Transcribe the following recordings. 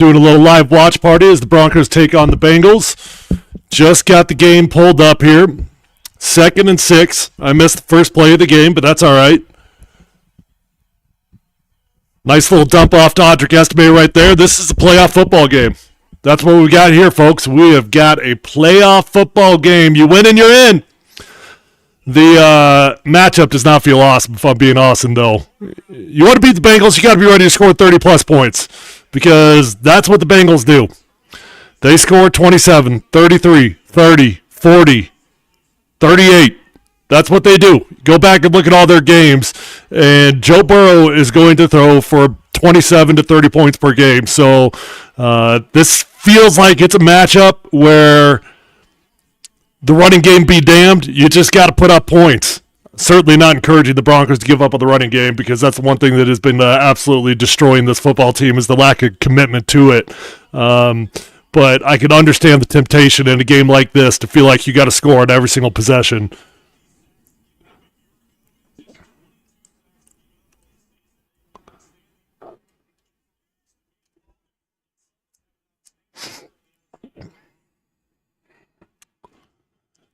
Doing a little live watch party as the Broncos take on the Bengals. Just got the game pulled up here. 2nd and 6. I missed the first play of the game, but that's all right. Nice little dump off to Audric Estime right there. This is a playoff football game. That's what we got here, folks. We have got a playoff football game. You win and you're in. The matchup does not feel awesome, if I'm being awesome, though. You want to beat the Bengals, you got to be ready to score 30-plus points, because that's what the Bengals do. They score 27, 33, 30, 40, 38. That's what they do. Go back and look at all their games, and Joe Burrow is going to throw for 27 to 30 points per game. So this feels like it's a matchup where the running game be damned. You just got to put up points. Certainly not encouraging the Broncos to give up on the running game, because that's the one thing that has been absolutely destroying this football team is the lack of commitment to it. But I can understand the temptation in a game like this to feel like you got to score on every single possession.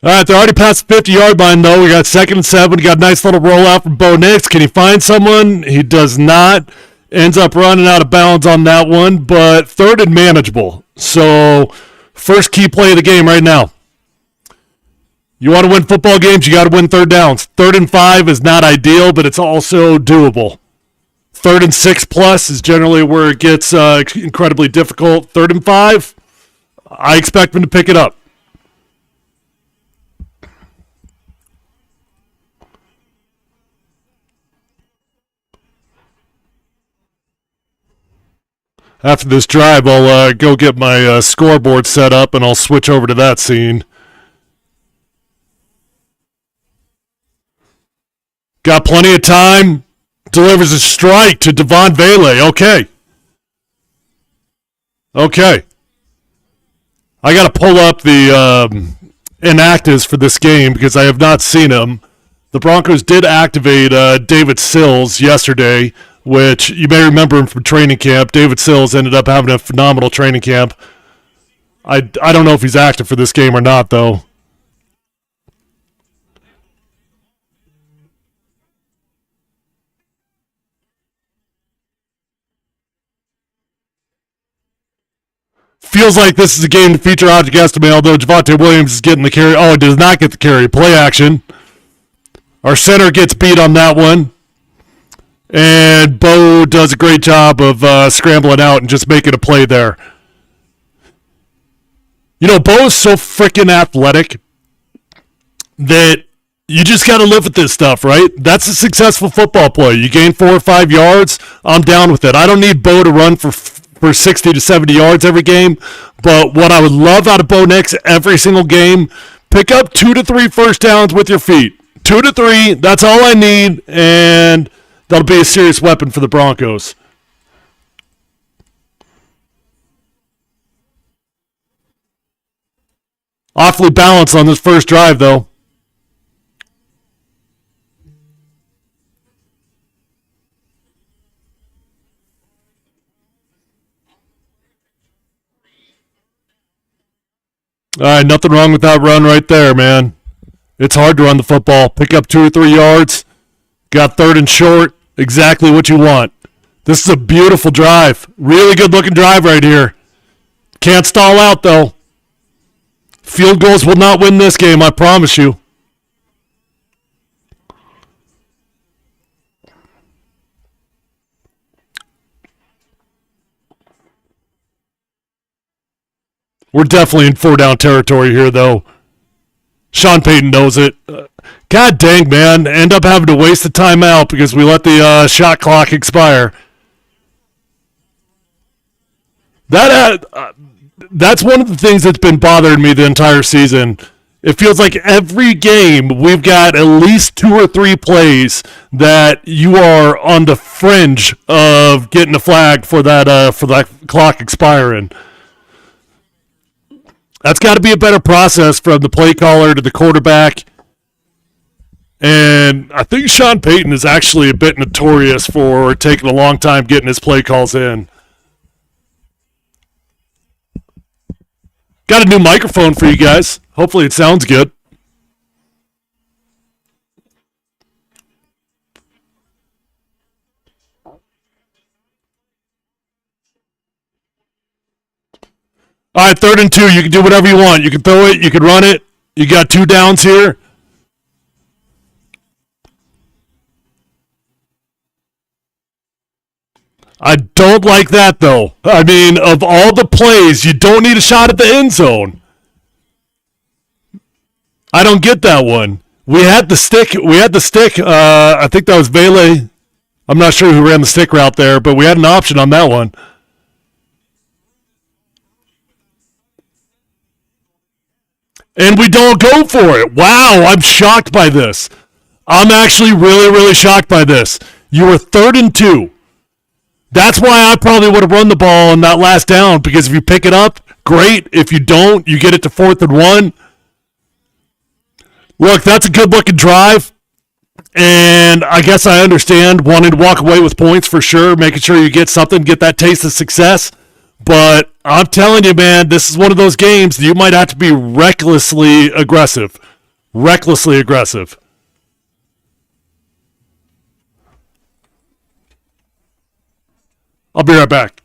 All right, they're already past the 50-yard line, though. We got 2nd and 7. We got a nice little rollout from Bo Nix. Can he find someone? He does not. Ends up running out of bounds on that one, but 3rd and manageable. So, first key play of the game right now. You want to win football games, you got to win 3rd downs. 3rd and 5 is not ideal, but it's also doable. 3rd and 6 plus is generally where it gets incredibly difficult. 3rd and 5, I expect them to pick it up. After this drive, I'll go get my scoreboard set up, and I'll switch over to that scene. Got plenty of time. Delivers a strike to Javonte. Okay. I got to pull up the inactives for this game because I have not seen them. The Broncos did activate David Sills yesterday, which you may remember him from training camp. David Sills ended up having a phenomenal training camp. I don't know if he's active for this game or not, though. Feels like this is a game to feature Audric Estime, although Javonte Williams is getting the carry. Oh, it does not get the carry. Play action. Our center gets beat on that one. And Bo does a great job of scrambling out and just making a play there. You know, Bo is so freaking athletic that you just got to live with this stuff, right? That's a successful football play. You gain 4 or 5 yards, I'm down with it. I don't need Bo to run for 60 to 70 yards every game, but what I would love out of Bo Nix every single game, pick up 2 to 3 first downs with your feet. 2 to 3, that's all I need, and that'll be a serious weapon for the Broncos. Awfully balanced on this first drive, though. All right, nothing wrong with that run right there, man. It's hard to run the football. Pick up 2 or 3 yards. Got 3rd and short. Exactly what you want. This is a beautiful drive. Really good-looking drive right here. Can't stall out, though. Field goals will not win this game, I promise you. We're definitely in 4-down territory here, though. Sean Payton knows it. God dang, man. End up having to waste the timeout because we let the shot clock expire. That's one of the things that's been bothering me the entire season. It feels like every game we've got at least 2 or 3 plays that you are on the fringe of getting a flag for that clock expiring. That's got to be a better process from the play caller to the quarterback. And I think Sean Payton is actually a bit notorious for taking a long time getting his play calls in. Got a new microphone for you guys. Hopefully it sounds good. All right, 3rd and 2. You can do whatever you want. You can throw it. You can run it. You got 2 downs here. I don't like that, though. I mean, of all the plays, you don't need a shot at the end zone. I don't get that one. We had the stick. I think that was Vele. I'm not sure who ran the stick route there, but we had an option on that one. And we don't go for it. Wow, I'm shocked by this. I'm actually really, really shocked by this. You were 3rd and 2. That's why I probably would have run the ball on that last down, because if you pick it up, great. If you don't, you get it to 4th and 1. Look, that's a good-looking drive, and I guess I understand wanting to walk away with points for sure, making sure you get something, get that taste of success. But I'm telling you, man, this is one of those games that you might have to be recklessly aggressive. Recklessly aggressive. I'll be right back.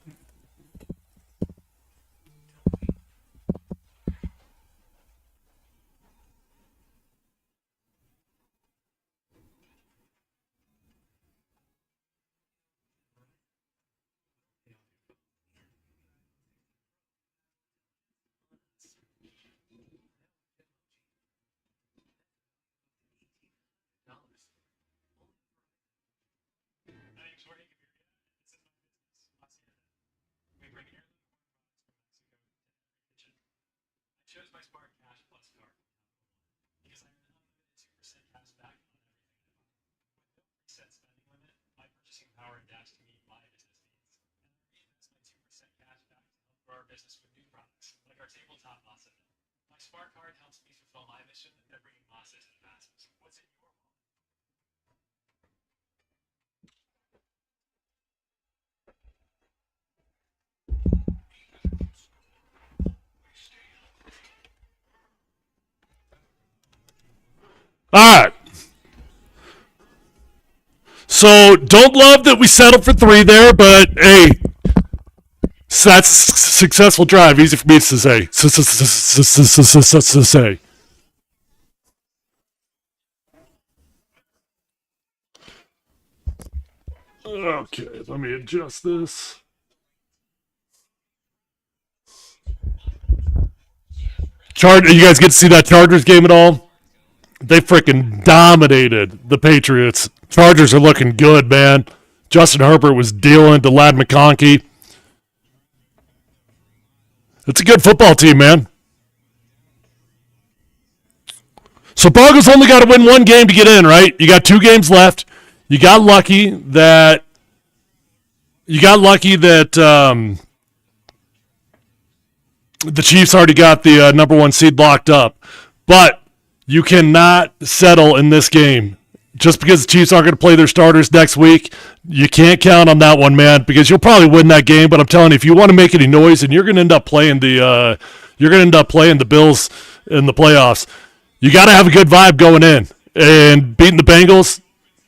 All right. So don't love that we settled for 3 there, but hey, that's a successful drive. Easy for me to say. Say. Okay, let me adjust this. You guys get to see that Chargers game at all? They freaking dominated the Patriots. Chargers are looking good, man. Justin Herbert was dealing to Ladd McConkey. It's a good football team, man. So Broncos only got to win 1 game to get in, right? You got 2 games left. You got lucky that the Chiefs already got the number 1 seed locked up. But you cannot settle in this game. Just because the Chiefs aren't going to play their starters next week, you can't count on that one, man, because you'll probably win that game. But I'm telling you, if you want to make any noise, and you're going to end up playing the Bills in the playoffs, you got to have a good vibe going in. And beating the Bengals,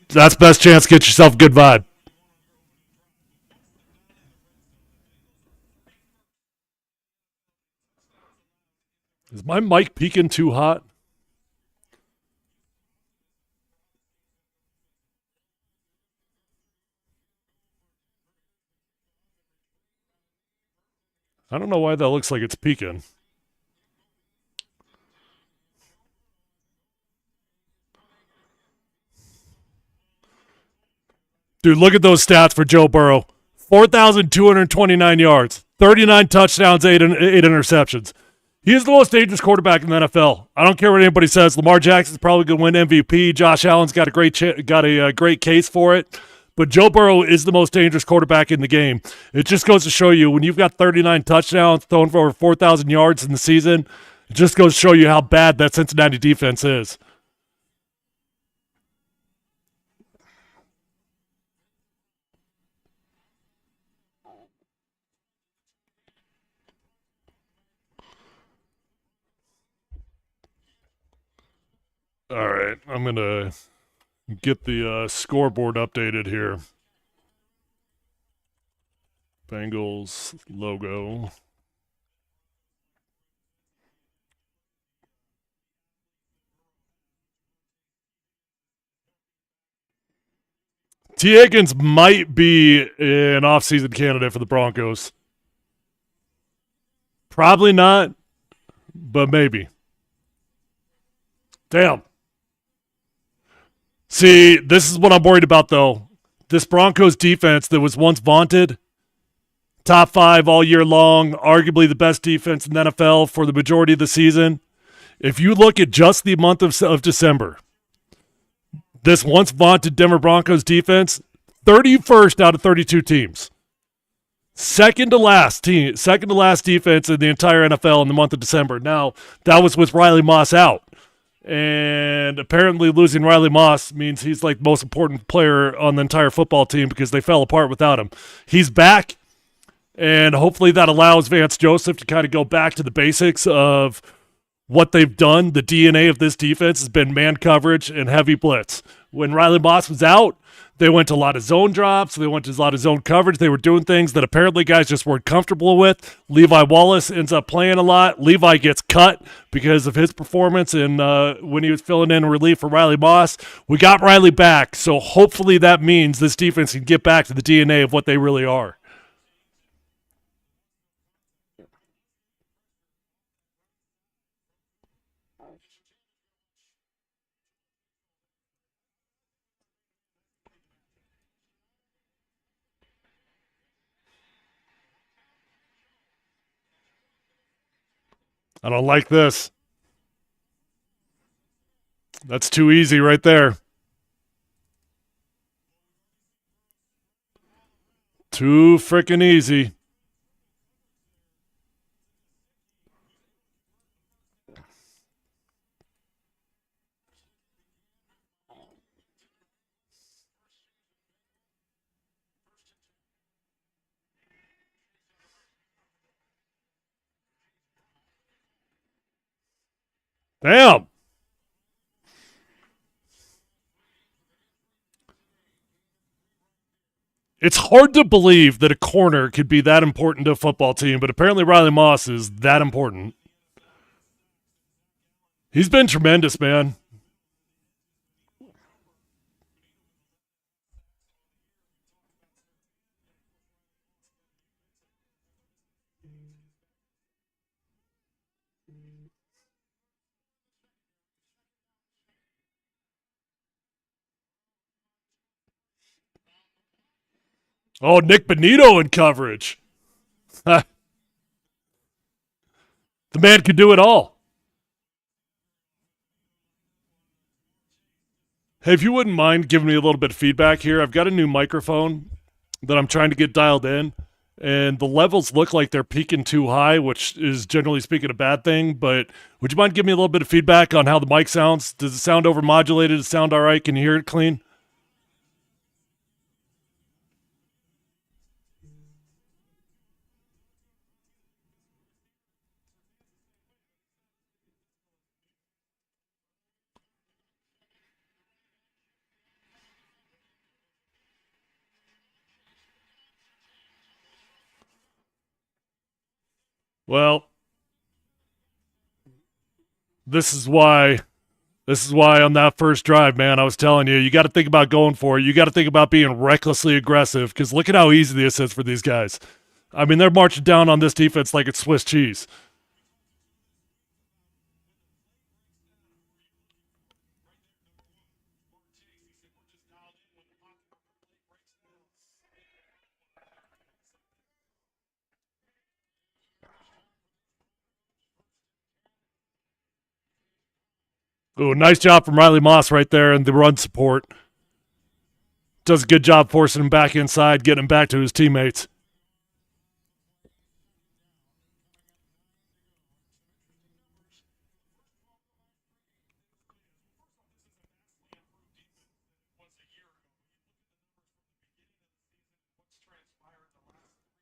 that's best chance to get yourself a good vibe. Is my mic peaking too hot? I don't know why that looks like it's peaking. Dude, look at those stats for Joe Burrow. 4,229 yards, 39 touchdowns, 8 interceptions. He is the most dangerous quarterback in the NFL. I don't care what anybody says. Lamar Jackson's probably going to win MVP. Josh Allen's got a great case for it. But Joe Burrow is the most dangerous quarterback in the game. It just goes to show you, when you've got 39 touchdowns, thrown for over 4,000 yards in the season, it just goes to show you how bad that Cincinnati defense is. All right, I'm going to get the scoreboard updated here. Bengals logo. T. Higgins might be an offseason candidate for the Broncos. Probably not, but maybe. Damn. See, this is what I'm worried about, though. This Broncos defense that was once vaunted, top 5 all year long, arguably the best defense in the NFL for the majority of the season. If you look at just the month of December, this once vaunted Denver Broncos defense, 31st out of 32 teams. Second to last defense in the entire NFL in the month of December. Now, that was with Riley Moss out. And apparently losing Riley Moss means he's like the most important player on the entire football team because they fell apart without him. He's back, and hopefully that allows Vance Joseph to kind of go back to the basics of what they've done. The DNA of this defense has been man coverage and heavy blitz. When Riley Moss was out, they went to a lot of zone drops. They went to a lot of zone coverage. They were doing things that apparently guys just weren't comfortable with. Levi Wallace ends up playing a lot. Levi gets cut because of his performance and when he was filling in relief for Riley Moss. We got Riley back, so hopefully that means this defense can get back to the DNA of what they really are. I don't like this. That's too easy right there. Too freaking easy. Damn. It's hard to believe that a corner could be that important to a football team, but apparently Riley Moss is that important. He's been tremendous, man. Oh, Nick Bonito in coverage. The man could do it all. Hey, if you wouldn't mind giving me a little bit of feedback here, I've got a new microphone that I'm trying to get dialed in, and the levels look like they're peaking too high, which is generally speaking a bad thing. But would you mind giving me a little bit of feedback on how the mic sounds? Does it sound overmodulated? Does it sound all right? Can you hear it clean? Well, this is why on that first drive, man, I was telling you, you got to think about going for it. You got to think about being recklessly aggressive because look at how easy this is for these guys. I mean, they're marching down on this defense like it's Swiss cheese. Ooh, nice job from Riley Moss right there in the run support. Does a good job forcing him back inside, getting him back to his teammates.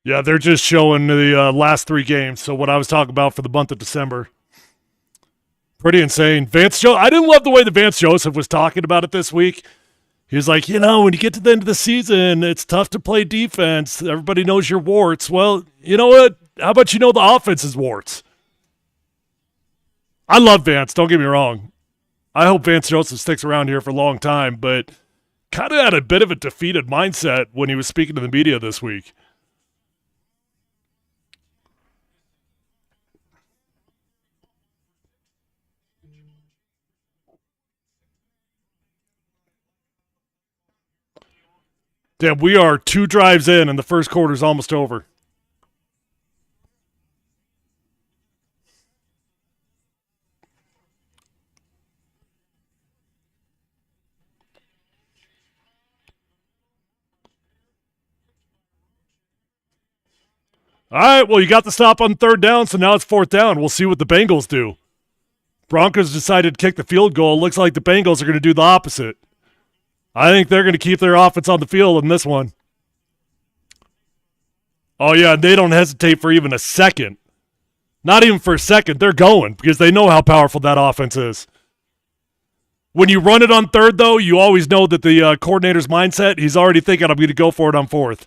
Yeah, they're just showing the last 3 games. So what I was talking about for the month of December. Pretty insane. I didn't love the way that Vance Joseph was talking about it this week. He was like, when you get to the end of the season, it's tough to play defense. Everybody knows your warts. Well, you know what? How about the offense's warts? I love Vance, don't get me wrong. I hope Vance Joseph sticks around here for a long time, but kind of had a bit of a defeated mindset when he was speaking to the media this week. Damn, we are 2 drives in and the first quarter's almost over. All right, well, you got the stop on 3rd down, so now it's 4th down. We'll see what the Bengals do. Broncos decided to kick the field goal. Looks like the Bengals are going to do the opposite. I think they're going to keep their offense on the field in this one. Oh, yeah, they don't hesitate for even a second. Not even for a second. They're going because they know how powerful that offense is. When you run it on 3rd, though, you always know that the coordinator's mindset, he's already thinking, I'm going to go for it on 4th.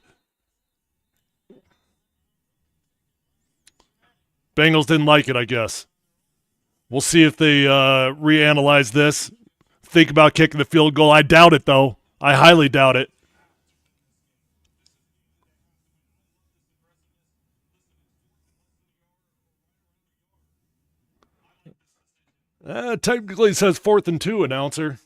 Bengals didn't like it, I guess. We'll see if they reanalyze this. Think about kicking the field goal. I doubt it, though. I highly doubt it. Technically it says 4th and 2, announcer.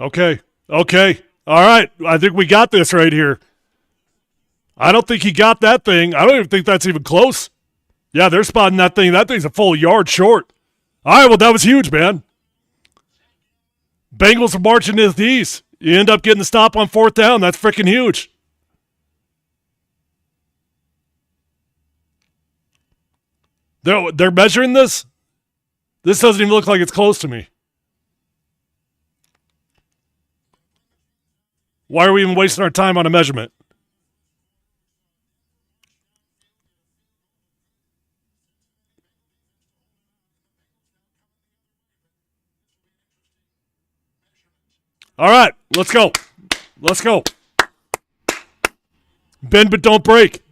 Okay. All right. I think we got this right here. I don't think he got that thing. I don't even think that's even close. Yeah, they're spotting that thing. That thing's a full yard short. All right, well, that was huge, man. Bengals are marching to the east. You end up getting the stop on 4th down. That's freaking huge. They're measuring this? This doesn't even look like it's close to me. Why are we even wasting our time on a measurement? All right, let's go. Let's go. Bend but don't break.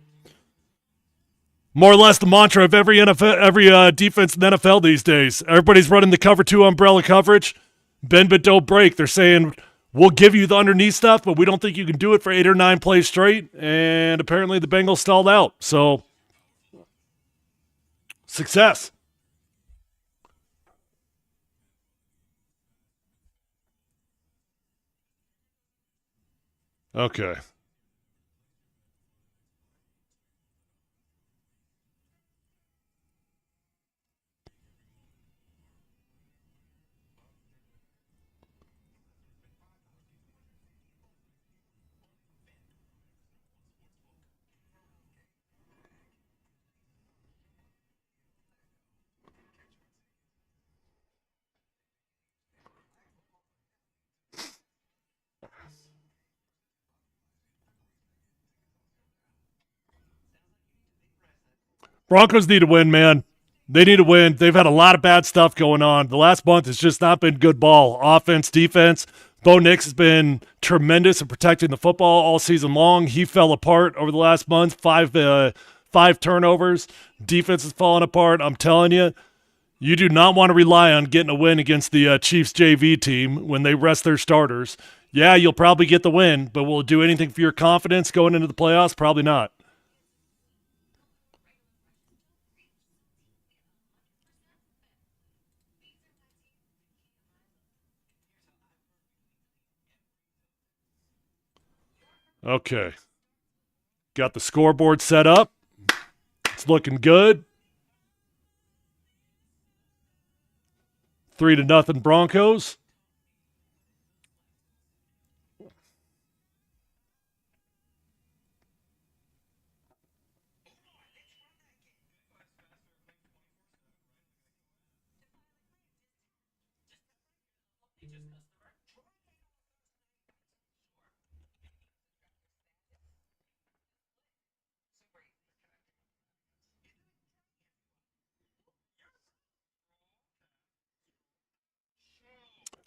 More or less the mantra of every defense in the NFL these days. Everybody's running the cover 2 umbrella coverage. Bend but don't break. They're saying, we'll give you the underneath stuff, but we don't think you can do it for 8 or 9 plays straight. And apparently the Bengals stalled out. So, success. Okay. Broncos need to win, man. They need to win. They've had a lot of bad stuff going on. The last month has just not been good ball. Offense, defense. Bo Nix has been tremendous in protecting the football all season long. He fell apart over the last month. Five turnovers. Defense is falling apart. I'm telling you, you do not want to rely on getting a win against the Chiefs JV team when they rest their starters. Yeah, you'll probably get the win, but will it do anything for your confidence going into the playoffs? Probably not. Okay. Got the scoreboard set up. It's looking good. 3-0 Broncos.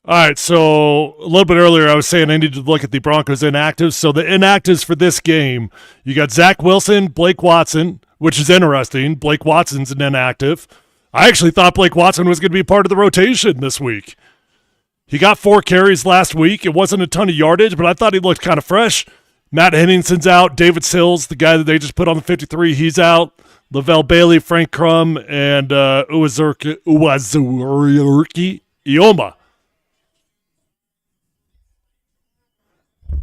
All right, so a little bit earlier, I was saying I need to look at the Broncos inactives. So the inactives for this game, you got Zach Wilson, Blake Watson, which is interesting. Blake Watson's an inactive. I actually thought Blake Watson was going to be part of the rotation this week. He got 4 carries last week. It wasn't a ton of yardage, but I thought he looked kind of fresh. Matt Henningsen's out. David Sills, the guy that they just put on the 53, he's out. Lavelle Bailey, Frank Crum, and Uwazurki Ioma.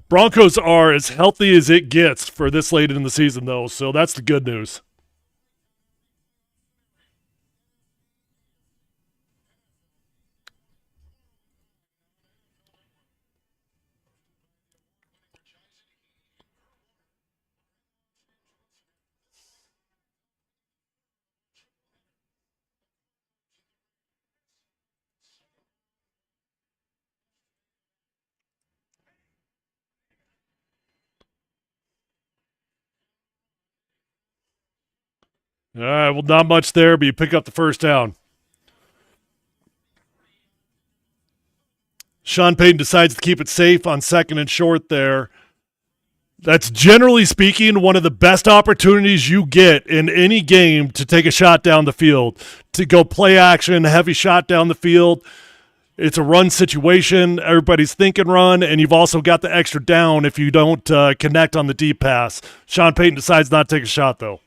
Broncos are as healthy as it gets for this late in the season, though, so that's the good news. All right, well, not much there, but you pick up the first down. Sean Payton decides to keep it safe on 2nd and short there. That's generally speaking one of the best opportunities you get in any game to take a shot down the field, to go play action, heavy shot down the field. It's a run situation. Everybody's thinking run, and you've also got the extra down if you don't connect on the deep pass. Sean Payton decides not to take a shot, though.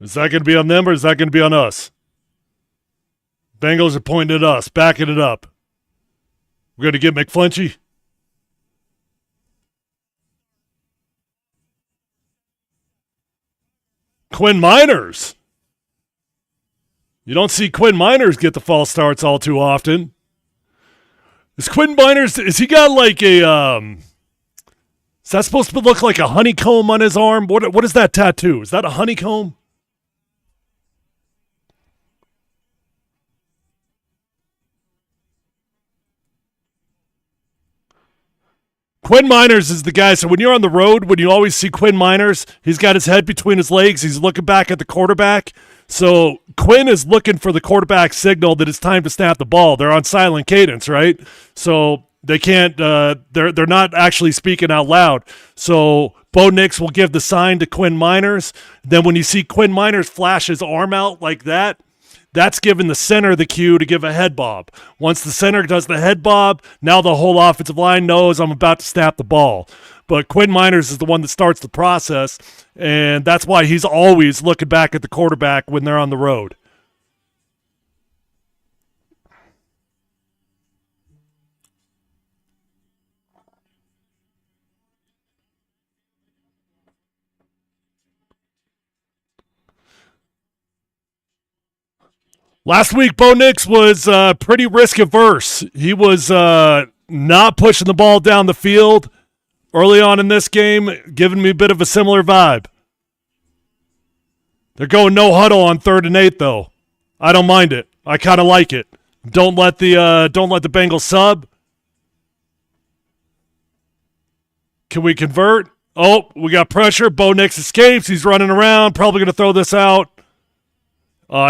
Is that going to be on them or is that going to be on us? Bengals are pointing at us, backing it up. We're going to get McFlinchy. Quinn Miners. You don't see Quinn Miners get the false starts all too often. Is Quinn Miners, is he got like a, is that supposed to look like a honeycomb on his arm? What is that tattoo? Is that a honeycomb? Quinn Miners is the guy. So when you're on the road, when you always see Quinn Miners, he's got his head between his legs. He's looking back at the quarterback. So Quinn is looking for the quarterback signal that it's time to snap the ball. They're on silent cadence, right? So they can't. They're not actually speaking out loud. So Bo Nix will give the sign to Quinn Miners. Then when you see Quinn Miners flash his arm out like that, that's giving the center the cue to give a head bob. Once the center does the head bob, now the whole offensive line knows I'm about to snap the ball. But Quinn Miners is the one that starts the process, and that's why he's always looking back at the quarterback when they're on the road. Last week, Bo Nix was pretty risk averse. He was not pushing the ball down the field early on in this game, giving me a bit of a similar vibe. They're going no huddle on 3rd and 8, though. I don't mind it. I kind of like it. Don't let the Bengals sub. Can we convert? Oh, we got pressure. Bo Nix escapes. He's running around. Probably going to throw this out.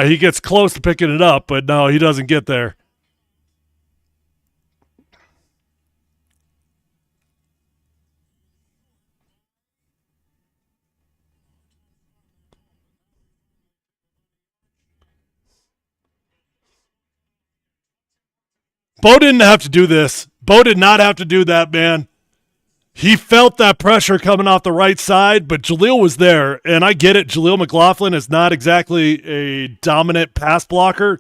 He gets close to picking it up, but no, he doesn't get there. Bo didn't have to do this. Bo did not have to do that, man. He felt that pressure coming off the right side, but Jaleel was there, and I get it. Jaleel McLaughlin is not exactly a dominant pass blocker,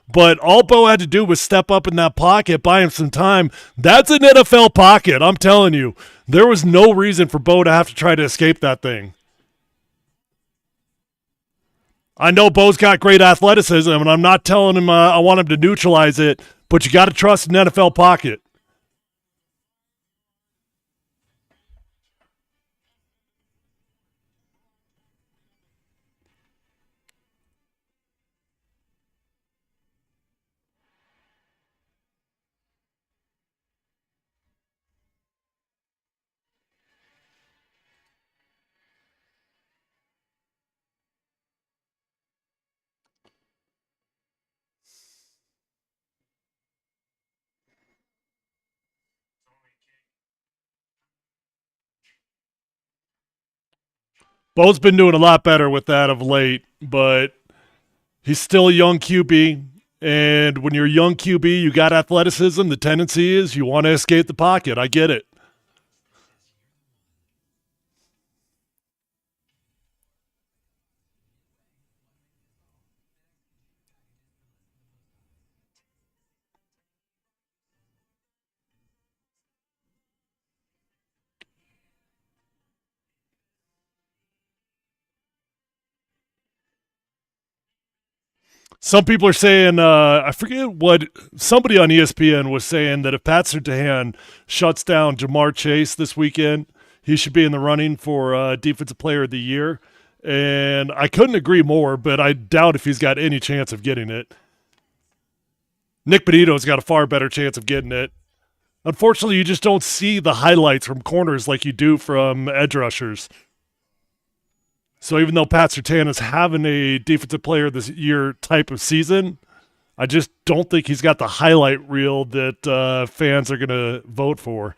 but all Bo had to do was step up in that pocket, buy him some time. That's an NFL pocket, I'm telling you. There was no reason for Bo to have to try to escape that thing. I know Bo's got great athleticism, and I'm not telling him I want him to neutralize it, but you got to trust an NFL pocket. Bo's been doing a lot better with that of late, but he's still a young QB. And when you're a young QB, you got athleticism. The tendency is you want to escape the pocket. I get it. Some people are saying, I forget what somebody on ESPN was saying, that if Pat Surtain shuts down Jamar Chase this weekend, he should be in the running for Defensive Player of the Year. And I couldn't agree more, but I doubt if he's got any chance of getting it. Nick Benito's got a far better chance of getting it. Unfortunately, you just don't see the highlights from corners like you do from edge rushers. So even though Pat Surtain is having a Defensive Player this year type of season, I just don't think he's got the highlight reel that fans are going to vote for.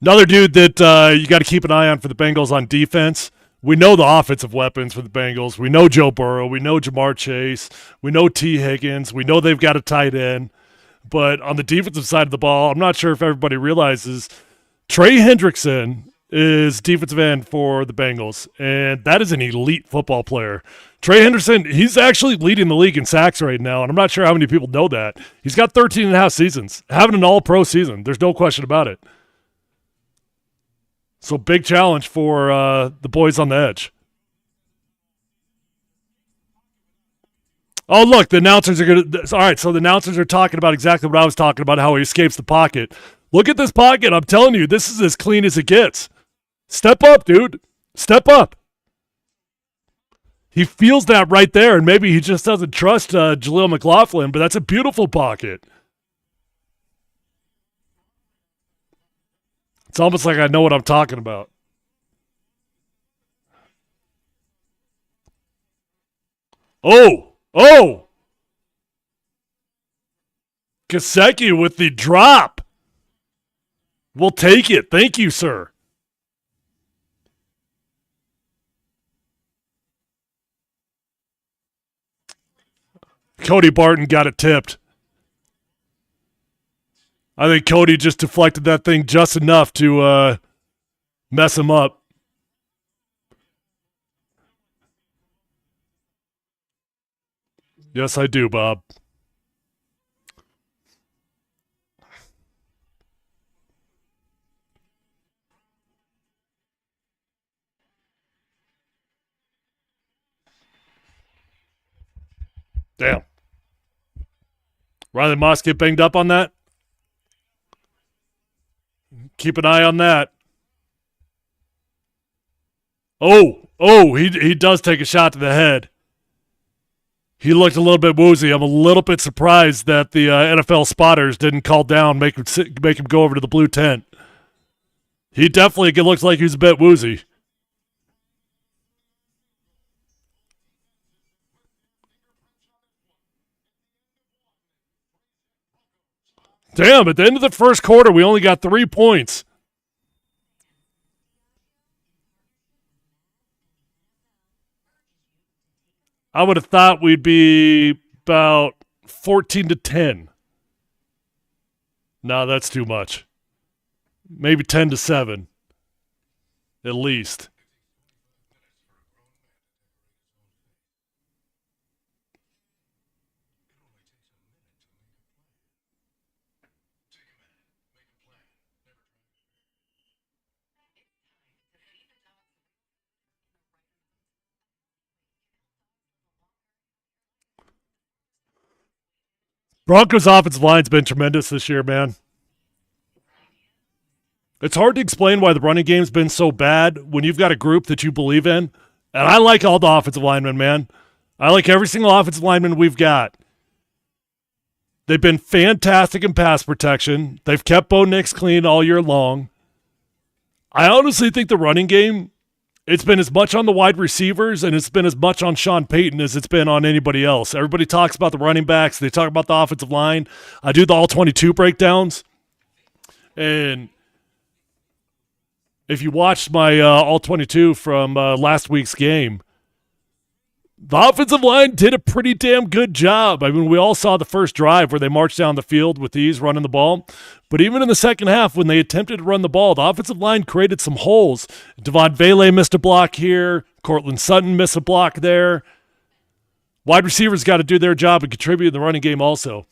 Another dude that you got to keep an eye on for the Bengals on defense. We know the offensive weapons for the Bengals. We know Joe Burrow. We know Jamar Chase. We know T. Higgins. We know they've got a tight end. But on the defensive side of the ball, I'm not sure if everybody realizes Trey Hendrickson is defensive end for the Bengals, and that is an elite football player. Trey Henderson, he's actually leading the league in sacks right now, and I'm not sure how many people know that. He's got 13 and a half seasons, having an all-pro season. There's no question about it. So big challenge for the boys on the edge. Oh, look, the announcers are going to – all right, so the announcers are talking about exactly what I was talking about, how he escapes the pocket. Look at this pocket. I'm telling you, this is as clean as it gets. Step up, dude. Step up. He feels that right there, and maybe he just doesn't trust Jaleel McLaughlin, but that's a beautiful pocket. It's almost like I know what I'm talking about. Oh! Kaseki with the drop. We'll take it. Thank you, sir. Cody Barton got it tipped. I think Cody just deflected that thing just enough to mess him up. Yes, I do, Bob. Damn. Riley Moss get banged up on that? Keep an eye on that. He does take a shot to the head. He looked a little bit woozy. I'm a little bit surprised that the NFL spotters didn't call down, make him go over to the blue tent. He definitely looks like he's a bit woozy. Damn, at the end of the first quarter, we only got 3 points. I would have thought we'd be about 14-10. No, that's too much. Maybe 10-7, at least. Broncos' offensive line's been tremendous this year, man. It's hard to explain why the running game's been so bad when you've got a group that you believe in. And I like all the offensive linemen, man. I like every single offensive lineman we've got. They've been fantastic in pass protection. They've kept Bo Nix clean all year long. I honestly think the running game, it's been as much on the wide receivers and it's been as much on Sean Payton as it's been on anybody else. Everybody talks about the running backs. They talk about the offensive line. I do the all-22 breakdowns. And if you watched my all-22 from last week's game, the offensive line did a pretty damn good job. I mean, we all saw the first drive where they marched down the field with ease running the ball. But even in the second half, when they attempted to run the ball, the offensive line created some holes. Devon Vele missed a block here. Cortland Sutton missed a block there. Wide receivers got to do their job and contribute in the running game also.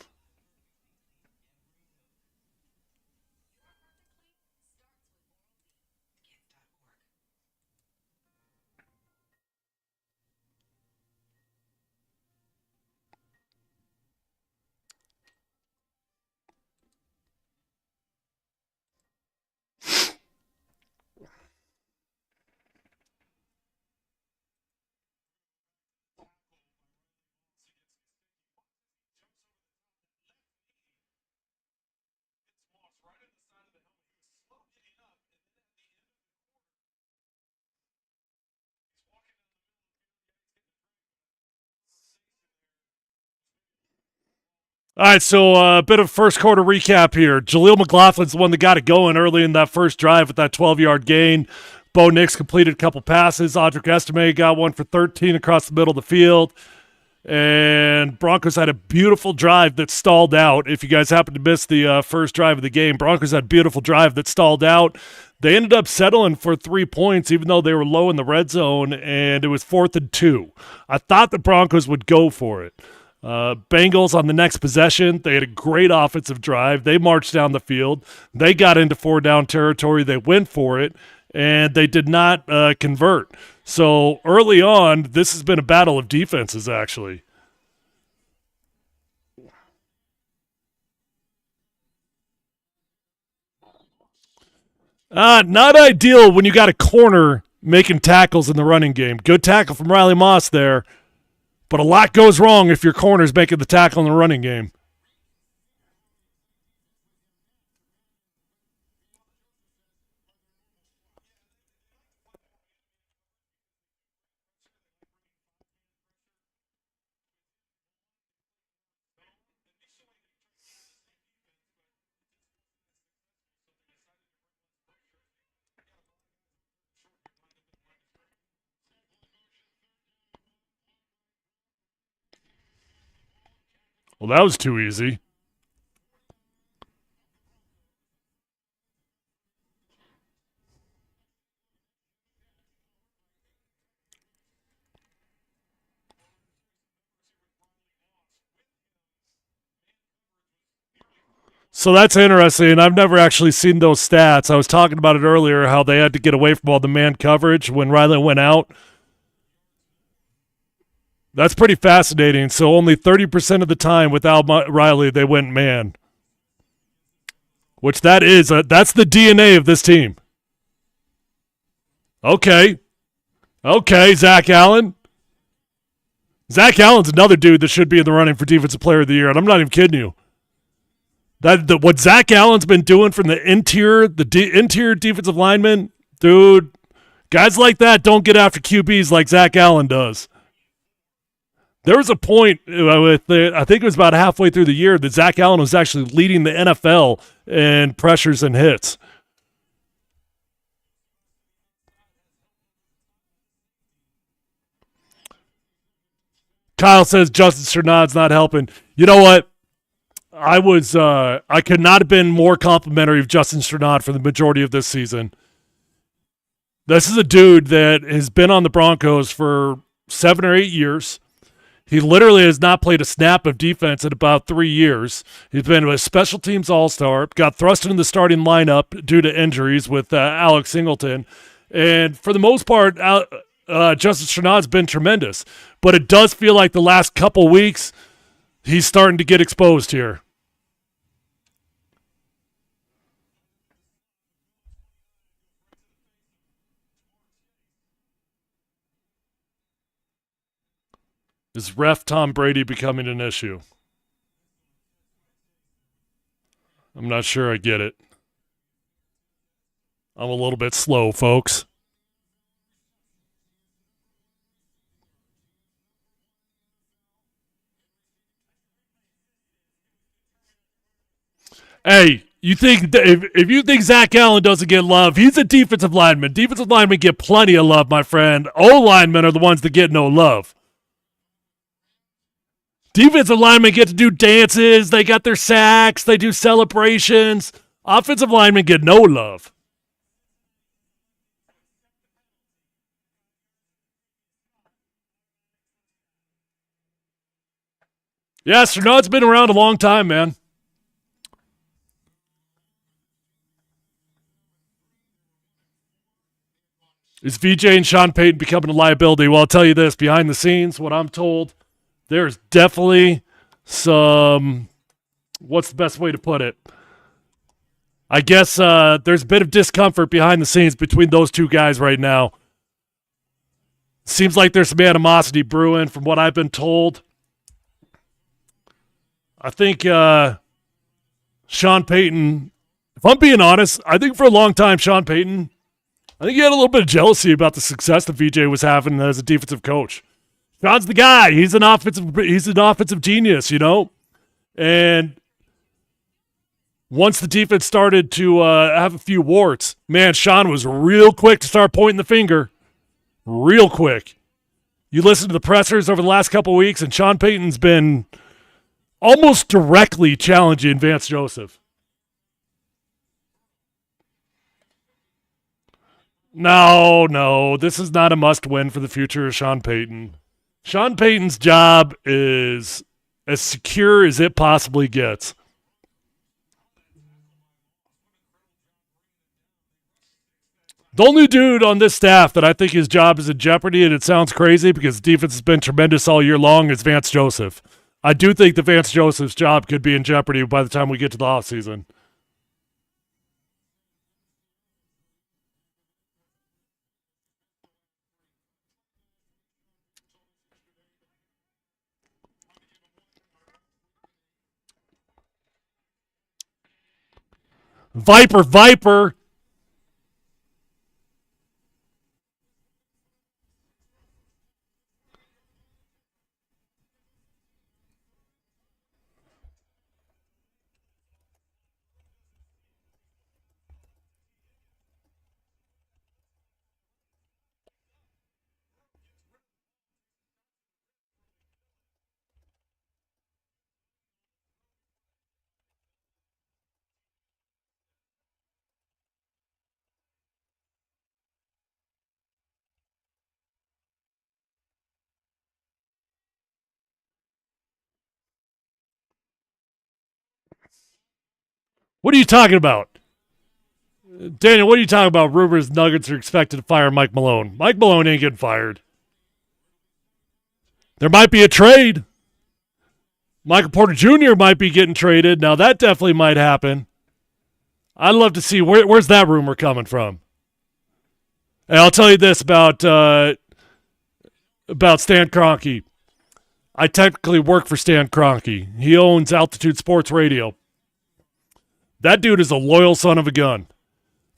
All right, so a bit of first quarter recap here. Jaleel McLaughlin's the one that got it going early in that first drive with that 12-yard gain. Bo Nix completed a couple passes. Audric Estime got one for 13 across the middle of the field. And Broncos had a beautiful drive that stalled out. If you guys happen to miss the first drive of the game, Broncos had a beautiful drive that stalled out. They ended up settling for 3 points, even though they were low in the red zone, and it was 4th and 2. I thought the Broncos would go for it. Bengals on the next possession, they had a great offensive drive. They marched down the field. They got into 4-down territory. They went for it, and they did not convert. So early on, this has been a battle of defenses, actually. Not ideal when you got a corner making tackles in the running game. Good tackle from Riley Moss there. But a lot goes wrong if your corner's making the tackle in the running game. Well, that was too easy. So that's interesting. I've never actually seen those stats. I was talking about it earlier, how they had to get away from all the man coverage when Riley went out. That's pretty fascinating. So only 30% of the time without Riley, they went man. Which that's the DNA of this team. Okay. Okay, Zach Allen. Zach Allen's another dude that should be in the running for Defensive Player of the Year, and I'm not even kidding you. What Zach Allen's been doing from the interior defensive lineman, dude, guys like that don't get after QBs like Zach Allen does. There was a point I think it was about halfway through the year that Zach Allen was actually leading the NFL in pressures and hits. Kyle says Justin Sternad's not helping. You know what? I could not have been more complimentary of Justin Sternad for the majority of this season. This is a dude that has been on the Broncos for 7 or 8 years. He literally has not played a snap of defense in about 3 years. He's been a special teams all-star, got thrust into the starting lineup due to injuries with Alex Singleton. And for the most part, Justin Sternad's been tremendous. But it does feel like the last couple weeks, he's starting to get exposed here. Is ref Tom Brady becoming an issue? I'm not sure I get it. I'm a little bit slow, folks. Hey, you think if you think Zach Allen doesn't get love, he's a defensive lineman. Defensive linemen get plenty of love, my friend. O linemen are the ones that get no love. Defensive linemen get to do dances. They got their sacks. They do celebrations. Offensive linemen get no love. Yeah, Sternad's been around a long time, man. Is VJ and Sean Payton becoming a liability? Well, I'll tell you this. Behind the scenes, what I'm told, there's definitely some, what's the best way to put it? I guess there's a bit of discomfort behind the scenes between those two guys right now. Seems like there's some animosity brewing from what I've been told. I think Sean Payton, if I'm being honest, I think for a long time, Sean Payton, I think he had a little bit of jealousy about the success that VJ was having as a defensive coach. Sean's the guy. He's an offensive genius, you know? And once the defense started to have a few warts, man, Sean was real quick to start pointing the finger. Real quick. You listen to the pressers over the last couple of weeks, and Sean Payton's been almost directly challenging Vance Joseph. No, this is not a must-win for the future of Sean Payton. Sean Payton's job is as secure as it possibly gets. The only dude on this staff that I think his job is in jeopardy, and it sounds crazy because the defense has been tremendous all year long, is Vance Joseph. I do think that Vance Joseph's job could be in jeopardy by the time we get to the offseason. Viper. What are you talking about? Daniel, what are you talking about? Rumors Nuggets are expected to fire Mike Malone. Mike Malone ain't getting fired. There might be a trade. Michael Porter Jr. might be getting traded. Now, that definitely might happen. I'd love to see where's that rumor coming from. And I'll tell you this about Stan Kroenke. I technically work for Stan Kroenke. He owns Altitude Sports Radio. That dude is a loyal son of a gun.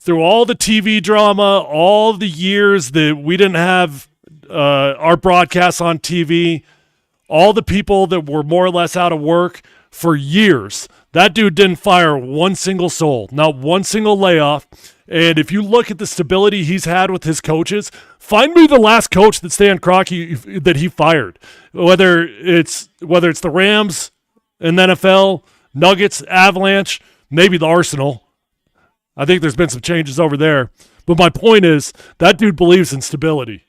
Through all the TV drama, all the years that we didn't have our broadcasts on TV, all the people that were more or less out of work for years. That dude didn't fire one single soul, not one single layoff. And if you look at the stability he's had with his coaches, find me the last coach that Stan Kroenke that he fired. Whether it's the Rams in the NFL, Nuggets, Avalanche, maybe the Arsenal. I think there's been some changes over there. But my point is, that dude believes in stability.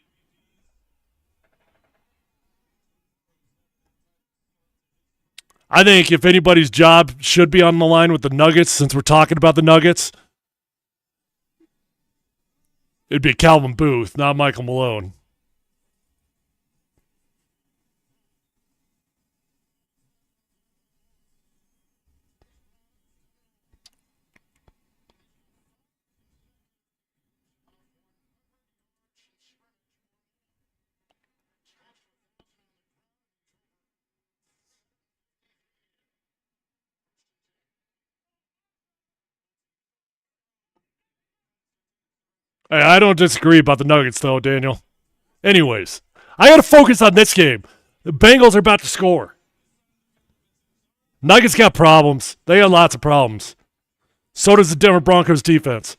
I think if anybody's job should be on the line with the Nuggets, since we're talking about the Nuggets, it'd be Calvin Booth, not Michael Malone. Hey, I don't disagree about the Nuggets, though, Daniel. Anyways, I got to focus on this game. The Bengals are about to score. Nuggets got problems. They got lots of problems. So does the Denver Broncos defense.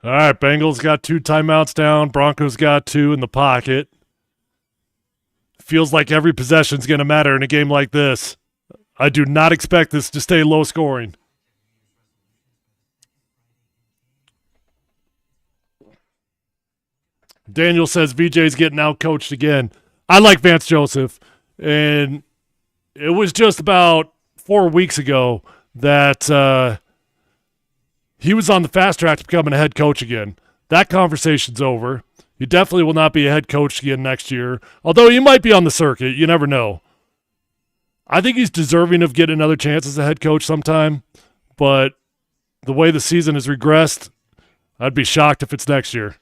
All right, Bengals got 2 timeouts down. Broncos got 2 in the pocket. Feels like every possession's going to matter in a game like this. I do not expect this to stay low scoring. Daniel says VJ's getting out coached again. I like Vance Joseph, and it was just about 4 weeks ago that he was on the fast track to becoming a head coach again. That conversation's over. He definitely will not be a head coach again next year, although he might be on the circuit. You never know. I think he's deserving of getting another chance as a head coach sometime, but the way the season has regressed, I'd be shocked if it's next year.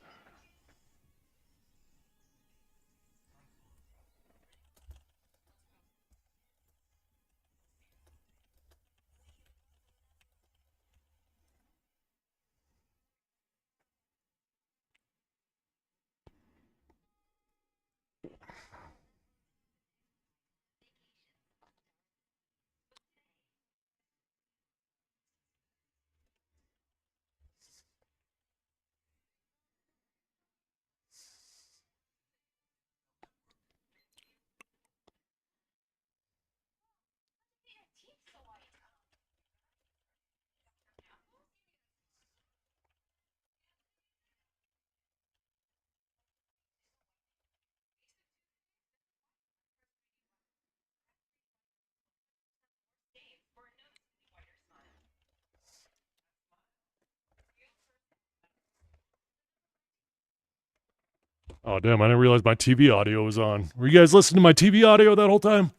Oh, damn, I didn't realize my TV audio was on. Were you guys listening to my TV audio that whole time?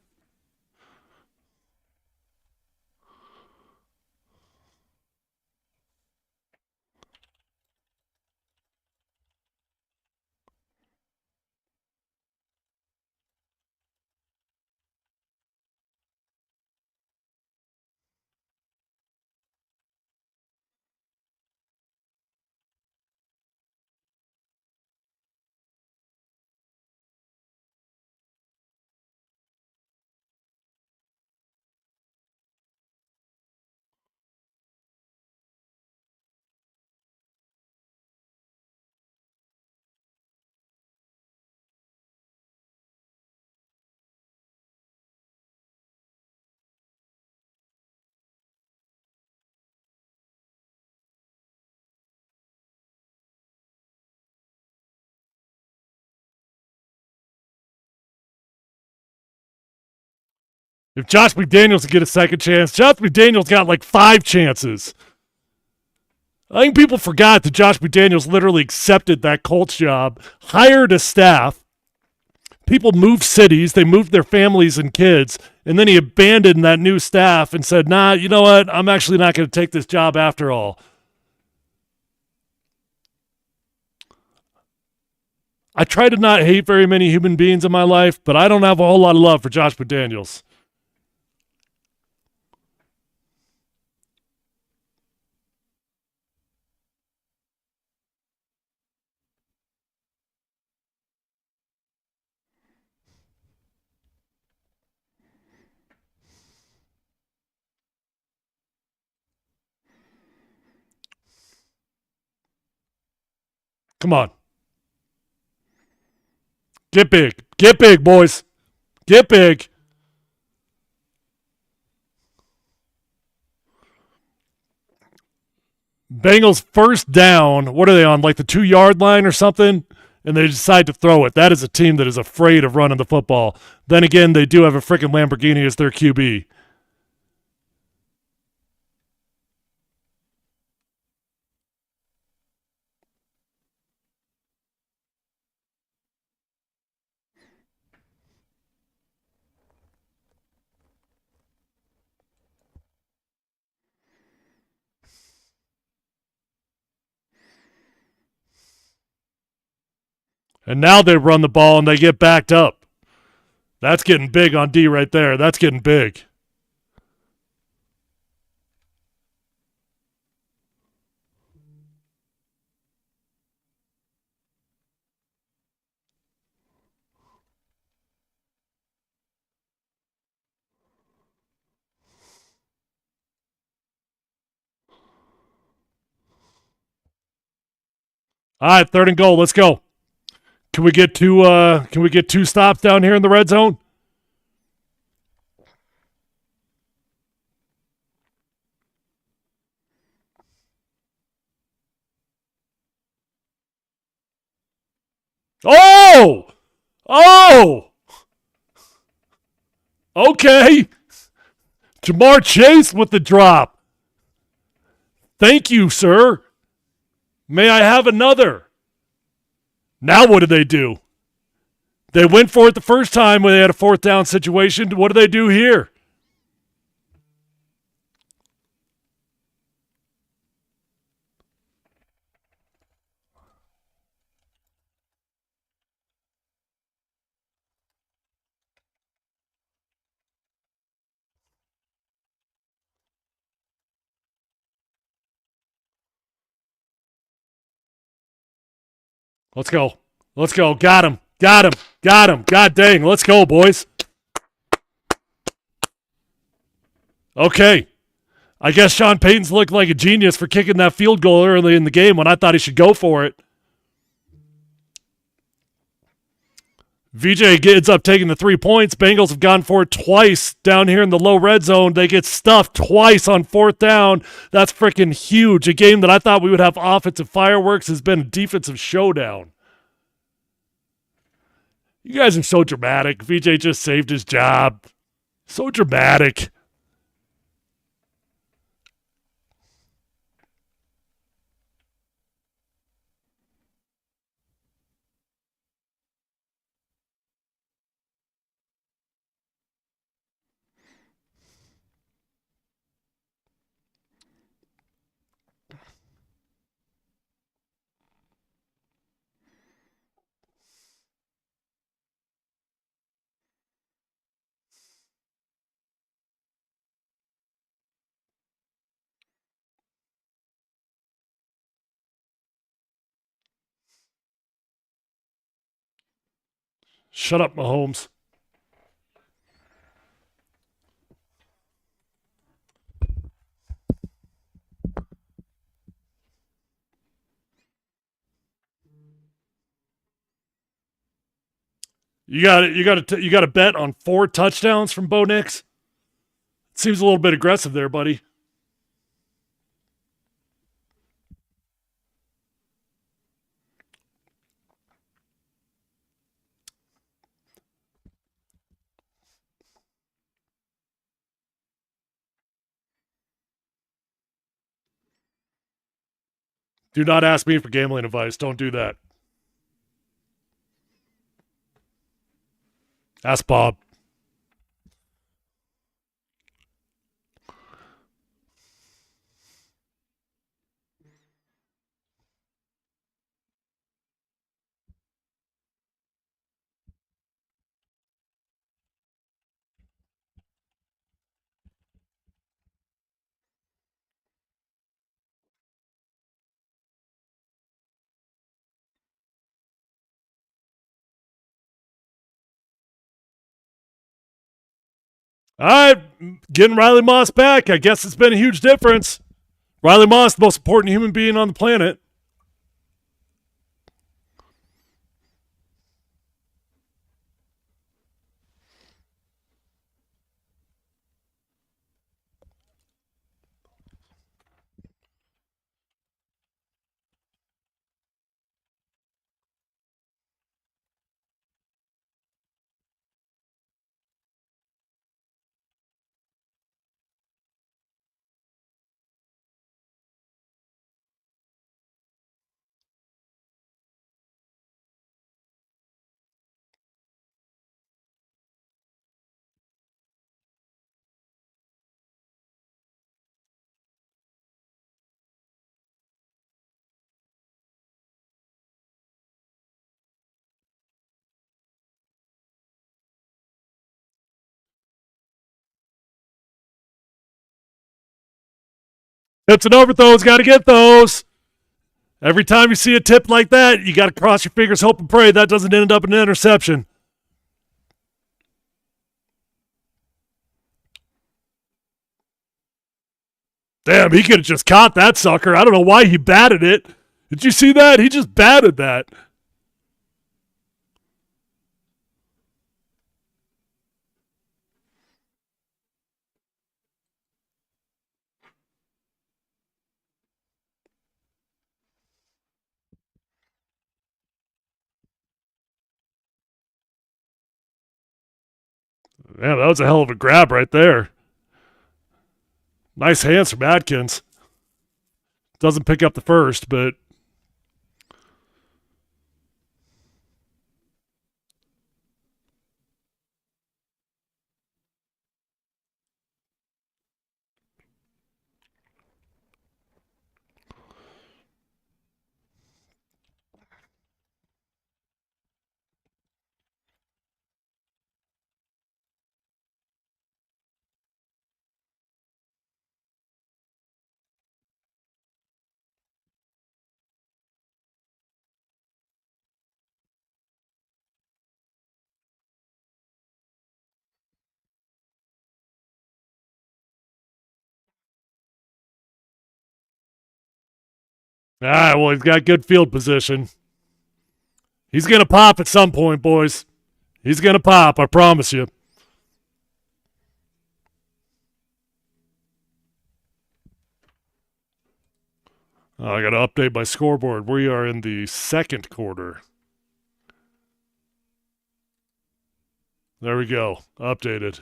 If Josh McDaniels could get a second chance, Josh McDaniels got like 5 chances. I think people forgot that Josh McDaniels literally accepted that Colts job, hired a staff. People moved cities, they moved their families and kids, and then he abandoned that new staff and said, nah, you know what? I'm actually not going to take this job after all. I try to not hate very many human beings in my life, but I don't have a whole lot of love for Josh McDaniels. Come on. Get big. Get big, boys. Get big. Bengals first down. What are they on? Like the 2-yard line or something? And they decide to throw it. That is a team that is afraid of running the football. Then again, they do have a freaking Lamborghini as their QB. And now they run the ball and they get backed up. That's getting big on D right there. That's getting big. All right, 3rd and goal. Let's go. Can we get 2 stops down here in the red zone? Oh! Oh! Okay. Jamar Chase with the drop. Thank you, sir. May I have another? Now what do they do? They went for it the first time when they had a 4th down situation. What do they do here? Let's go. Let's go. Got him. Got him. Got him. God dang. Let's go, boys. Okay. I guess Sean Payton's looked like a genius for kicking that field goal early in the game when I thought he should go for it. VJ ends up taking the 3 points. Bengals have gone for it twice down here in the low red zone. They get stuffed twice on 4th down. That's freaking huge. A game that I thought we would have offensive fireworks has been a defensive showdown. You guys are so dramatic. VJ just saved his job. So dramatic. Shut up, Mahomes. You got a bet on 4 touchdowns from Bo Nix? Seems a little bit aggressive there, buddy. Do not ask me for gambling advice. Don't do that. Ask Bob. All right, getting Riley Moss back. I guess it's been a huge difference. Riley Moss, the most important human being on the planet. Tips and overthrows, got to get those. Every time you see a tip like that, you got to cross your fingers, hope and pray that doesn't end up in an interception. Damn, he could have just caught that sucker. I don't know why he batted it. Did you see that? He just batted that. Man, that was a hell of a grab right there. Nice hands from Atkins. Doesn't pick up the first, but well, he's got good field position. He's going to pop at some point, boys. He's going to pop, I promise you. I got to update my scoreboard. We are in the second quarter. There we go. Updated.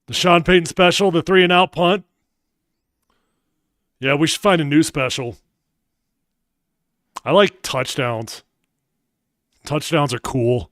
The Sean Payton special, the 3-and-out punt. Yeah, we should find a new special. I like touchdowns. Touchdowns are cool.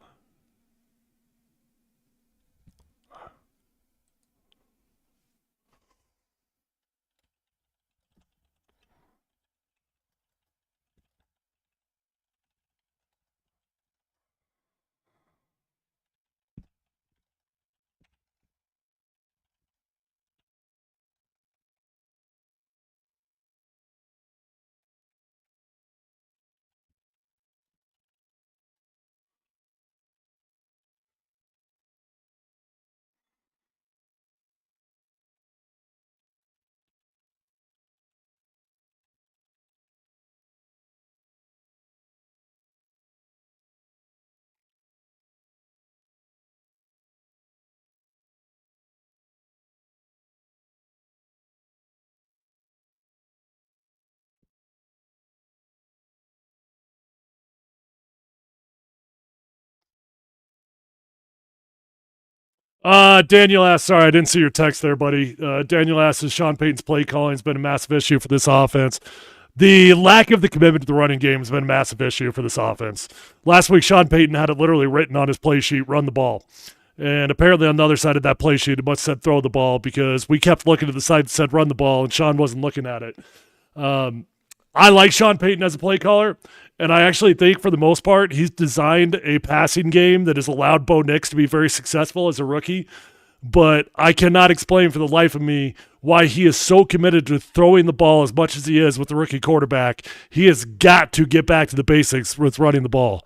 Daniel asks, sorry, I didn't see your text there, buddy. Daniel asks, has Sean Payton's play calling has been a massive issue for this offense? The lack of the commitment to the running game has been a massive issue for this offense. Last week, Sean Payton had it literally written on his play sheet, run the ball. And apparently on the other side of that play sheet, it must have said throw the ball because we kept looking to the side that said run the ball, and Sean wasn't looking at it. I like Sean Payton as a play caller, and I actually think for the most part, he's designed a passing game that has allowed Bo Nix to be very successful as a rookie. But I cannot explain for the life of me why he is so committed to throwing the ball as much as he is with the rookie quarterback. He has got to get back to the basics with running the ball.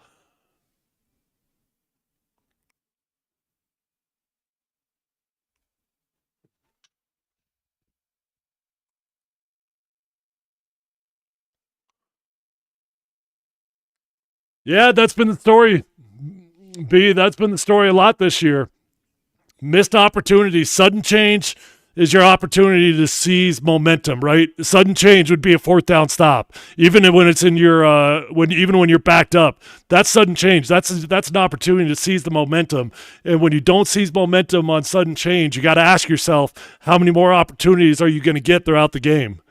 Yeah, that's been the story. B, that's been the story a lot this year. Missed opportunities, sudden change is your opportunity to seize momentum, right? Sudden change would be a fourth down stop, even when it's in your when you're backed up. That's sudden change. That's an opportunity to seize the momentum. And when you don't seize momentum on sudden change, you got to ask yourself, how many more opportunities are you going to get throughout the game?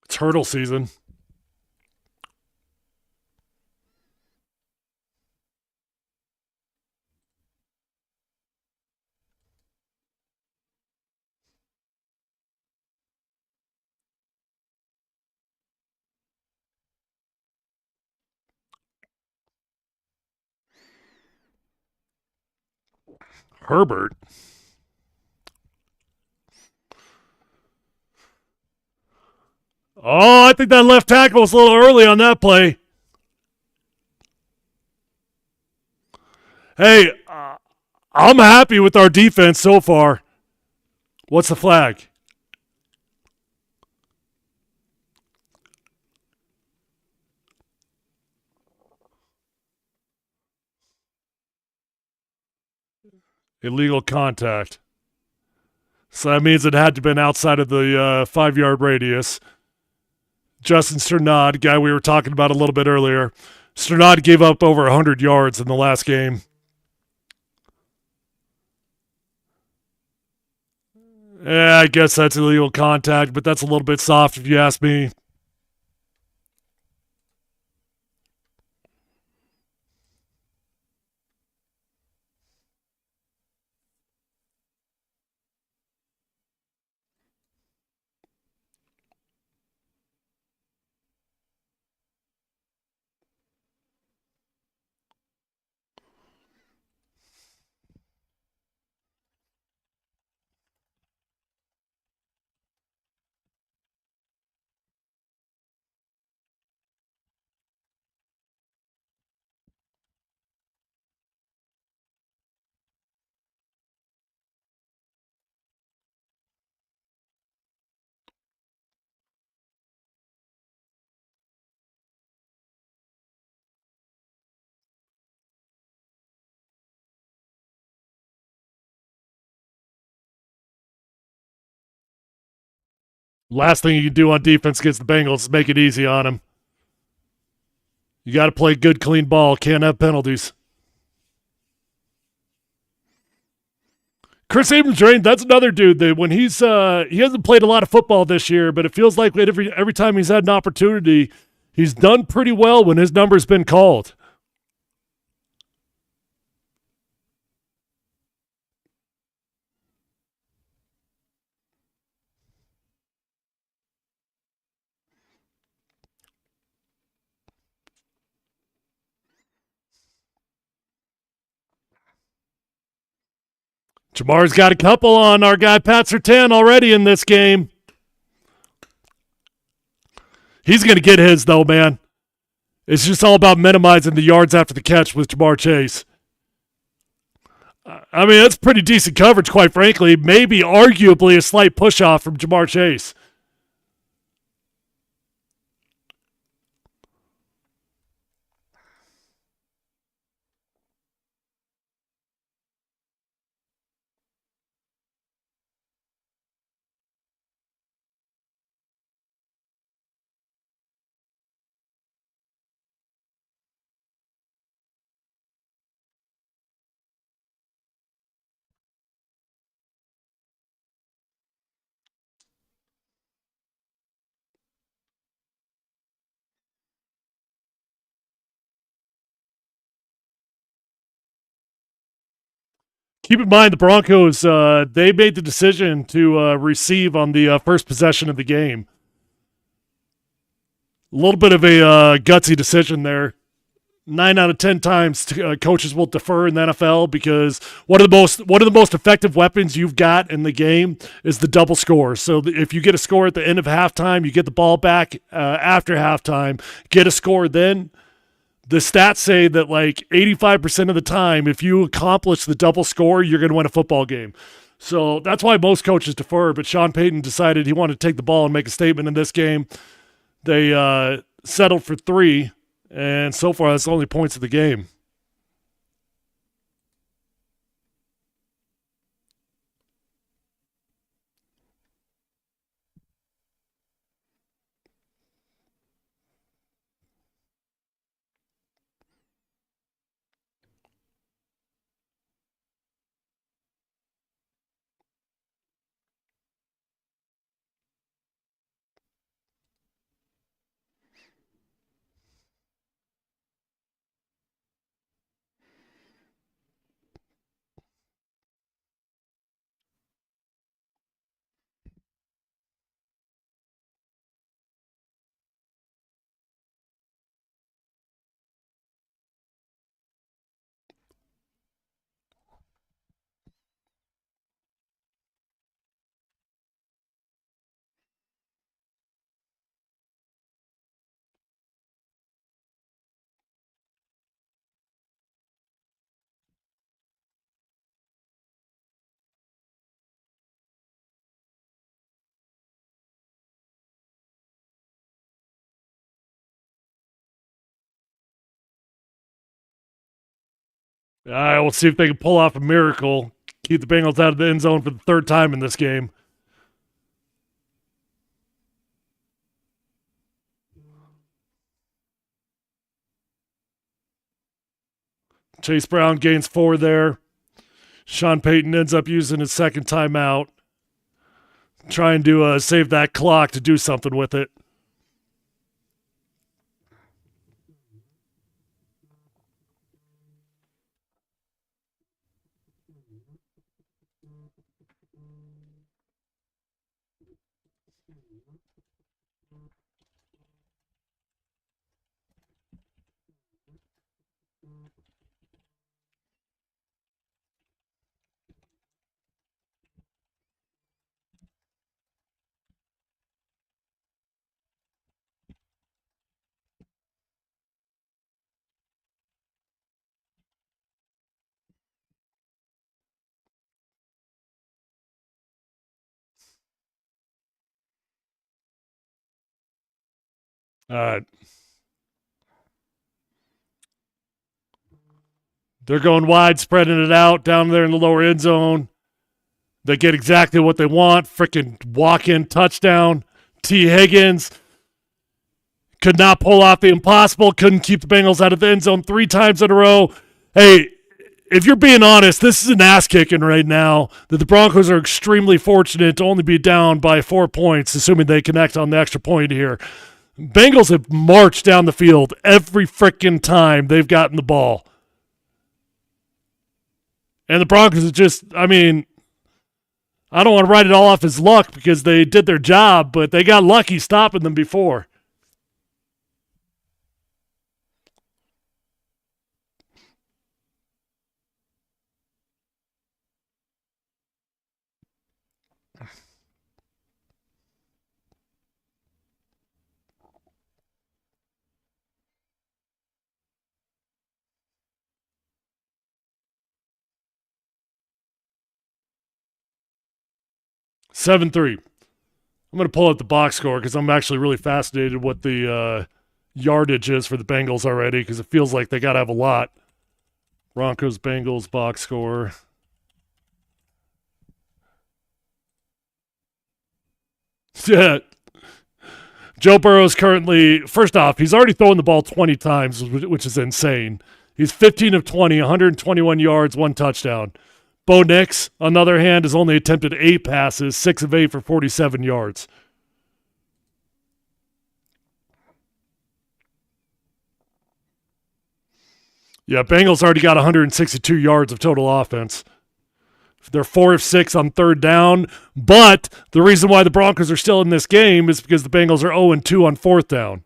It's hurdle season. Herbert. Oh, I think that left tackle was a little early on that play. Hey, I'm happy with our defense so far. What's the flag? Illegal contact. So that means it had to have been outside of the 5-yard radius. Justin Strnad, guy we were talking about a little bit earlier. Strnad gave up over 100 yards in the last game. Yeah, I guess that's illegal contact, but that's a little bit soft if you ask me. Last thing you can do on defense against the Bengals is make it easy on them. You got to play good, clean ball. Can't have penalties. Chris Abrams, that's another dude that when he hasn't played a lot of football this year, but it feels like every time he's had an opportunity, he's done pretty well when his number's been called. Jamar's got a couple on our guy Pat Surtain already in this game. He's going to get his, though, man. It's just all about minimizing the yards after the catch with Jamar Chase. I mean, that's pretty decent coverage, quite frankly. Maybe arguably a slight push off from Jamar Chase. Keep in mind the Broncos, they made the decision to receive on the first possession of the game. A little bit of a gutsy decision there. 9 out of 10 times coaches will defer in the NFL because one of the most effective weapons you've got in the game is the double score. So if you get a score at the end of halftime, you get the ball back after halftime, get a score then. The stats say that like 85% of the time, if you accomplish the double score, you're going to win a football game. So that's why most coaches defer, but Sean Payton decided he wanted to take the ball and make a statement in this game. They settled for 3. And so far, that's the only points of the game. All right, we'll see if they can pull off a miracle, keep the Bengals out of the end zone for the third time in this game. Chase Brown gains 4 there. Sean Payton ends up using his second timeout, trying to save that clock to do something with it. They're going wide, spreading it out down there in the lower end zone. They get exactly what they want. Freaking walk-in touchdown. T. Higgins could not pull off the impossible. Couldn't keep the Bengals out of the end zone 3 times in a row. Hey, if you're being honest, this is an ass-kicking right now that the Broncos are extremely fortunate to only be down by 4 points, assuming they connect on the extra point here. Bengals have marched down the field every freaking time they've gotten the ball. And the Broncos are just, I mean, I don't want to write it all off as luck because they did their job, but they got lucky stopping them before. Seven three. I'm going to pull up the box score because I'm actually really fascinated what the yardage is for the Bengals already because it feels like they got to have a lot. Broncos, Bengals, box score. Yeah. Joe Burrow's currently, first off, he's already thrown the ball 20 times, which is insane. He's 15 of 20, 121 yards, 1 touchdown. Bo Nix, on the other hand, has only attempted 8 passes, 6 of 8 for 47 yards. Yeah, Bengals already got 162 yards of total offense. They're 4 of 6 on third down. But the reason why the Broncos are still in this game is because the Bengals are 0-2 on fourth down.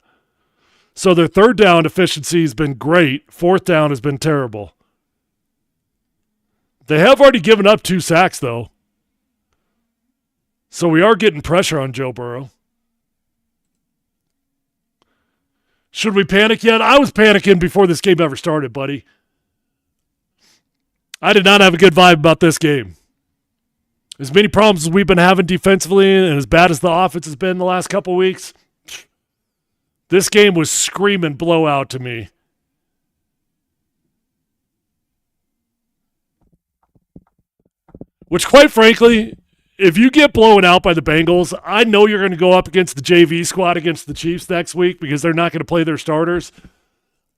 So their third down efficiency has been great. Fourth down has been terrible. They have already given up 2 sacks, though. So we are getting pressure on Joe Burrow. Should we panic yet? I was panicking before this game ever started, buddy. I did not have a good vibe about this game. As many problems as we've been having defensively and as bad as the offense has been the last couple weeks, this game was screaming blowout to me. Which, quite frankly, if you get blown out by the Bengals, I know you're going to go up against the JV squad against the Chiefs next week because they're not going to play their starters.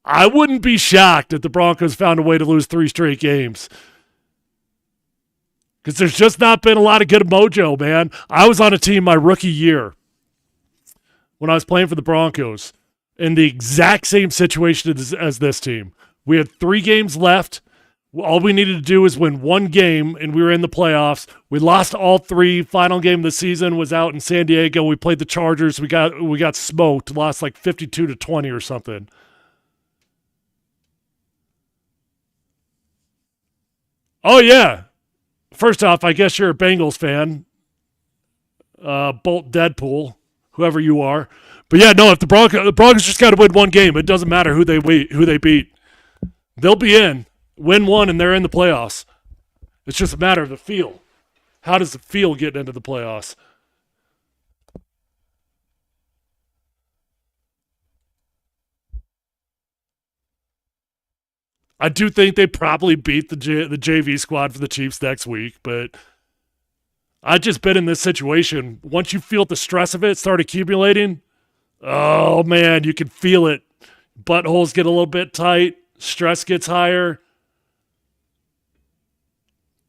I wouldn't be shocked if the Broncos found a way to lose 3 straight games. Because there's just not been a lot of good mojo, man. I was on a team my rookie year when I was playing for the Broncos in the exact same situation as this team. We had 3 games left. All we needed to do was win 1 game, and we were in the playoffs. We lost all 3. Final game of the season was out in San Diego. We played the Chargers. We got smoked. Lost like 52-20 or something. Oh, yeah. First off, I guess you're a Bengals fan. Bolt Deadpool, whoever you are. But yeah, no, if the Broncos just got to win 1 game. It doesn't matter who they beat. They'll be in. Win 1 and they're in the playoffs. It's just a matter of the feel. How does it feel getting into the playoffs? I do think they probably beat the JV squad for the Chiefs next week, but I've just been in this situation. Once you feel the stress of it start accumulating, oh man, you can feel it. Buttholes get a little bit tight. Stress gets higher.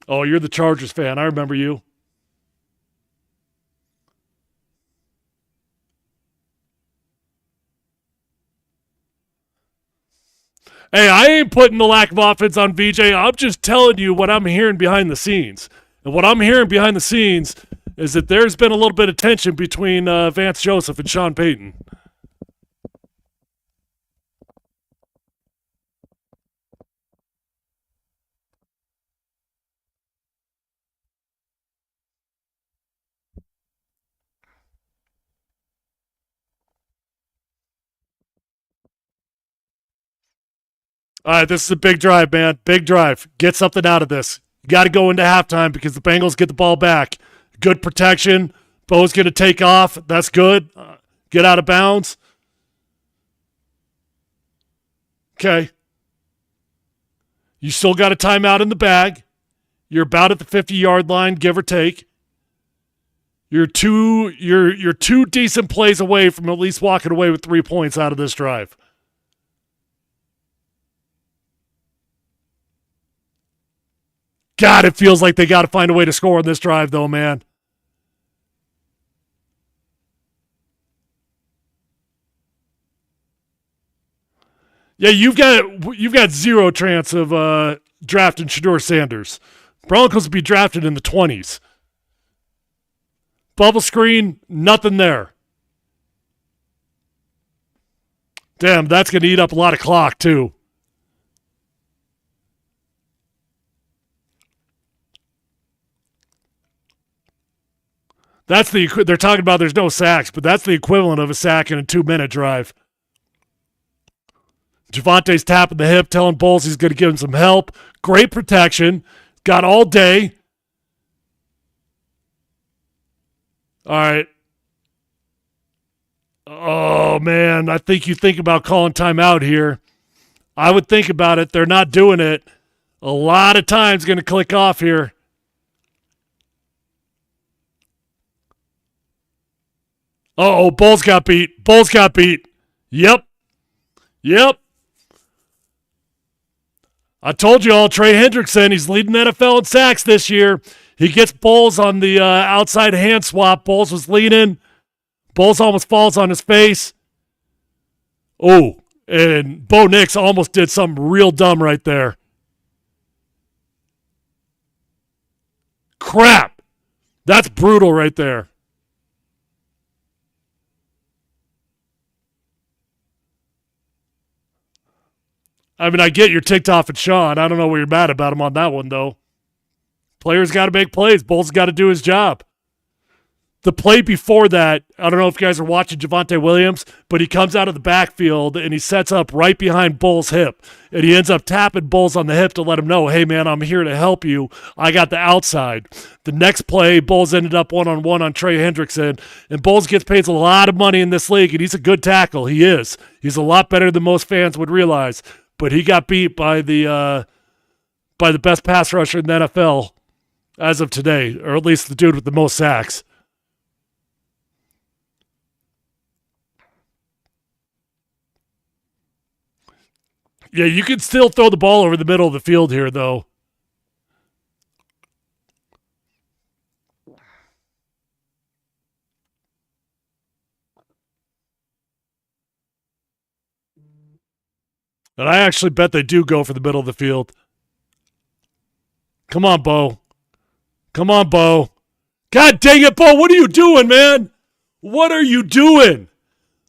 Oh, you're the Chargers fan. I remember you. Hey, I ain't putting the lack of offense on VJ. I'm just telling you what I'm hearing behind the scenes. And what I'm hearing behind the scenes is that there's been a little bit of tension between Vance Joseph and Sean Payton. All right, this is a big drive, man. Big drive. Get something out of this. You got to go into halftime because the Bengals get the ball back. Good protection. Bo's going to take off. That's good. Get out of bounds. Okay. You still got a timeout in the bag. You're about at the 50-yard line, give or take. You're two decent plays away from at least walking away with 3 points out of this drive. God, it feels like they got to find a way to score on this drive, though, man. Yeah, you've got zero chance of drafting Shedeur Sanders. Broncos will be drafted in the 20s. Bubble screen, nothing there. Damn, that's going to eat up a lot of clock, too. They're talking about there's no sacks, but that's the equivalent of a sack in a 2-minute drive. Javonte's tapping the hip, telling Bowles he's going to give him some help. Great protection. Got all day. All right. Oh, man. I think you think about calling timeout here. I would think about it. They're not doing it. A lot of time's going to click off here. Uh-oh, Bowles got beat. Bowles got beat. Yep. I told you all, Trey Hendrickson, he's leading NFL in sacks this year. He gets Bowles on the outside hand swap. Bowles was leaning. Bowles almost falls on his face. Oh, and Bo Nix almost did something real dumb right there. crap. That's brutal right there. I mean, I get you're ticked off at Sean. I don't know what you're mad about him on that one, though. Players got to make plays. Bull's got to do his job. The play before that, I don't know if you guys are watching Javonte Williams, but he comes out of the backfield and he sets up right behind Bull's hip. And he ends up tapping Bulls on the hip to let him know, hey, man, I'm here to help you. I got the outside. The next play, Bulls ended up one-on-one on Trey Hendrickson. And Bulls gets paid a lot of money in this league, and he's a good tackle. He is. He's a lot better than most fans would realize. But he got beat by the best pass rusher in the NFL as of today, or at least the dude with the most sacks. Yeah, you can still throw the ball over the middle of the field here, though. And I actually bet they do go for the middle of the field. Come on, Bo. Come on, Bo. God dang it, Bo. What are you doing, man? What are you doing?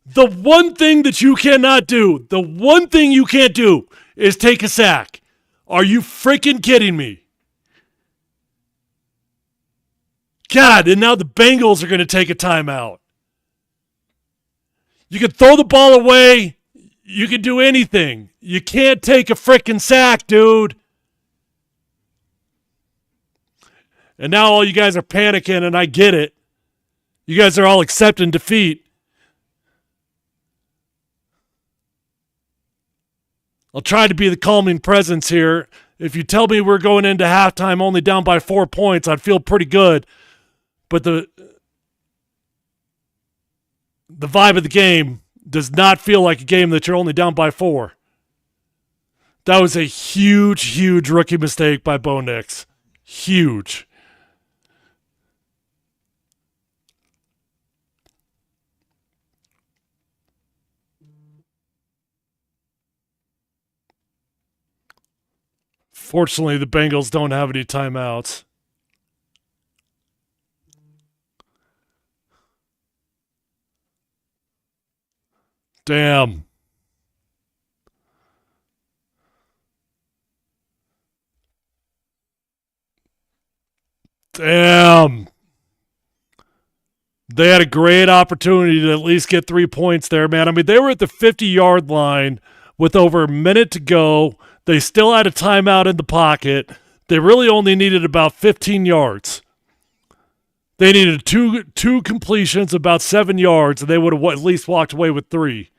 The one thing that you cannot do, the one thing you can't do is take a sack. Are you freaking kidding me? God, and now the Bengals are going to take a timeout. You can throw the ball away. You can do anything. You can't take a freaking sack, dude. And now all you guys are panicking, and I get it. You guys are all accepting defeat. I'll try to be the calming presence here. If you tell me we're going into halftime only down by 4 points, I'd feel pretty good. But the vibe of the game does not feel like a game that you're only down by 4. That was a huge, huge rookie mistake by Bo Nix. Huge. Fortunately, the Bengals don't have any timeouts. Damn. Damn. They had a great opportunity to at least get 3 points there, man. I mean, they were at the 50-yard line with over a minute to go. They still had a timeout in the pocket. They really only needed about 15 yards. They needed two completions, about 7 yards, and they would have at least walked away with 3.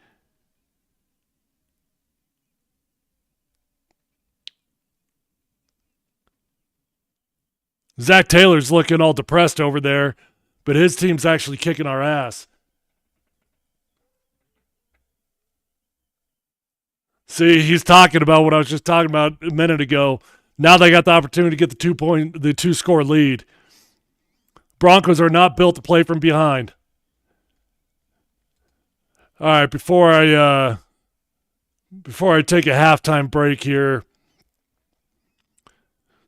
Zach Taylor's looking all depressed over there, but his team's actually kicking our ass. See, he's talking about what I was just talking about a minute ago. Now they got the opportunity to get the 2-score lead. Broncos are not built to play from behind. All right, before I take a halftime break here.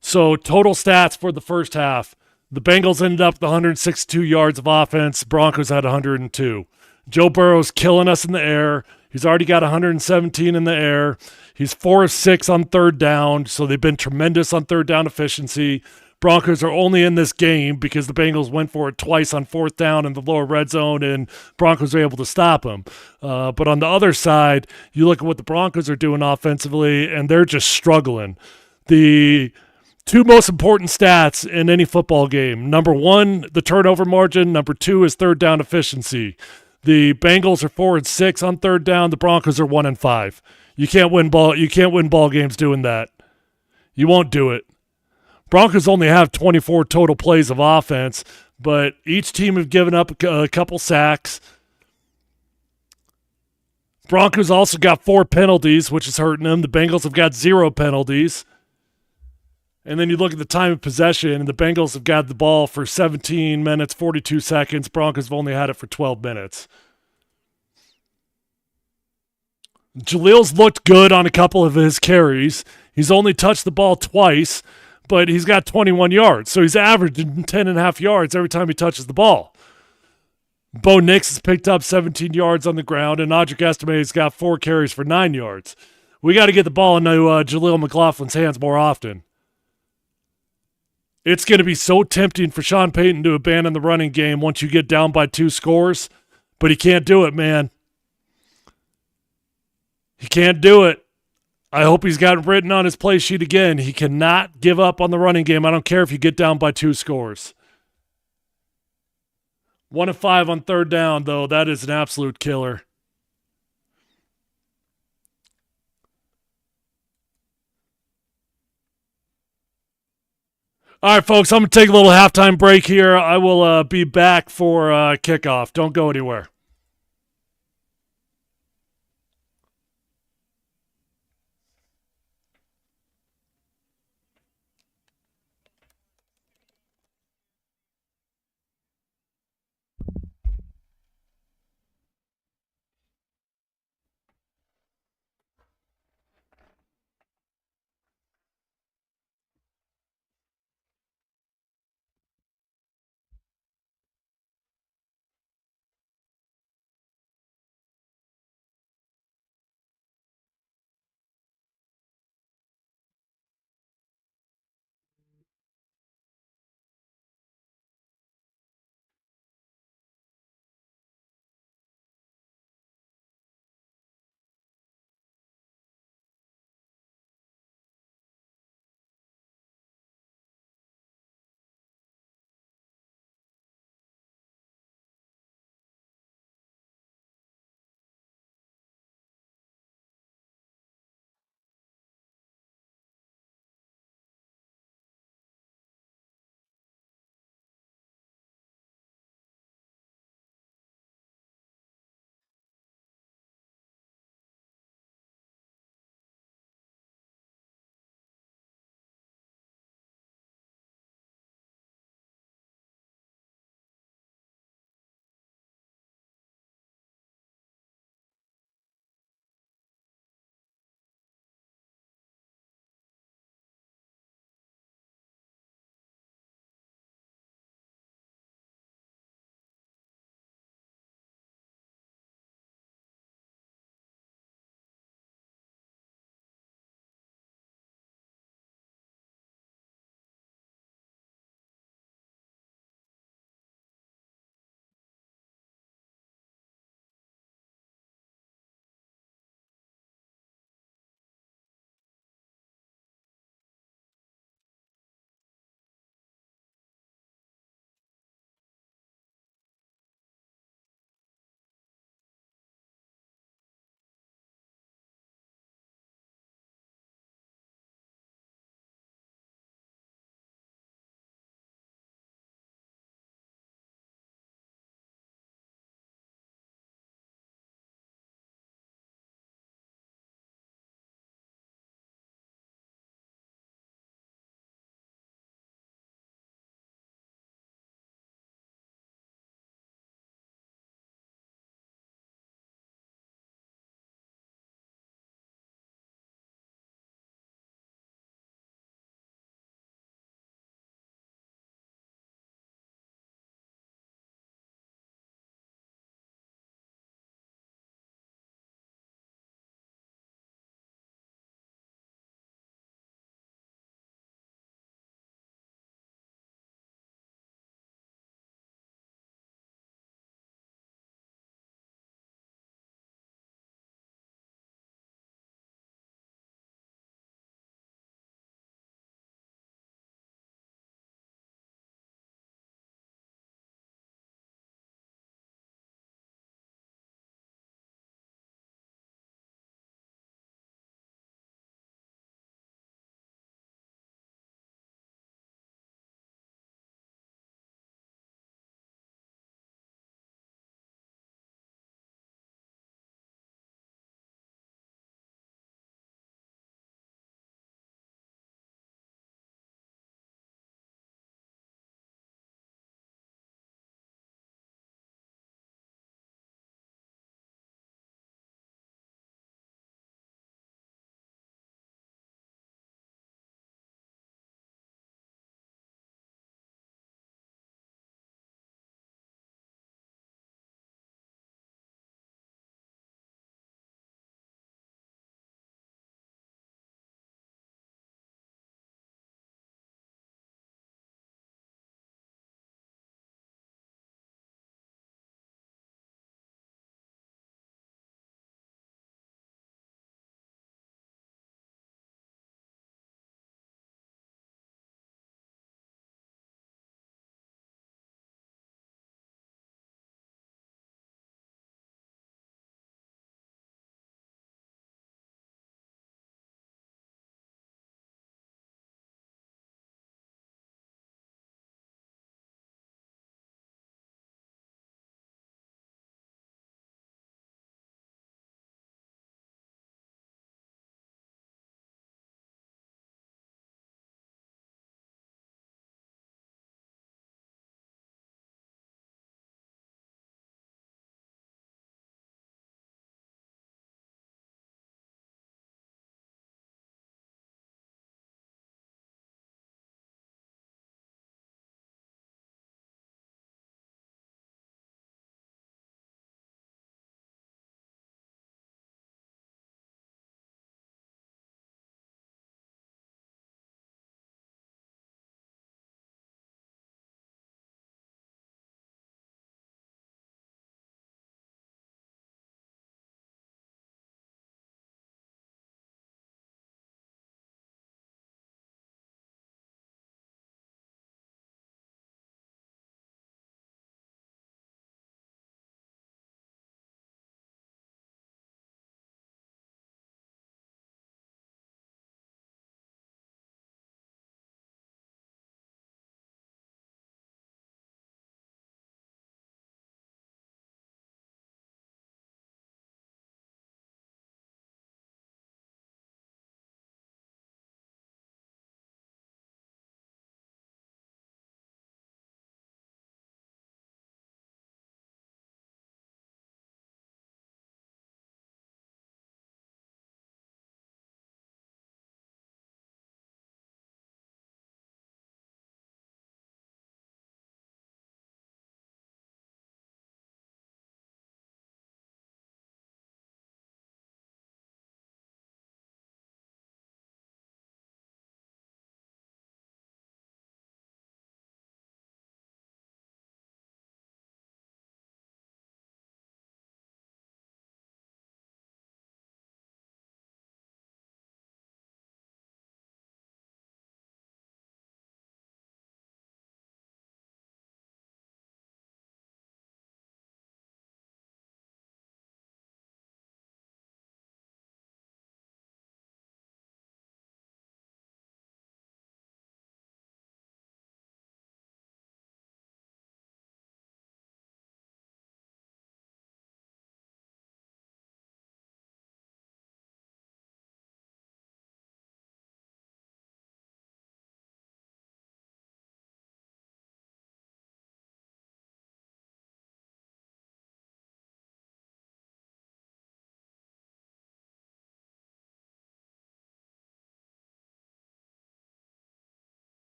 So total stats for the first half. The Bengals ended up with 162 yards of offense. Broncos had 102. Joe Burrow's killing us in the air. He's already got 117 in the air. He's 4 of 6 on third down, so they've been tremendous on third down efficiency. Broncos are only in this game because the Bengals went for it twice on fourth down in the lower red zone, and Broncos were able to stop them. But on the other side, you look at what the Broncos are doing offensively, and they're just struggling. The two most important stats in any football game. Number 1, the turnover margin. Number 2 is third down efficiency. The Bengals are 4 and 6 on third down. The Broncos are 1 and 5. You can't win ball games doing that. You won't do it. Broncos only have 24 total plays of offense, but each team have given up a couple sacks. Broncos also got 4 penalties, which is hurting them. The Bengals have got 0 penalties. And then you look at the time of possession, and the Bengals have got the ball for 17 minutes, 42 seconds. Broncos have only had it for 12 minutes. Jalil's looked good on a couple of his carries. He's only touched the ball twice, but he's got 21 yards. So he's averaging 10.5 yards every time he touches the ball. Bo Nix has picked up 17 yards on the ground, and Audric Estime's got 4 carries for 9 yards. We got to get the ball into Jaleel McLaughlin's hands more often. It's going to be so tempting for Sean Payton to abandon the running game once you get down by 2 scores, but he can't do it, man. He can't do it. I hope he's got it written on his play sheet again. He cannot give up on the running game. I don't care if you get down by 2 scores. 1 of 5 on third down, though. That is an absolute killer. All right, folks, I'm going to take a little halftime break here. I will be back for kickoff. Don't go anywhere.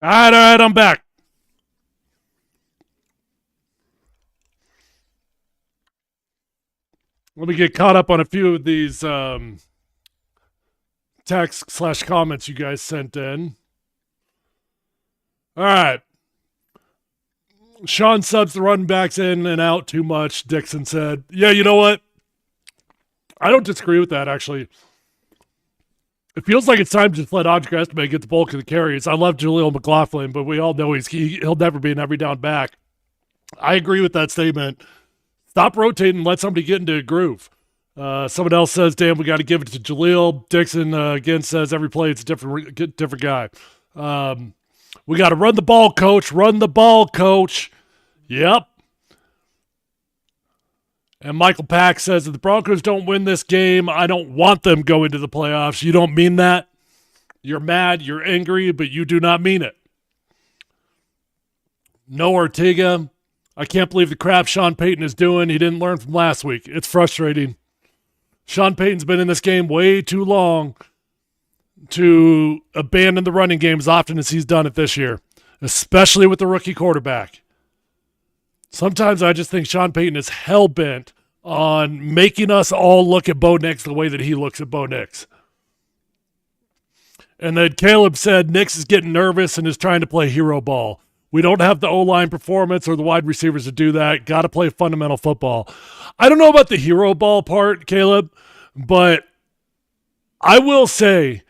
All right, I'm back. Let me get caught up on a few of these text/comments you guys sent in. All right. Sean subs the running backs in and out too much, Dixon said. Yeah, you know what? I don't disagree with that, actually. It feels like it's time to just let Audrey Estime get the bulk of the carries. I love Jaleel McLaughlin, but we all know he'll never be an every down back. I agree with that statement. Stop rotating and let somebody get into a groove. Someone else says, damn, we got to give it to Jaleel. Dixon, again, says every play it's a different guy. We got to run the ball, coach. Run the ball, coach. Yep. And Michael Pack says, if the Broncos don't win this game, I don't want them going to the playoffs. You don't mean that? You're mad, you're angry, but you do not mean it. No Ortega. I can't believe the crap Sean Payton is doing. He didn't learn from last week. It's frustrating. Sean Payton's been in this game way too long to abandon the running game as often as he's done it this year, especially with the rookie quarterback. Sometimes I just think Sean Payton is hell-bent on making us all look at Bo Nix the way that he looks at Bo Nix. And then Caleb said Nix is getting nervous and is trying to play hero ball. We don't have the O-line performance or the wide receivers to do that. Got to play fundamental football. I don't know about the hero ball part, Caleb, but I will say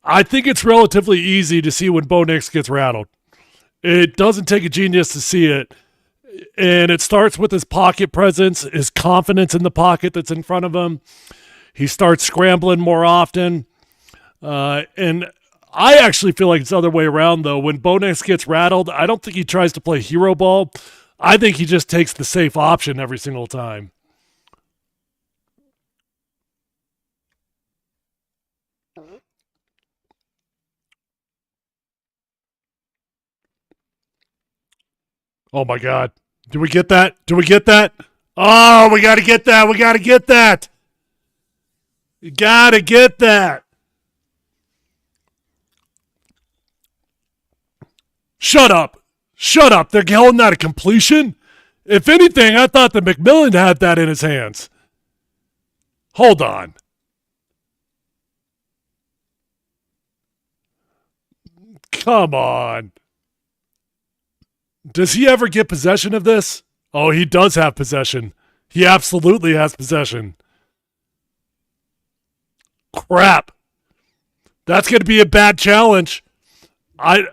I think it's relatively easy to see when Bo Nix gets rattled. It doesn't take a genius to see it. And it starts with his pocket presence, his confidence in the pocket that's in front of him. He starts scrambling more often. And I actually feel like it's the other way around, though. When Bo Nix gets rattled, I don't think he tries to play hero ball. I think he just takes the safe option every single time. Oh, my God. Do we get that? Do we get that? Oh, we got to get that. We got to get that. You got to get that. Shut up. Shut up. They're calling that a completion? If anything, I thought that McMillan had that in his hands. Hold on. Come on. Does he ever get possession of this? Oh, he does have possession. He absolutely has possession. Crap. That's going to be a bad challenge. I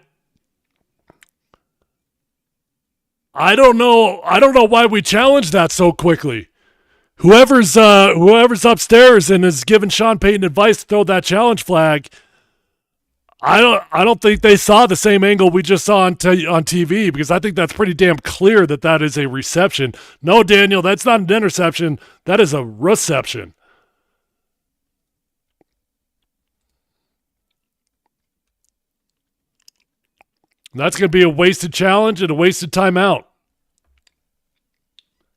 don't know. I don't know why we challenged that so quickly. Whoever's upstairs and is giving Sean Payton advice to throw that challenge flag, I don't think they saw the same angle we just saw on TV, because I think that's pretty damn clear that is a reception. No, Daniel, that's not an interception. That is a reception. That's going to be a wasted challenge and a wasted timeout.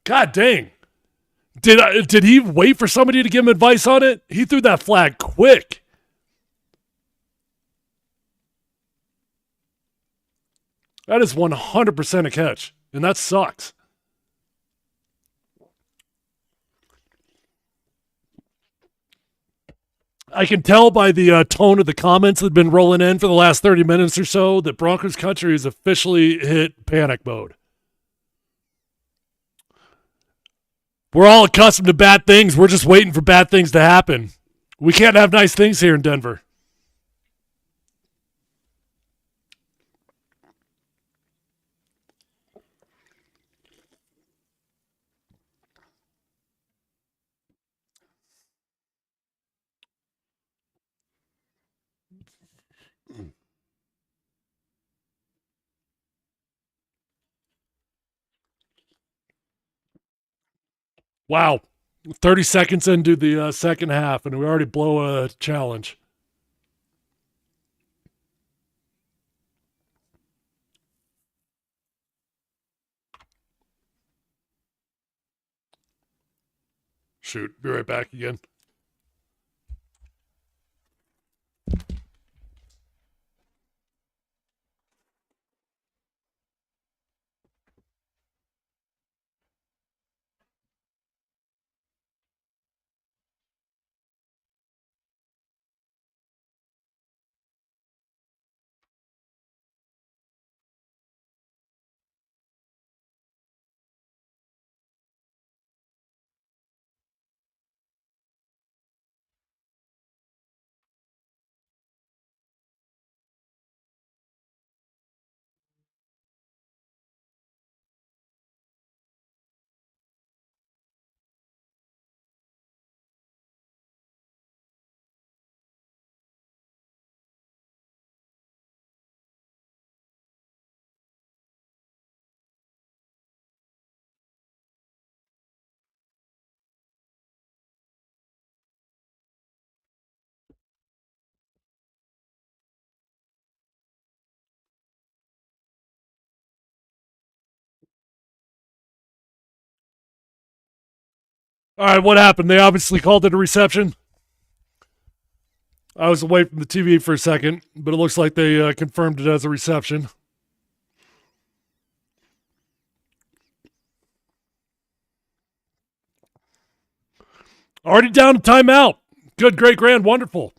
God dang. Did he wait for somebody to give him advice on it? He threw that flag quick. That is 100% a catch, and that sucks. I can tell by the tone of the comments that have been rolling in for the last 30 minutes or so that Broncos country has officially hit panic mode. We're all accustomed to bad things. We're just waiting for bad things to happen. We can't have nice things here in Denver. Wow. 30 seconds into the second half, and we already blow a challenge. Shoot. Be right back again. All right, what happened? They obviously called it a reception. I was away from the TV for a second, but it looks like they confirmed it as a reception. Already down to timeout. Good, great, grand, wonderful.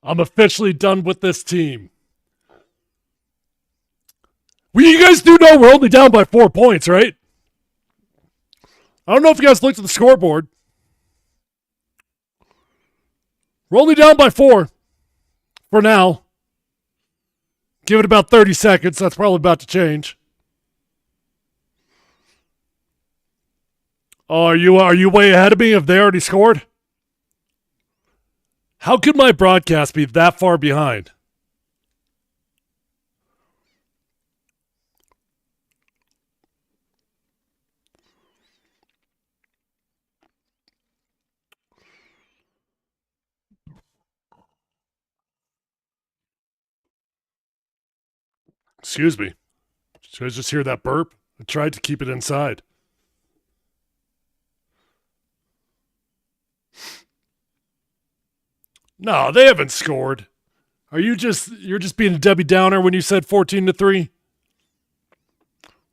I'm officially done with this team. Well, you guys do know we're only down by 4 points, right? I don't know if you guys looked at the scoreboard. We're only down by 4 for now. Give it about 30 seconds. That's probably about to change. Oh, are you way ahead of me? Have they already scored? How could my broadcast be that far behind? Excuse me. Did you guys just hear that burp? I tried to keep it inside. No, they haven't scored. You're just being a Debbie Downer when you said 14-3?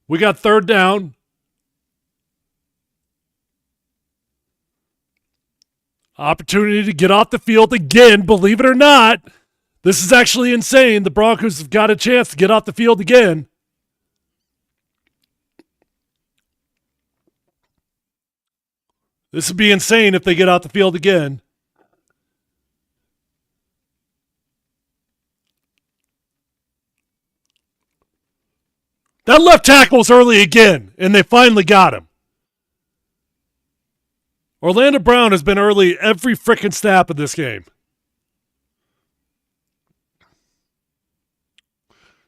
We got third down. Opportunity to get off the field again, believe it or not. This is actually insane. The Broncos have got a chance to get off the field again. This would be insane if they get off the field again. That left tackle's early again, and they finally got him. Orlando Brown has been early every frickin' snap of this game.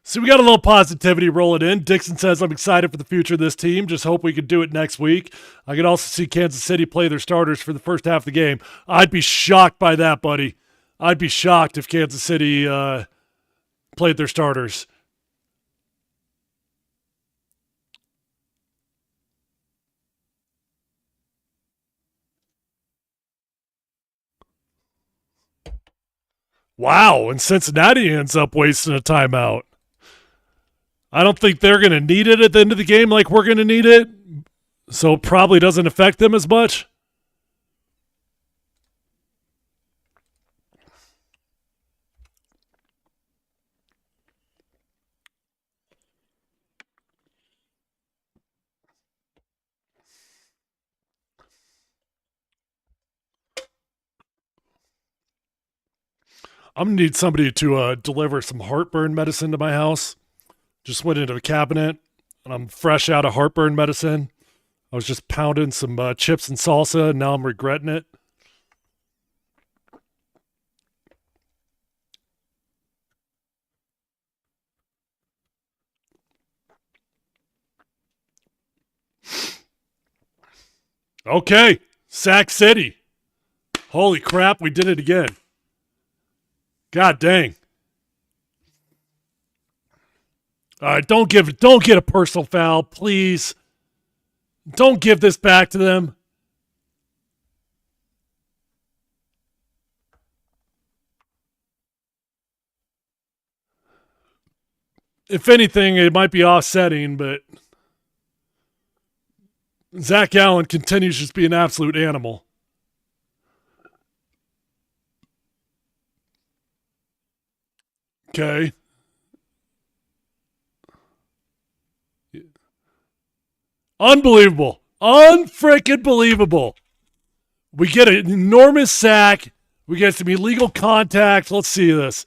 So we got a little positivity rolling in. Dixon says, I'm excited for the future of this team. Just hope we can do it next week. I could also see Kansas City play their starters for the first half of the game. I'd be shocked by that, buddy. I'd be shocked if Kansas City played their starters. Wow, and Cincinnati ends up wasting a timeout. I don't think they're going to need it at the end of the game like we're going to need it, so it probably doesn't affect them as much. I'm going to need somebody to deliver some heartburn medicine to my house. Just went into the cabinet, and I'm fresh out of heartburn medicine. I was just pounding some chips and salsa, and now I'm regretting it. Okay, Sac City. Holy crap, we did it again. God dang. All right, don't get a personal foul, please. Don't give this back to them. If anything, it might be offsetting, but Zach Allen continues to just be an absolute animal. Okay. Unbelievable. Unfreaking believable. We get an enormous sack. We get some illegal contact. Let's see this.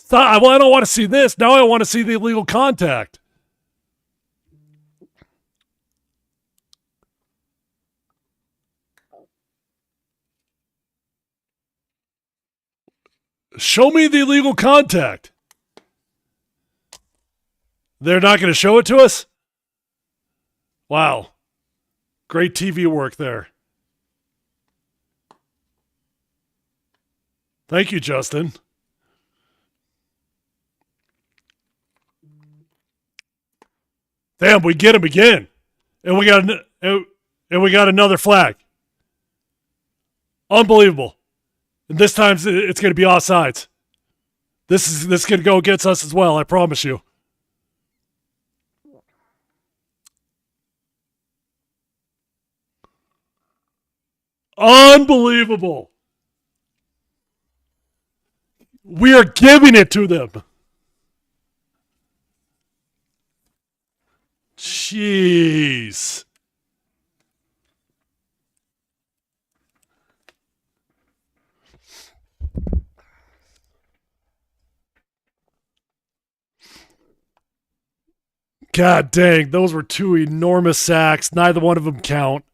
Well, I don't want to see this. Now I want to see the illegal contact. Show me the illegal contact. They're not going to show it to us? Wow. Great TV work there. Thank you, Justin. Damn, we get him again. And we got another flag. Unbelievable. And this time it's going to be offsides. This is going to go against us as well, I promise you. Unbelievable. We are giving it to them. Jeez. God dang, those were two enormous sacks. Neither one of them count.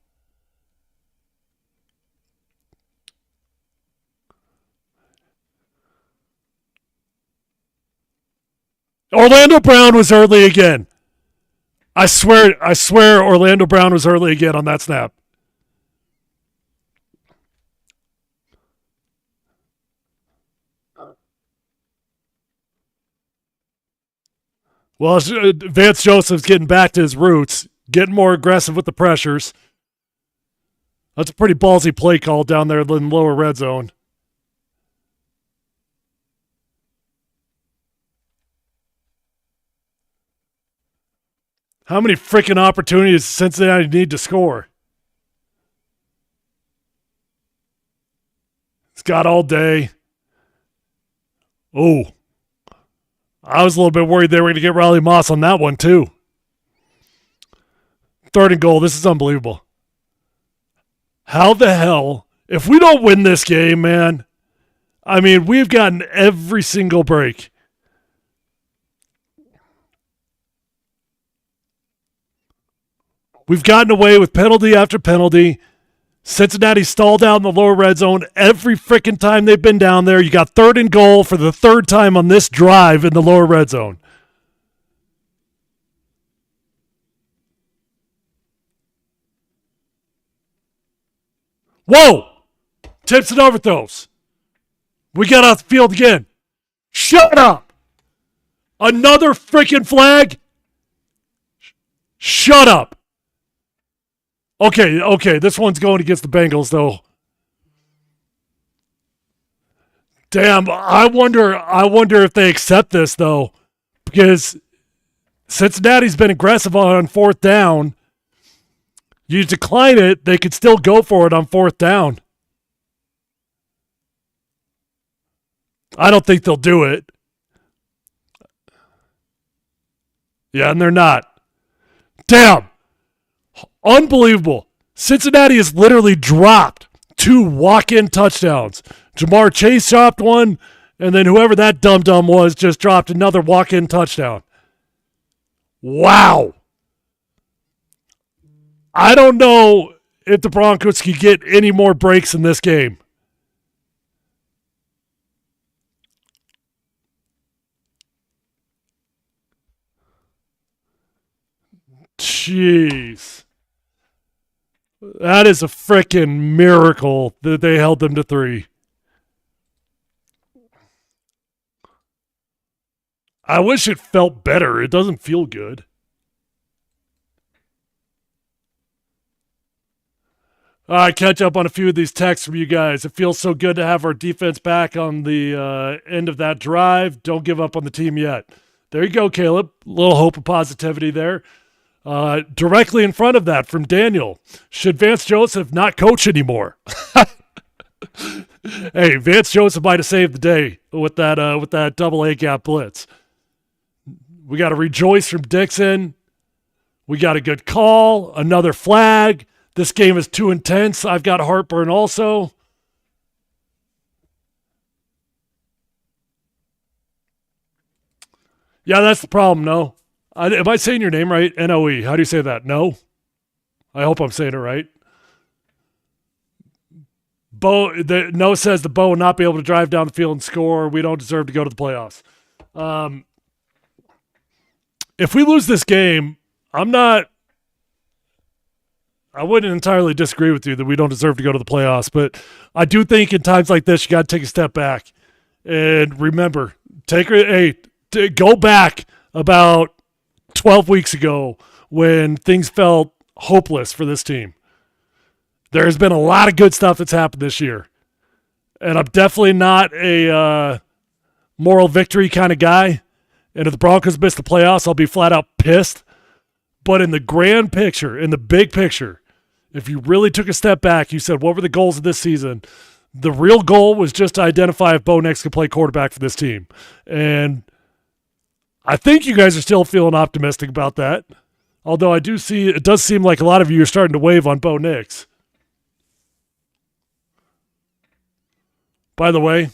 Orlando Brown was early again. I swear Orlando Brown was early again on that snap. Well, Vance Joseph's getting back to his roots, getting more aggressive with the pressures. That's a pretty ballsy play call down there in the lower red zone. How many freaking opportunities does Cincinnati need to score? It's got all day. Oh. I was a little bit worried they were going to get Riley Moss on that one, too. 3rd and goal. This is unbelievable. How the hell? If we don't win this game, man, I mean, we've gotten every single break. We've gotten away with penalty after penalty. Cincinnati stalled out in the lower red zone every freaking time they've been down there. You got 3rd and goal for the 3rd time on this drive in the lower red zone. Whoa! Tips and overthrows. We got off the field again. Shut up! Another freaking flag? Shut up! Okay, this one's going against the Bengals, though. Damn, I wonder if they accept this, though, because Cincinnati's been aggressive on 4th down. You decline it, they could still go for it on 4th down. I don't think they'll do it. Yeah, and they're not. Damn. Unbelievable. Cincinnati has literally dropped 2 walk-in touchdowns. Jamar Chase dropped one, and then whoever that dum-dum was just dropped another walk-in touchdown. Wow. I don't know if the Broncos can get any more breaks in this game. Jeez. That is a freaking miracle that they held them to 3. I wish it felt better. It doesn't feel good. All right, catch up on a few of these texts from you guys. It feels so good to have our defense back on the end of that drive. Don't give up on the team yet. There you go, Caleb. A little hope and positivity there. Directly in front of that from Daniel. Should Vance Joseph not coach anymore? Hey, Vance Joseph might have saved the day with that double A gap blitz. We got a rejoice from Dixon. We got a good call. Another flag. This game is too intense. I've got heartburn also. Yeah, that's the problem, no. Am I saying your name right? N-O-E. How do you say that? No? I hope I'm saying it right. Noah says the Bo will not be able to drive down the field and score. We don't deserve to go to the playoffs. If we lose this game, I wouldn't entirely disagree with you that we don't deserve to go to the playoffs, but I do think in times like this, you got to take a step back and remember, go back about 12 weeks ago when things felt hopeless for this team. There's been a lot of good stuff that's happened this year, and I'm definitely not a moral victory kind of guy. And if the Broncos miss the playoffs, I'll be flat out pissed. But in the grand picture, in the big picture, if you really took a step back, you said, what were the goals of this season? The real goal was just to identify if Bo Nix could play quarterback for this team. And I think you guys are still feeling optimistic about that. Although it does seem like a lot of you are starting to wave on Bo Nix. By the way,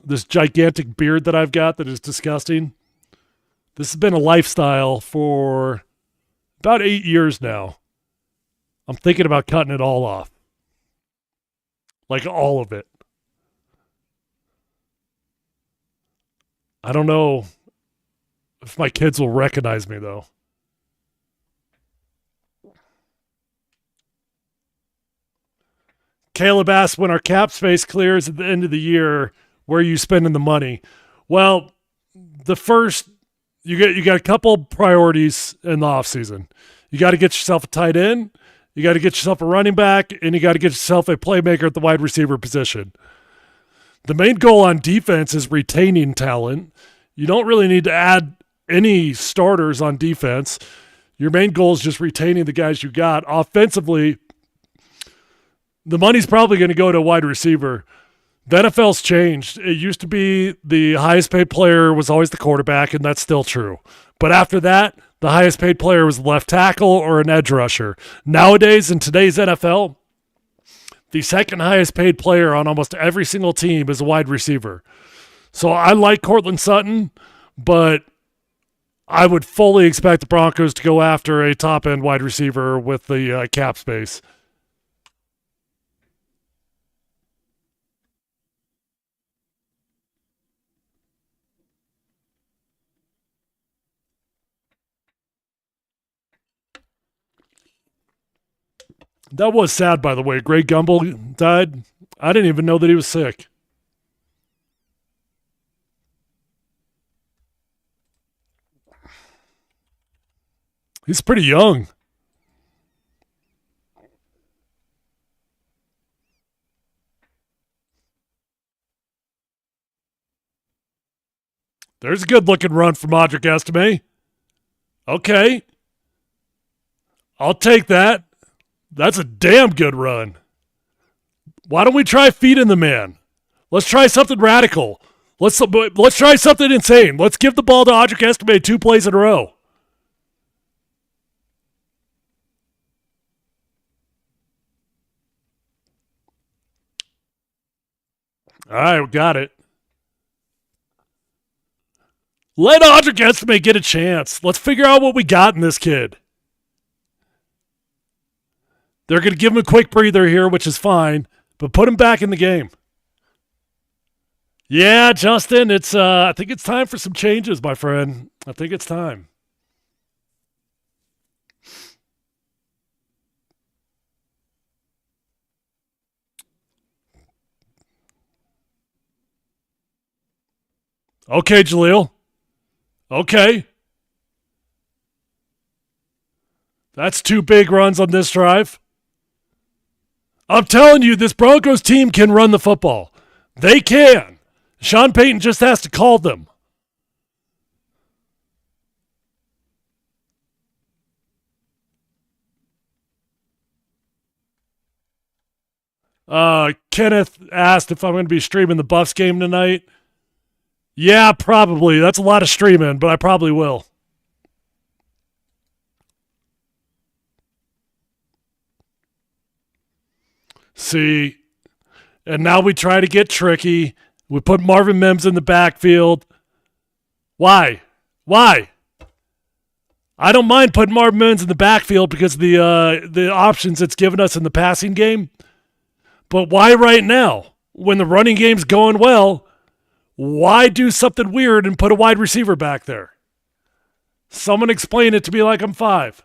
this gigantic beard that I've got that is disgusting, this has been a lifestyle for about 8 years now. I'm thinking about cutting it all off. Like all of it. I don't know if my kids will recognize me, though. Caleb asked, when our cap space clears at the end of the year, where are you spending the money? Well, you got a couple priorities in the offseason. You got to get yourself a tight end, you got to get yourself a running back, and you got to get yourself a playmaker at the wide receiver position. The main goal on defense is retaining talent. You don't really need to add any starters on defense. Your main goal is just retaining the guys you got. Offensively, the money's probably going to go to a wide receiver. The NFL's changed. It used to be the highest paid player was always the quarterback, and that's still true. But after that, the highest paid player was the left tackle or an edge rusher. Nowadays, in today's NFL, the second highest paid player on almost every single team is a wide receiver. So I like Courtland Sutton, but I would fully expect the Broncos to go after a top-end wide receiver with the cap space. That was sad, by the way. Greg Gumbel died. I didn't even know that he was sick. He's pretty young. There's a good-looking run from Audric Estime. Okay. I'll take that. That's a damn good run. Why don't we try feeding the man? Let's try something radical. Let's try something insane. Let's give the ball to Audric Estime 2 plays in a row. All right, we got it. Let Audric Estime get a chance. Let's figure out what we got in this kid. They're going to give him a quick breather here, which is fine, but put him back in the game. Yeah, Justin, I think it's time for some changes, my friend. I think it's time. Okay, Jaleel. Okay. That's 2 big runs on this drive. I'm telling you, this Broncos team can run the football. They can. Sean Payton just has to call them. Kenneth asked if I'm going to be streaming the Buffs game tonight. Yeah, probably. That's a lot of streaming, but I probably will. See, and now we try to get tricky. We put Marvin Mims in the backfield. Why? I don't mind putting Marvin Mims in the backfield because of the options it's given us in the passing game. But why right now? When the running game's going well, why do something weird and put a wide receiver back there? Someone explain it to me like I'm 5.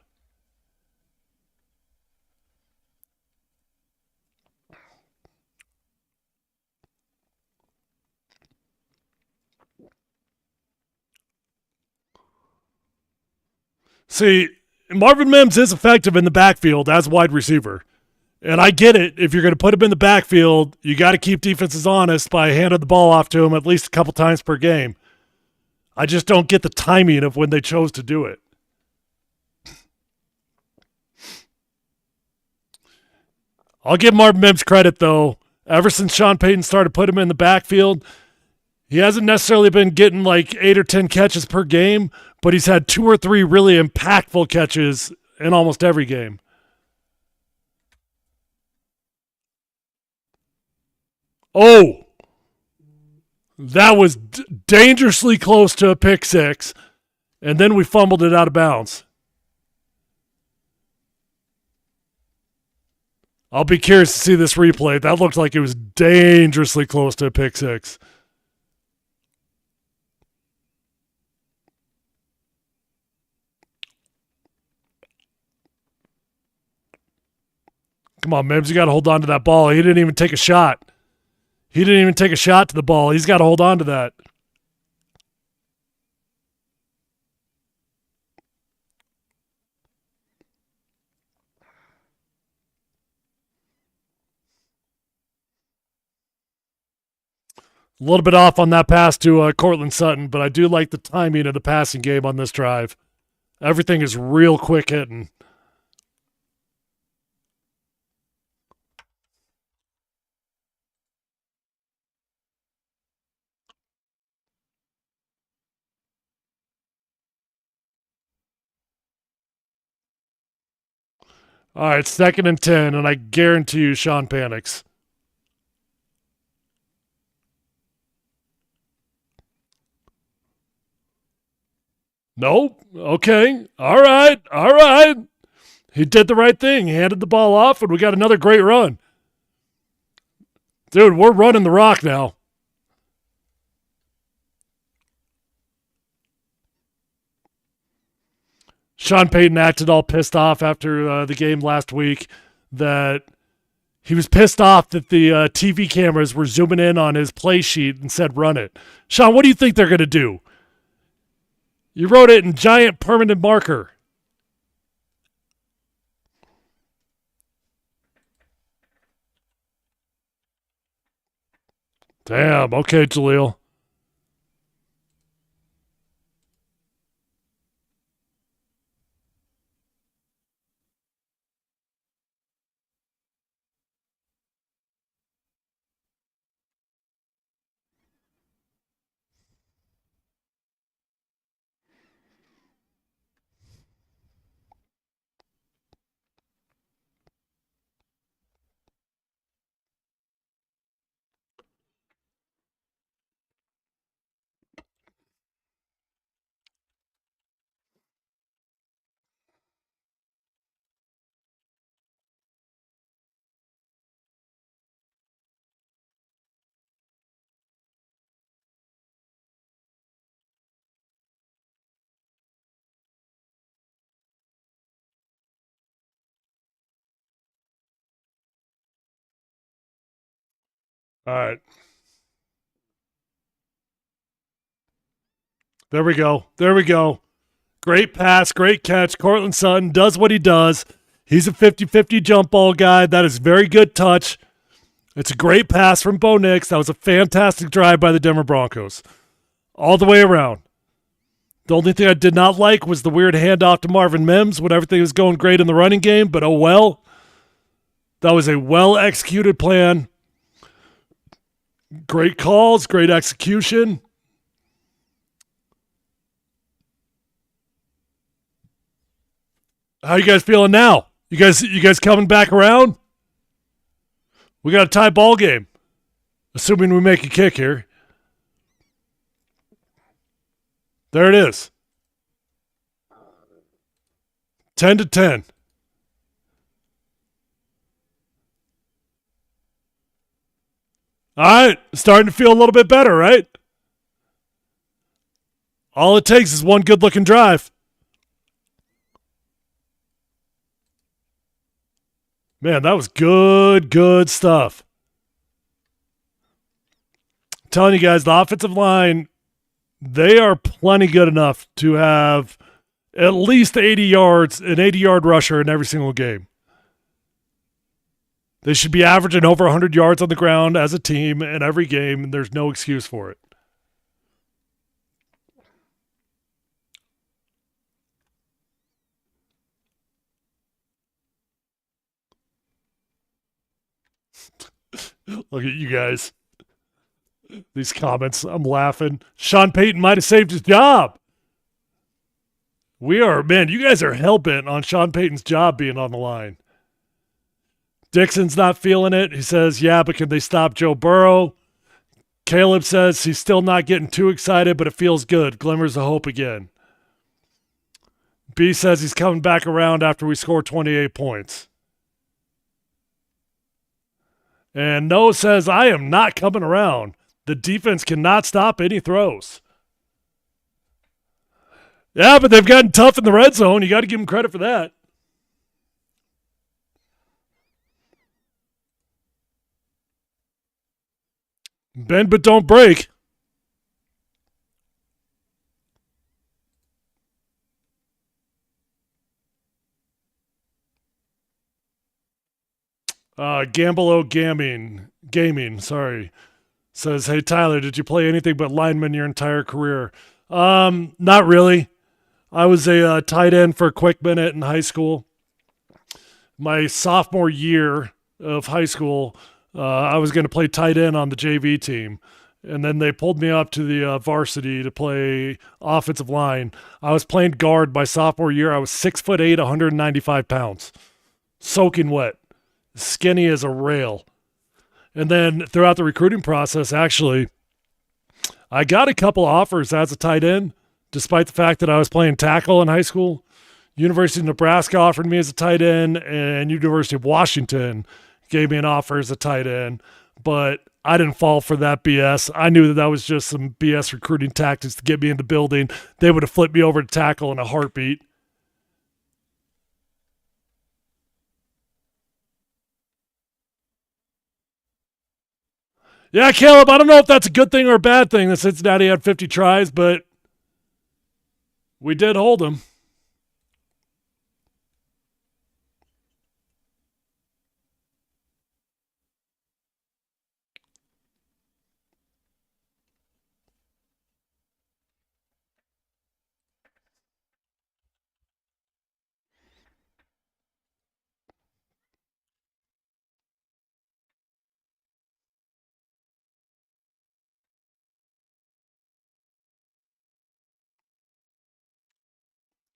See, Marvin Mims is effective in the backfield as wide receiver. And I get it. If you're going to put him in the backfield, you got to keep defenses honest by handing the ball off to him at least a couple times per game. I just don't get the timing of when they chose to do it. I'll give Marvin Mims credit, though. Ever since Sean Payton started putting him in the backfield, he hasn't necessarily been getting like 8 or 10 catches per game, but he's had 2 or 3 really impactful catches in almost every game. Oh, that was dangerously close to a pick 6, and then we fumbled it out of bounds. I'll be curious to see this replay. That looked like it was dangerously close to a pick 6. Come on, Mims, you got to hold on to that ball. He didn't even take a shot. He didn't even take a shot to the ball. He's got to hold on to that. A little bit off on that pass to Cortland Sutton, but I do like the timing of the passing game on this drive. Everything is real quick hitting. All right, 2nd and 10, and I guarantee you Sean panics. Nope. Okay. All right. He did the right thing. He handed the ball off, and we got another great run. Dude, we're running the rock now. Sean Payton acted all pissed off after the game last week that he was pissed off that the TV cameras were zooming in on his play sheet and said run it. Sean, what do you think they're going to do? You wrote it in giant permanent marker. Damn. Okay, Jaleel. All right. There we go. Great pass, great catch. Cortland Sutton does what he does. He's a 50-50 jump ball guy. That is very good touch. It's a great pass from Bo Nix. That was a fantastic drive by the Denver Broncos. All the way around. The only thing I did not like was the weird handoff to Marvin Mims when everything was going great in the running game, but oh well. That was a well-executed plan. Great calls, great execution. How you guys feeling now? You guys coming back around? We got a tie ball game. Assuming we make a kick here. There it is. 10-10. All right, starting to feel a little bit better, right? All it takes is one good-looking drive. Man, that was good stuff. I'm telling you guys, the offensive line, they are plenty good enough to have at least 80 yards, an 80-yard rusher in every single game. They should be averaging over 100 yards on the ground as a team in every game, and there's no excuse for it. Look at you guys. These comments, I'm laughing. Sean Payton might have saved his job. Man, you guys are hell-bent on Sean Payton's job being on the line. Dixon's not feeling it. He says, yeah, but can they stop Joe Burrow? Caleb says he's still not getting too excited, but it feels good. Glimmers of hope again. B says he's coming back around after we score 28 points. And Noah says, I am not coming around. The defense cannot stop any throws. Yeah, but they've gotten tough in the red zone. You got to give them credit for that. Bend but don't break. Gamble Gaming, sorry. Says, hey, Tyler, did you play anything but lineman your entire career? Not really. I was a tight end for a quick minute in high school. My sophomore year of high school, I was going to play tight end on the JV team. And then they pulled me up to the varsity to play offensive line. I was playing guard my sophomore year. I was 6'8", 195 pounds, soaking wet, skinny as a rail. And then throughout the recruiting process, actually, I got a couple offers as a tight end, despite the fact that I was playing tackle in high school. University of Nebraska offered me as a tight end, and University of Washington gave me an offer as a tight end. But I didn't fall for that BS. I knew that was just some BS recruiting tactics to get me in the building. They would have flipped me over to tackle in a heartbeat. Yeah, Caleb, I don't know if that's a good thing or a bad thing that Cincinnati had 50 tries, but we did hold them.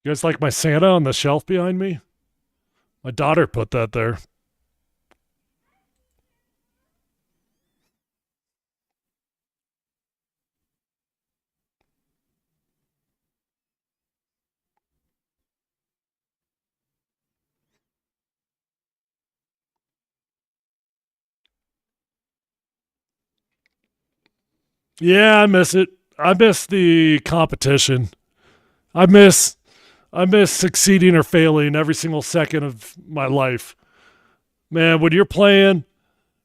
You guys like my Santa on the shelf behind me? My daughter put that there. Yeah, I miss it. I miss the competition. I miss succeeding or failing every single second of my life. Man, when you're playing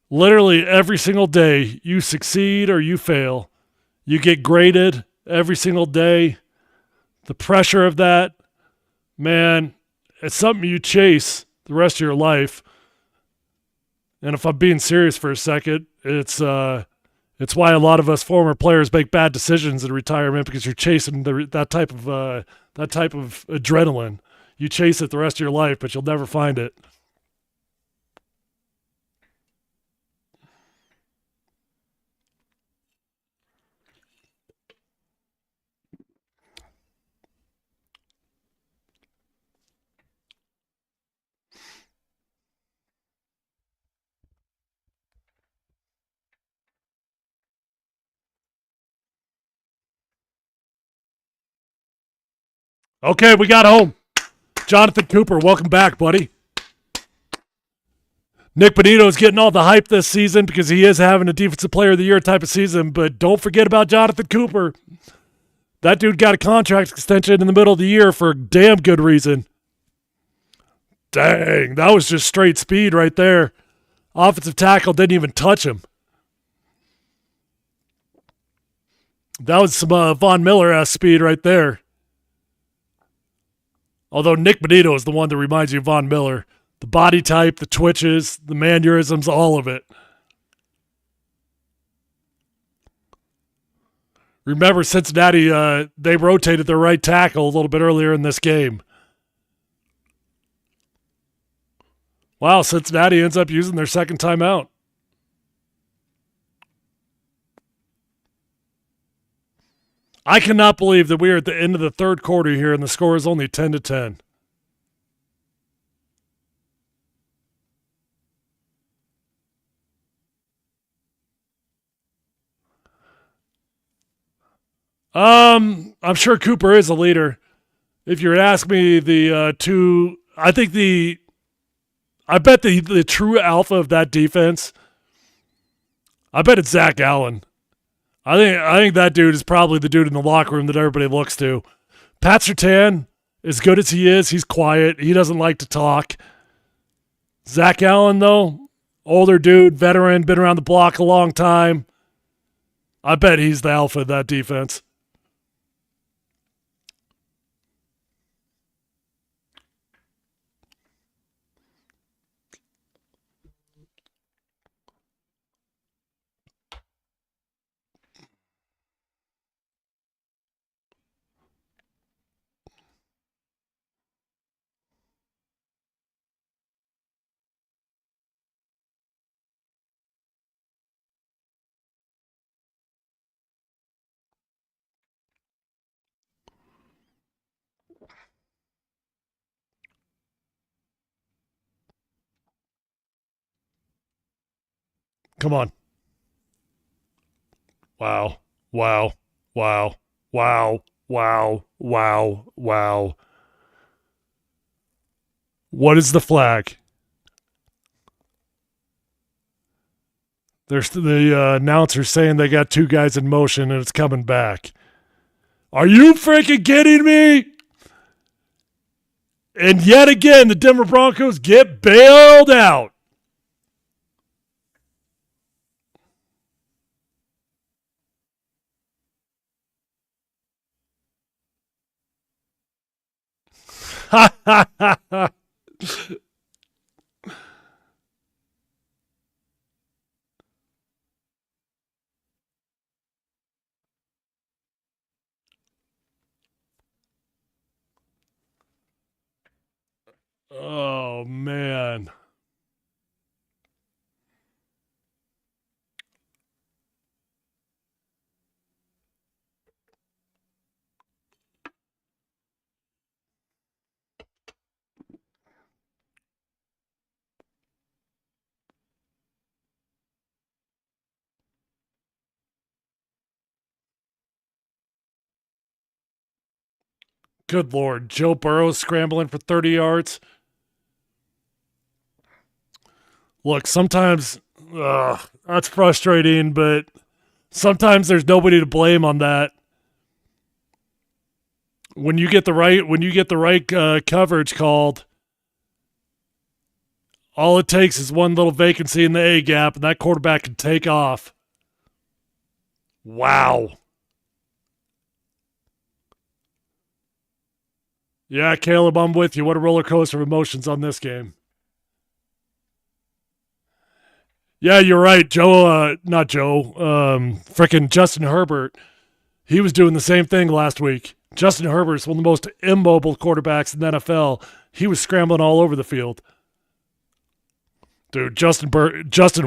literally every single day, you succeed or you fail. You get graded every single day. The pressure of that, man, it's something you chase the rest of your life. And if I'm being serious for a second, it's why a lot of us former players make bad decisions in retirement, because you're chasing that type of adrenaline. You chase it the rest of your life, but you'll never find it. Okay, we got home. Jonathan Cooper, welcome back, buddy. Nick Bonito's getting all the hype this season because he is having a Defensive Player of the Year type of season, but don't forget about Jonathan Cooper. That dude got a contract extension in the middle of the year for a damn good reason. Dang, that was just straight speed right there. Offensive tackle didn't even touch him. That was some Von Miller-ass speed right there. Although Nick Bonito is the one that reminds you of Von Miller. The body type, the twitches, the mannerisms, all of it. Remember, Cincinnati, they rotated their right tackle a little bit earlier in this game. Wow, Cincinnati ends up using their second timeout. I cannot believe that we are at the end of the third quarter here and the score is only 10-10. I'm sure Cooper is a leader. If you were to ask me the two, I bet the true alpha of that defense, I bet it's Zach Allen. I think that dude is probably the dude in the locker room that everybody looks to. Pat Surtain, as good as he is, he's quiet. He doesn't like to talk. Zach Allen, though, older dude, veteran, been around the block a long time. I bet he's the alpha of that defense. Come on. Wow. Wow. Wow. Wow. Wow. Wow. Wow. What is the flag? There's the announcer saying they got two guys in motion and it's coming back. Are you freaking kidding me? And yet again, the Denver Broncos get bailed out. Ha ha ha ha. Oh, man. Good Lord. Joe Burrow scrambling for 30 yards. Look, sometimes that's frustrating, but sometimes there's nobody to blame on that. When you get the right coverage called, all it takes is one little vacancy in the A gap, and that quarterback can take off. Wow. Yeah, Caleb, I'm with you. What a roller coaster of emotions on this game. Yeah, you're right. Not Joe, frickin' Justin Herbert. He was doing the same thing last week. Justin Herbert's one of the most immobile quarterbacks in the NFL. He was scrambling all over the field. Dude, Justin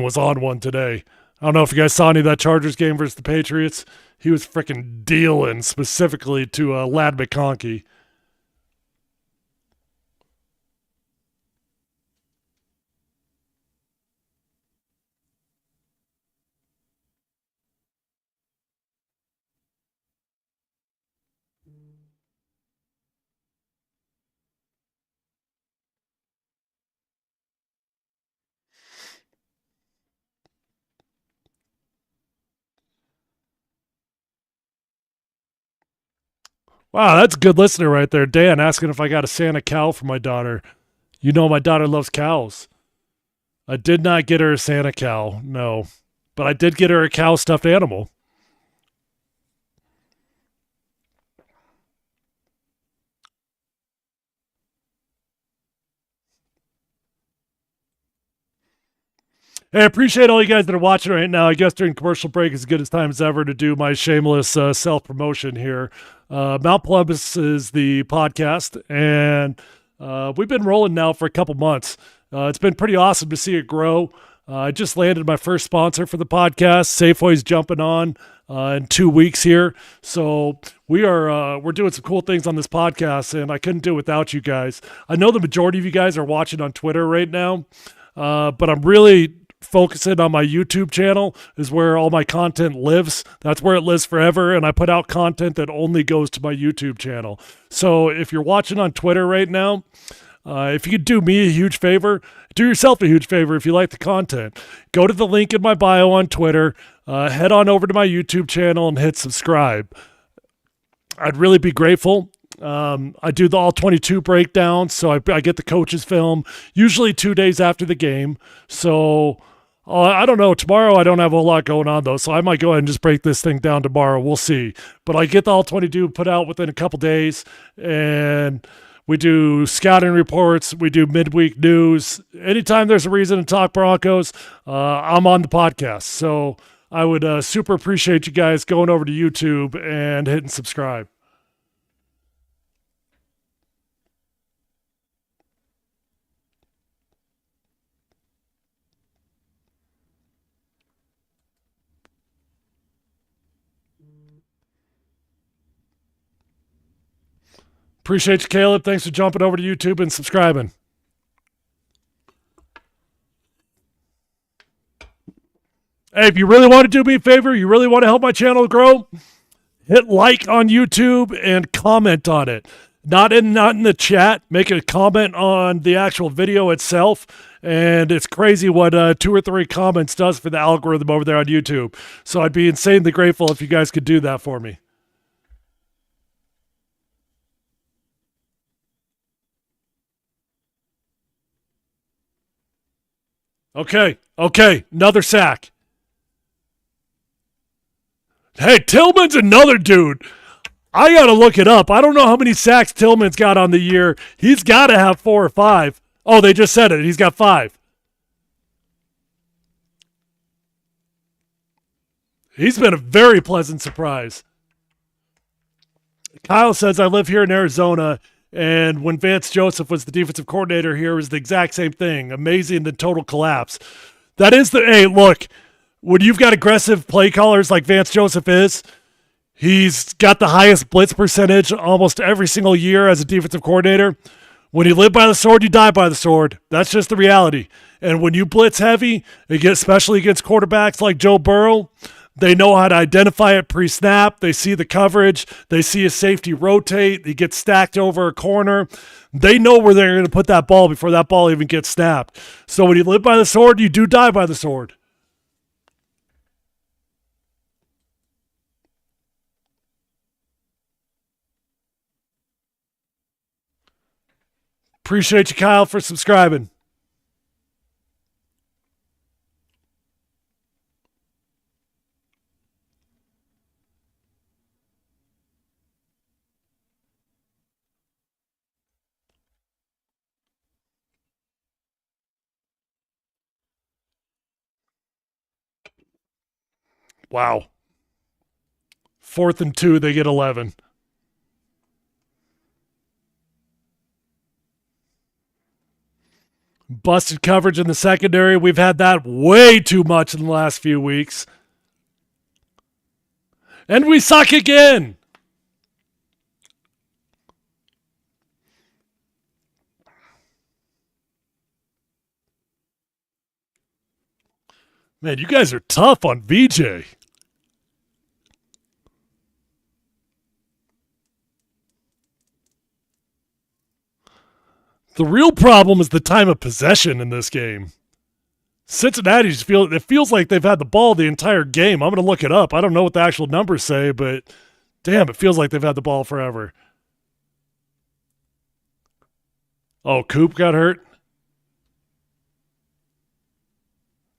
was on one today. I don't know if you guys saw any of that Chargers game versus the Patriots. He was freaking dealing specifically to Lad McConkey. Wow, that's a good listener right there. Dan asking if I got a Santa cow for my daughter. You know my daughter loves cows. I did not get her a Santa cow, no. But I did get her a cow stuffed animal. Hey, I appreciate all you guys that are watching right now. I guess during commercial break is as good as time as ever to do my shameless self-promotion here. Mount Polumbus is the podcast, and we've been rolling now for a couple months. It's been pretty awesome to see it grow. I just landed my first sponsor for the podcast. Safeway's jumping on in 2 weeks here. So we're doing some cool things on this podcast, and I couldn't do it without you guys. I know the majority of you guys are watching on Twitter right now, but I'm really focusing on my YouTube channel is where all my content lives. That's where it lives forever, and I put out content that only goes to my YouTube channel. So if you're watching on Twitter right now, if you could do me a huge favor, do yourself a huge favor if you like the content. Go to the link in my bio on Twitter, head on over to my YouTube channel and hit subscribe. I'd really be grateful. I do the all 22 breakdown, so I get the coach's film usually 2 days after the game. So I don't know. Tomorrow I don't have a lot going on, though, so I might go ahead and just break this thing down tomorrow. We'll see. But I get the all 22 put out within a couple days, and we do scouting reports. We do midweek news. Anytime there's a reason to talk Broncos, I'm on the podcast. So I would super appreciate you guys going over to YouTube and hitting subscribe. Appreciate you, Caleb. Thanks for jumping over to YouTube and subscribing. Hey, if you really want to do me a favor, you really want to help my channel grow, hit like on YouTube and comment on it. Not in the chat. Make a comment on the actual video itself. And it's crazy what 2 or 3 comments does for the algorithm over there on YouTube. So I'd be insanely grateful if you guys could do that for me. Okay, another sack. Hey, Tillman's another dude. I got to look it up. I don't know how many sacks Tillman's got on the year. He's got to have 4 or 5. Oh, they just said it. He's got 5. He's been a very pleasant surprise. Kyle says, I live here in Arizona, and when Vance Joseph was the defensive coordinator here, it was the exact same thing. Amazing, the total collapse. That is hey, look, when you've got aggressive play callers like Vance Joseph is, he's got the highest blitz percentage almost every single year as a defensive coordinator. When you live by the sword, you die by the sword. That's just the reality. And when you blitz heavy, especially against quarterbacks like Joe Burrow, they know how to identify it pre-snap. They see the coverage. They see a safety rotate. He gets stacked over a corner. They know where they're going to put that ball before that ball even gets snapped. So when you live by the sword, you do die by the sword. Appreciate you, Kyle, for subscribing. Wow. 4th and 2, they get 11. Busted coverage in the secondary. We've had that way too much in the last few weeks. And we suck again. Man, you guys are tough on VJ. The real problem is the time of possession in this game. Cincinnati's it feels like they've had the ball the entire game. I'm going to look it up. I don't know what the actual numbers say, but damn, it feels like they've had the ball forever. Oh, Coop got hurt?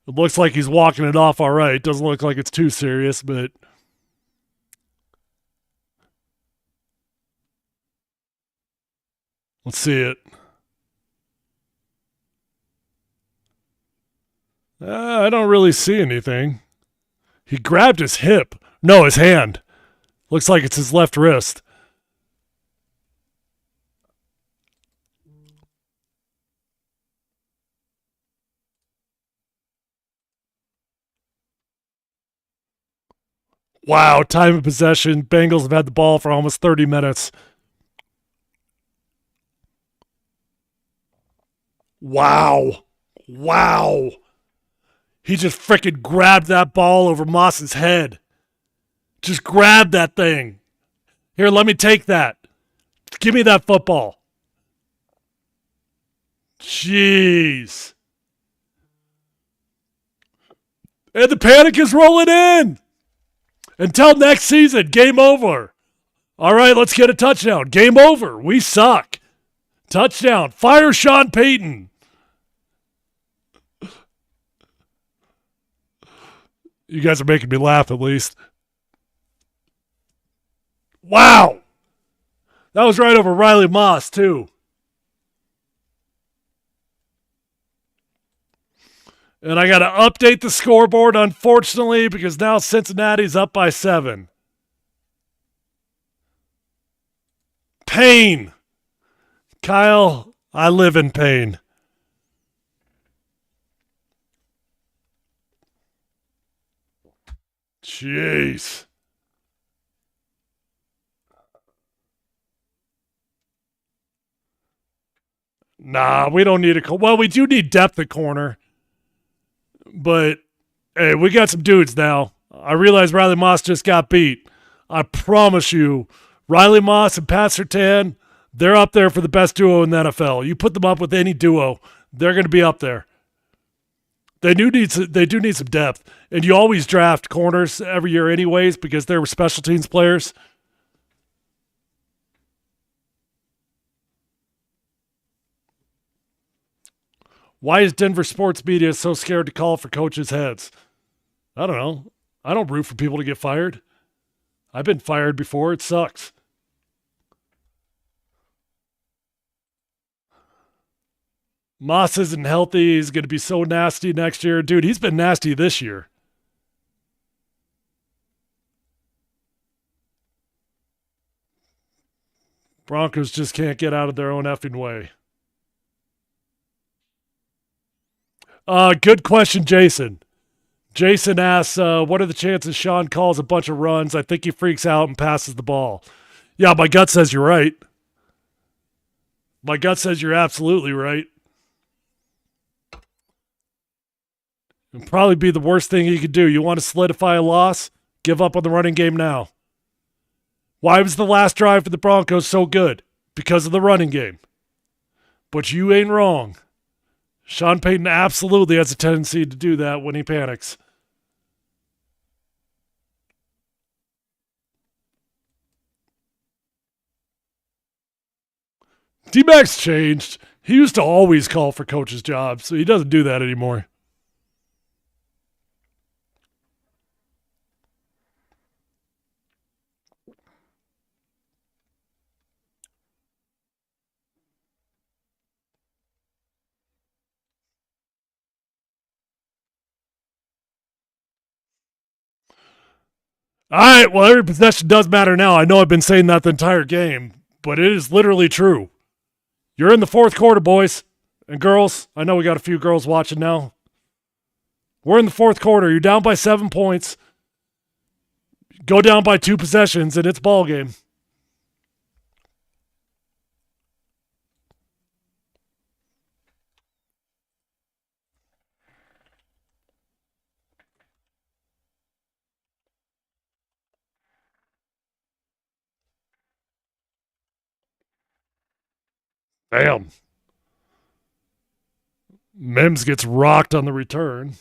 It looks like he's walking it off all right. Doesn't look like it's too serious, but let's see it. I don't really see anything. He grabbed his hip. No, his hand. Looks like it's his left wrist. Wow, time of possession. Bengals have had the ball for almost 30 minutes. Wow. Wow. He just freaking grabbed that ball over Moss's head. Just grab that thing. Here, let me take that. Give me that football. Jeez. And the panic is rolling in. Until next season, game over. All right, let's get a touchdown. Game over. We suck. Touchdown. Fire Sean Payton. You guys are making me laugh at least. Wow. That was right over Riley Moss, too. And I got to update the scoreboard, unfortunately, because now Cincinnati's up by 7. Pain. Kyle, I live in pain. Jeez. Nah, we don't need a... Well, we do need depth at corner. But, hey, we got some dudes now. I realize Riley Moss just got beat. I promise you, Riley Moss and Pat Surtain, they're up there for the best duo in the NFL. You put them up with any duo, they're going to be up there. They do need some depth. And you always draft corners every year anyways because they're special teams players. Why is Denver sports media so scared to call for coaches' heads? I don't know. I don't root for people to get fired. I've been fired before. It sucks. Moss isn't healthy. He's going to be so nasty next year. Dude, he's been nasty this year. Broncos just can't get out of their own effing way. Good question, Jason. Jason asks, what are the chances Sean calls a bunch of runs? I think he freaks out and passes the ball. Yeah, my gut says you're right. My gut says you're absolutely right. It'd probably be the worst thing he could do. You want to solidify a loss? Give up on the running game now. Why was the last drive for the Broncos so good? Because of the running game. But you ain't wrong. Sean Payton absolutely has a tendency to do that when he panics. D-Mac's changed. He used to always call for coaches' jobs, so he doesn't do that anymore. All right, well, every possession does matter now. I know I've been saying that the entire game, but it is literally true. You're in the fourth quarter, boys and girls. I know we got a few girls watching now. We're in the fourth quarter. You're down by 7 points. Go down by 2 possessions, and it's ball game. Damn. Mims gets rocked on the return.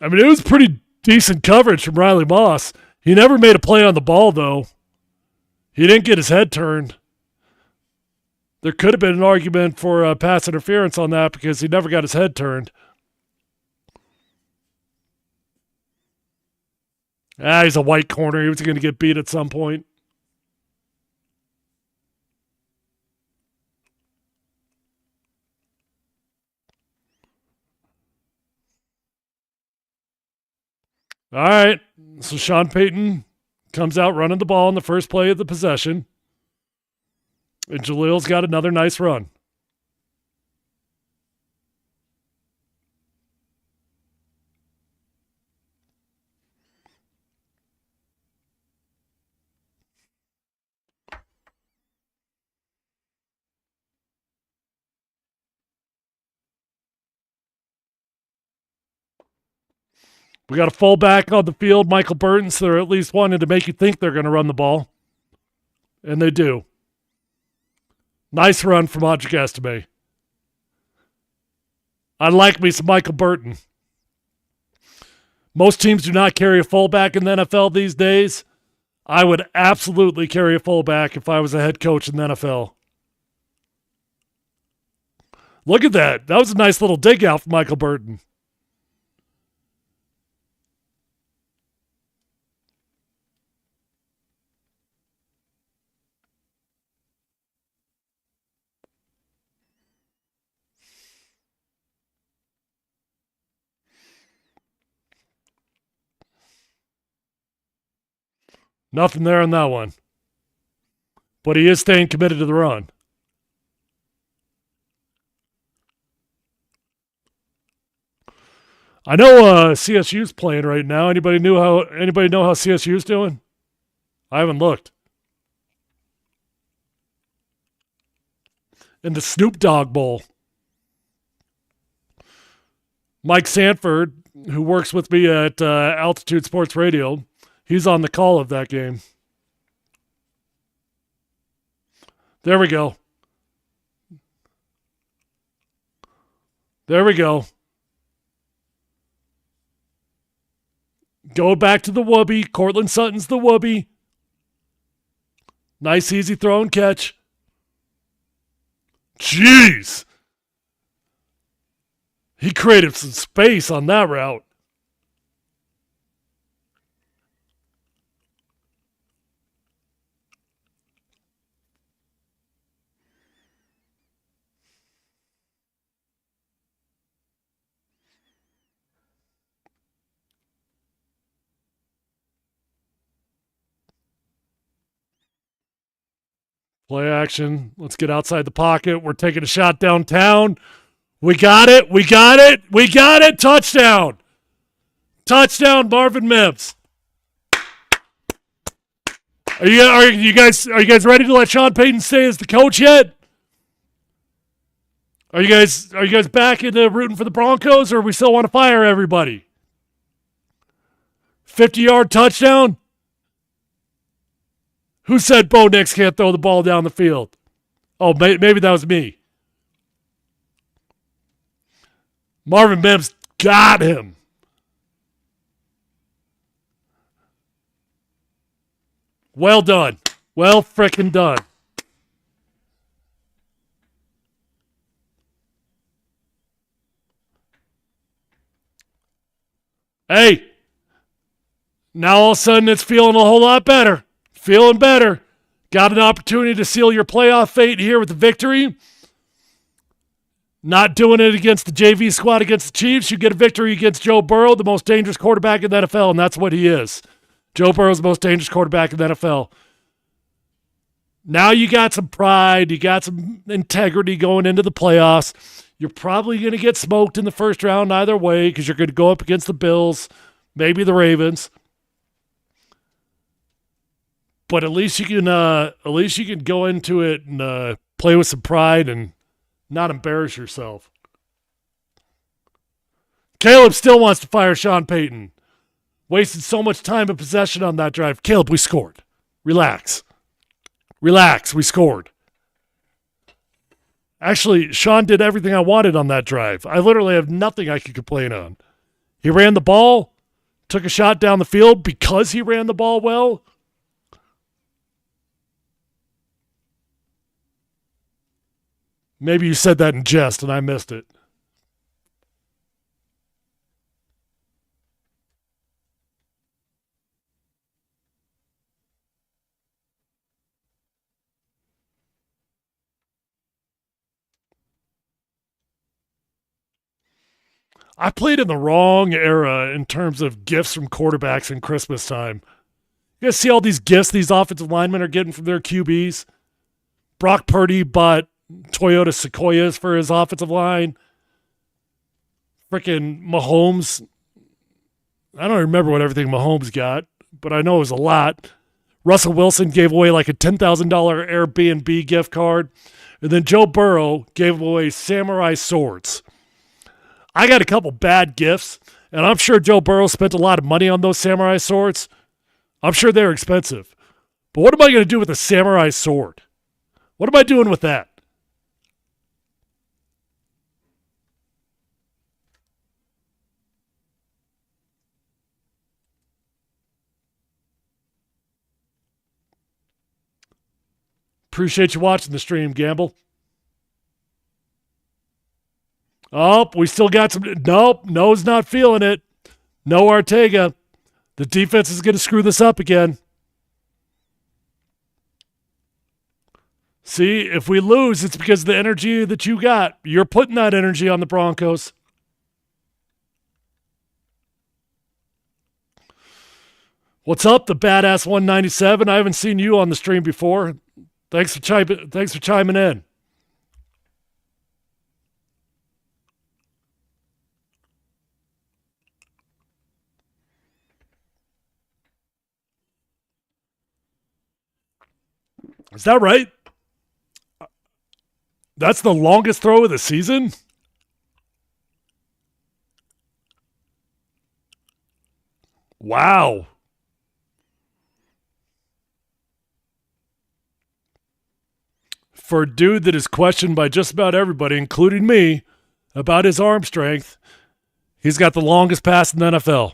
I mean, it was pretty decent coverage from Riley Moss. He never made a play on the ball, though. He didn't get his head turned. There could have been an argument for pass interference on that because he never got his head turned. He's a white corner. He was going to get beat at some point. All right. So Sean Payton comes out running the ball in the first play of the possession. And Jalil's got another nice run. We got a fullback on the field, Michael Burton, so they're at least wanting to make you think they're going to run the ball. And they do. Nice run from Audric Estime. I like me some Michael Burton. Most teams do not carry a fullback in the NFL these days. I would absolutely carry a fullback if I was a head coach in the NFL. Look at that. That was a nice little dig out from Michael Burton. Nothing there on that one. But he is staying committed to the run. I know CSU's playing right now. Anybody know how CSU's doing? I haven't looked. In the Snoop Dogg Bowl. Mike Sanford, who works with me at Altitude Sports Radio, he's on the call of that game. There we go. There we go. Go back to the whoopee. Cortland Sutton's the whoopee. Nice, easy throw and catch. Jeez. He created some space on that route. Play action. Let's get outside the pocket. We're taking a shot downtown. We got it. We got it. We got it. Touchdown. Touchdown, Marvin Mims. Are you guys ready to let Sean Payton stay as the coach yet? Are you guys back into rooting for the Broncos, or we still want to fire everybody? 50-yard touchdown? Who said Bo Nix can't throw the ball down the field? Oh, maybe that was me. Marvin Mims got him. Well done. Well frickin' done. Hey, now all of a sudden it's feeling a whole lot better. Feeling better. Got an opportunity to seal your playoff fate here with the victory. Not doing it against the JV squad against the Chiefs. You get a victory against Joe Burrow, the most dangerous quarterback in the NFL, and that's what he is. Joe Burrow's the most dangerous quarterback in the NFL. Now you got some pride. You got some integrity going into the playoffs. You're probably going to get smoked in the first round either way because you're going to go up against the Bills, maybe the Ravens. But at least you can go into it and play with some pride and not embarrass yourself. Caleb still wants to fire Sean Payton. Wasted so much time and possession on that drive. Caleb, we scored. Relax. Relax, we scored. Actually, Sean did everything I wanted on that drive. I literally have nothing I could complain on. He ran the ball, took a shot down the field because he ran the ball well. Maybe you said that in jest and I missed it. I played in the wrong era in terms of gifts from quarterbacks in Christmas time. You guys see all these gifts these offensive linemen are getting from their QBs? Brock Purdy bought Toyota Sequoias for his offensive line. Freaking Mahomes. I don't remember what everything Mahomes got, but I know it was a lot. Russell Wilson gave away like a $10,000 Airbnb gift card. And then Joe Burrow gave away samurai swords. I got a couple bad gifts, and I'm sure Joe Burrow spent a lot of money on those samurai swords. I'm sure they're expensive. But what am I going to do with a samurai sword? What am I doing with that? Appreciate you watching the stream, Gamble. Oh, we still got some. Nope, No's not feeling it. No Ortega. The defense is going to screw this up again. See, if we lose, it's because of the energy that you got. You're putting that energy on the Broncos. What's up, the badass 197? I haven't seen you on the stream before. Thanks for chiming in. Is that right? That's the longest throw of the season? Wow. For a dude that is questioned by just about everybody, including me, about his arm strength, he's got the longest pass in the NFL.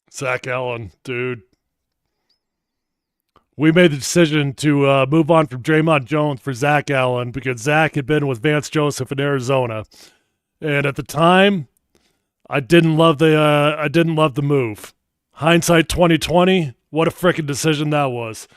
Zach Allen, dude. We made the decision to move on from Draymond Jones for Zach Allen because Zach had been with Vance Joseph in Arizona, and at the time, I didn't love the move. Hindsight 2020, what a freaking decision that was.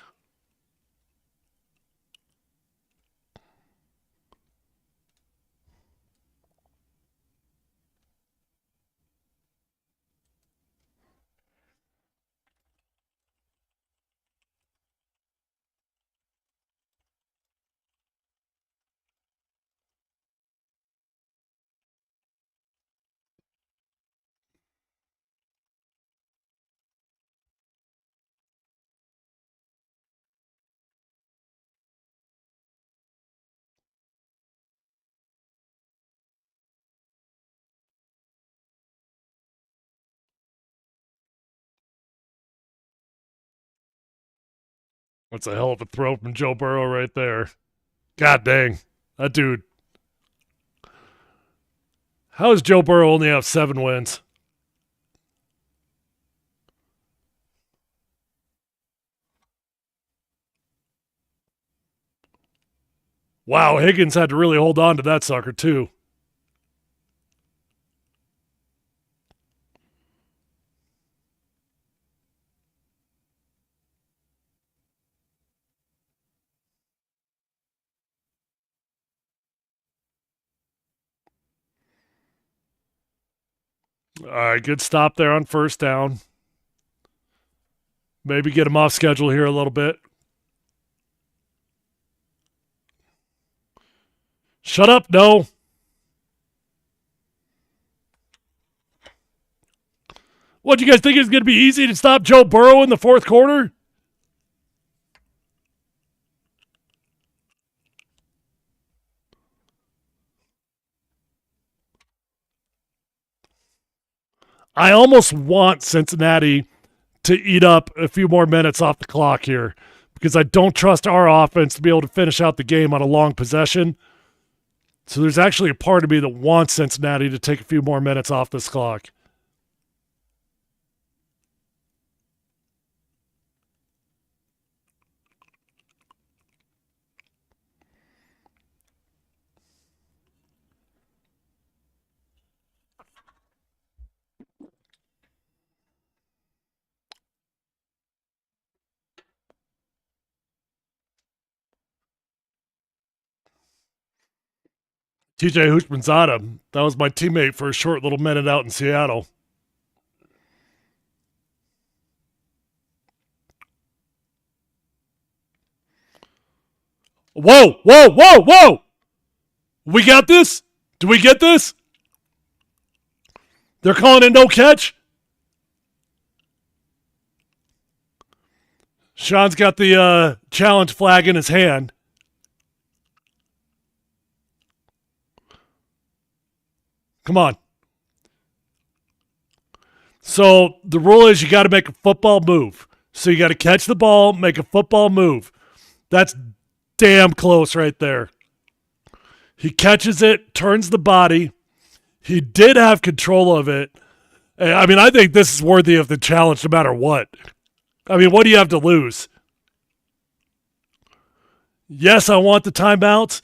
That's a hell of a throw from Joe Burrow right there. God dang. That dude. How does Joe Burrow only have 7 wins? Wow, Higgins had to really hold on to that sucker, too. All right, good stop there on first down. Maybe get him off schedule here a little bit. Shut up, no. What, do you guys think it's going to be easy to stop Joe Burrow in the fourth quarter? I almost want Cincinnati to eat up a few more minutes off the clock here because I don't trust our offense to be able to finish out the game on a long possession. So there's actually a part of me that wants Cincinnati to take a few more minutes off this clock. TJ Houshmandzadeh, that was my teammate for a short little minute out in Seattle. Whoa, whoa, whoa, whoa! We got this? Do we get this? They're calling it no catch? Sean's got the challenge flag in his hand. Come on. So the rule is you got to make a football move. So you got to catch the ball, make a football move. That's damn close right there. He catches it, turns the body. He did have control of it. I mean, I think this is worthy of the challenge no matter what. I mean, what do you have to lose? Yes, I want the timeouts,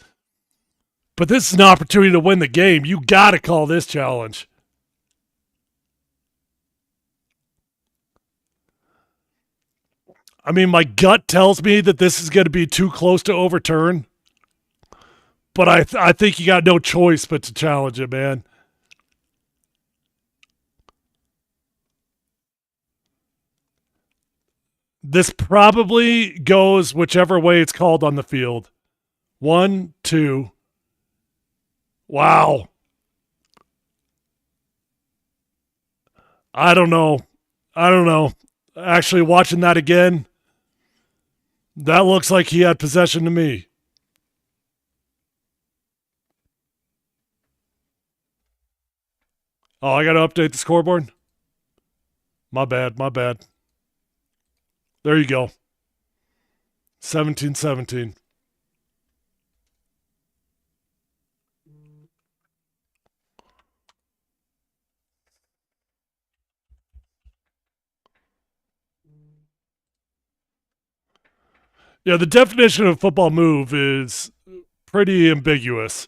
but this is an opportunity to win the game. You got to call this challenge. I mean, my gut tells me that this is going to be too close to overturn, but I think you got no choice but to challenge it, man. This probably goes whichever way it's called on the field. 1, 2. Wow. I don't know. I don't know. Actually, watching that again, that looks like he had possession to me. Oh, I got to update the scoreboard? My bad, my bad. There you go. 17-17. Yeah, the definition of a football move is pretty ambiguous.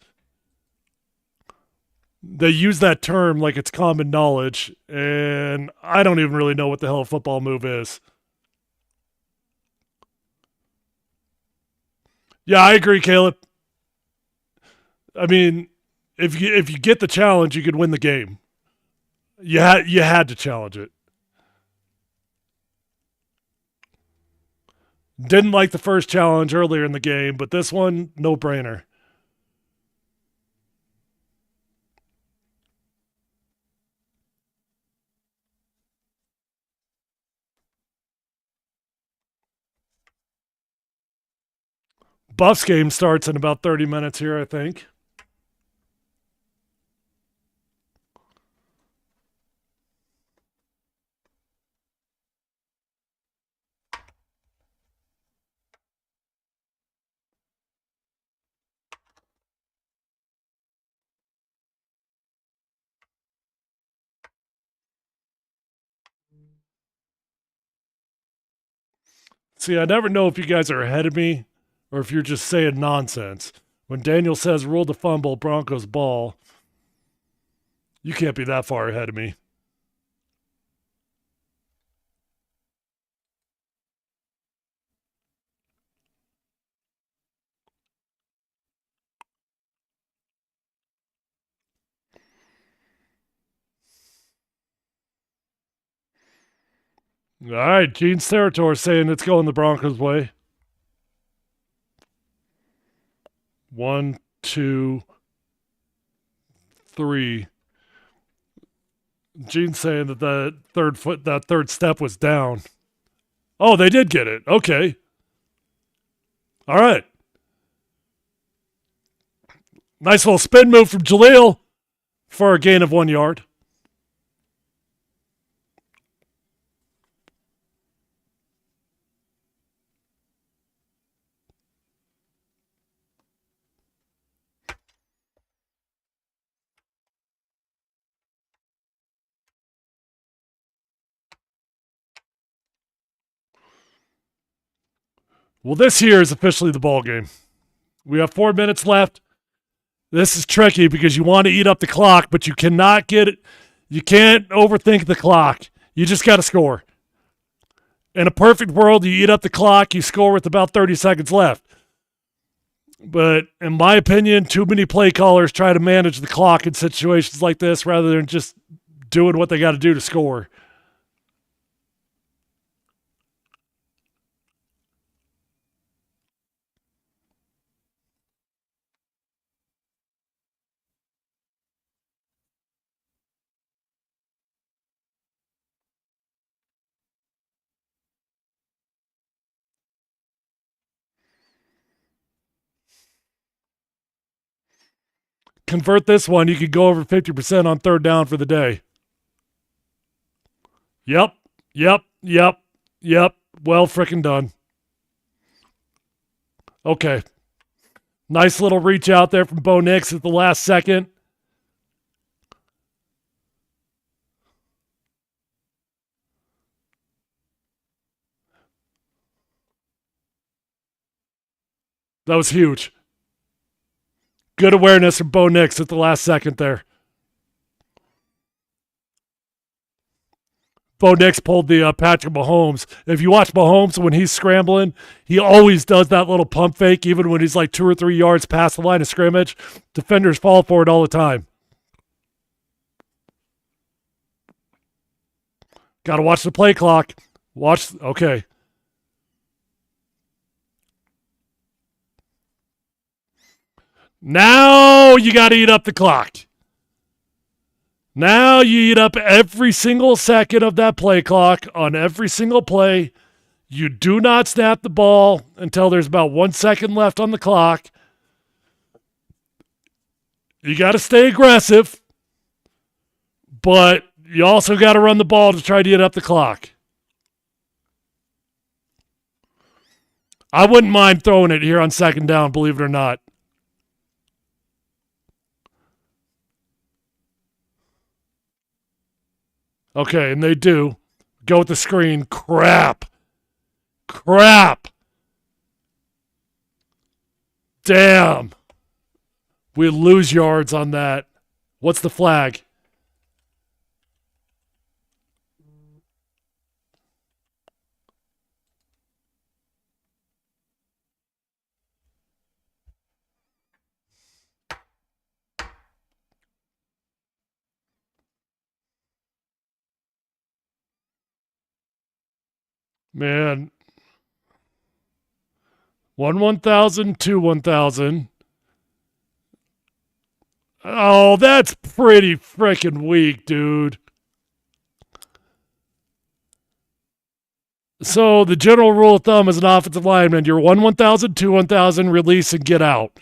They use that term like it's common knowledge, and I don't even really know what the hell a football move is. Yeah, I agree, Caleb. I mean, if you get the challenge, you could win the game. You had to challenge it. Didn't like the first challenge earlier in the game, but this one, no brainer. Buffs game starts in about 30 minutes here, I think. See, I never know if you guys are ahead of me or if you're just saying nonsense. When Daniel says rule the fumble, Broncos ball, you can't be that far ahead of me. All right, Gene Serator saying it's going the Broncos' way. 1, 2, 3. Gene's saying that that third step was down. Oh, they did get it. Okay. All right. Nice little spin move from Jaleel for a gain of 1 yard. Well, this here is officially the ball game. We have 4 minutes left. This is tricky because you want to eat up the clock, but you cannot get it. You can't overthink the clock. You just got to score. In a perfect world, you eat up the clock, you score with about 30 seconds left. But in my opinion, too many play callers try to manage the clock in situations like this rather than just doing what they got to do to score. Convert this one, you could go over 50% on third down for the day. Yep. Well frickin' done. Okay. Nice little reach out there from Bo Nix at the last second. That was huge. Good awareness from Bo Nix at the last second there. Bo Nix pulled the Patrick Mahomes. If you watch Mahomes when he's scrambling, he always does that little pump fake, even when he's like 2 or 3 yards past the line of scrimmage. Defenders fall for it all the time. Got to watch the play clock. Okay. Now you got to eat up the clock. Now you eat up every single second of that play clock on every single play. You do not snap the ball until there's about 1 second left on the clock. You got to stay aggressive, but you also got to run the ball to try to eat up the clock. I wouldn't mind throwing it here on second down, believe it or not. Okay, and they do. Go with the screen. Crap. Damn. We lose yards on that. What's the flag? Man. 1,000, 2, 1,000. Oh, that's pretty freaking weak, dude. So the general rule of thumb as an offensive lineman, you're 1,000, 2, 1,000, release and get out.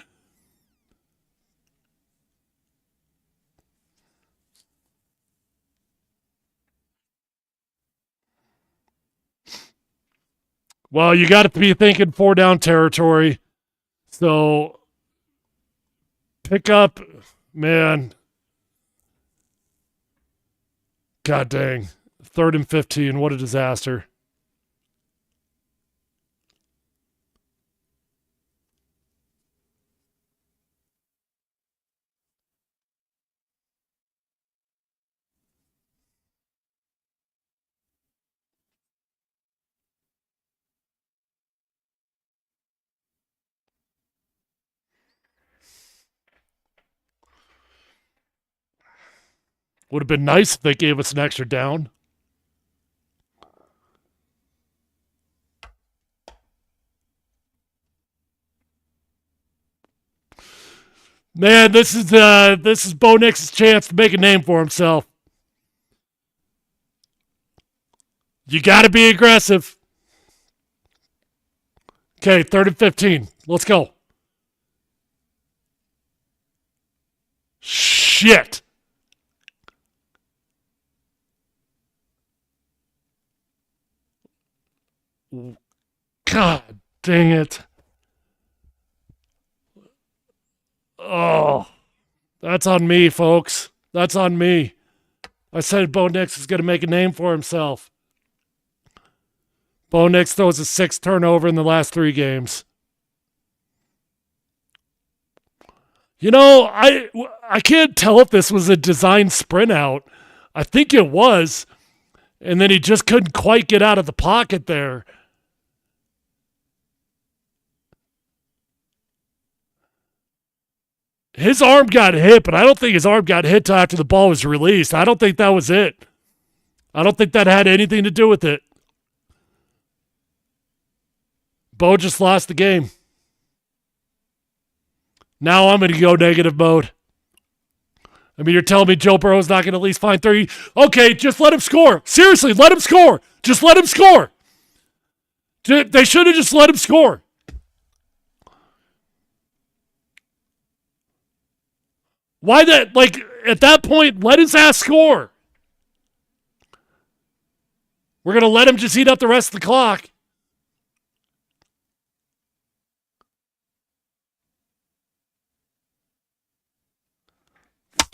Well, you got to be thinking 4 down territory. So pick up, man. God dang. 3rd and 15. What a disaster. Would have been nice if they gave us an extra down. Man, this is Bo Nix's chance to make a name for himself. You got to be aggressive. Okay, 3rd and 15. Let's go. Shit. God dang it. Oh, that's on me, folks. That's on me. I said Bo Nix is going to make a name for himself. Bo Nix throws a 6th turnover in the last 3 games. You know, I can't tell if this was a design sprint out. I think it was. And then he just couldn't quite get out of the pocket there. His arm got hit, but I don't think his arm got hit till after the ball was released. I don't think that was it. I don't think that had anything to do with it. Bo just lost the game. Now I'm going to go negative mode. I mean, you're telling me Joe Burrow's not going to at least find 30? Okay, just let him score. Seriously, let him score. Just let him score. They should have just let him score. Why that? Like, at that point, let his ass score. We're going to let him just eat up the rest of the clock.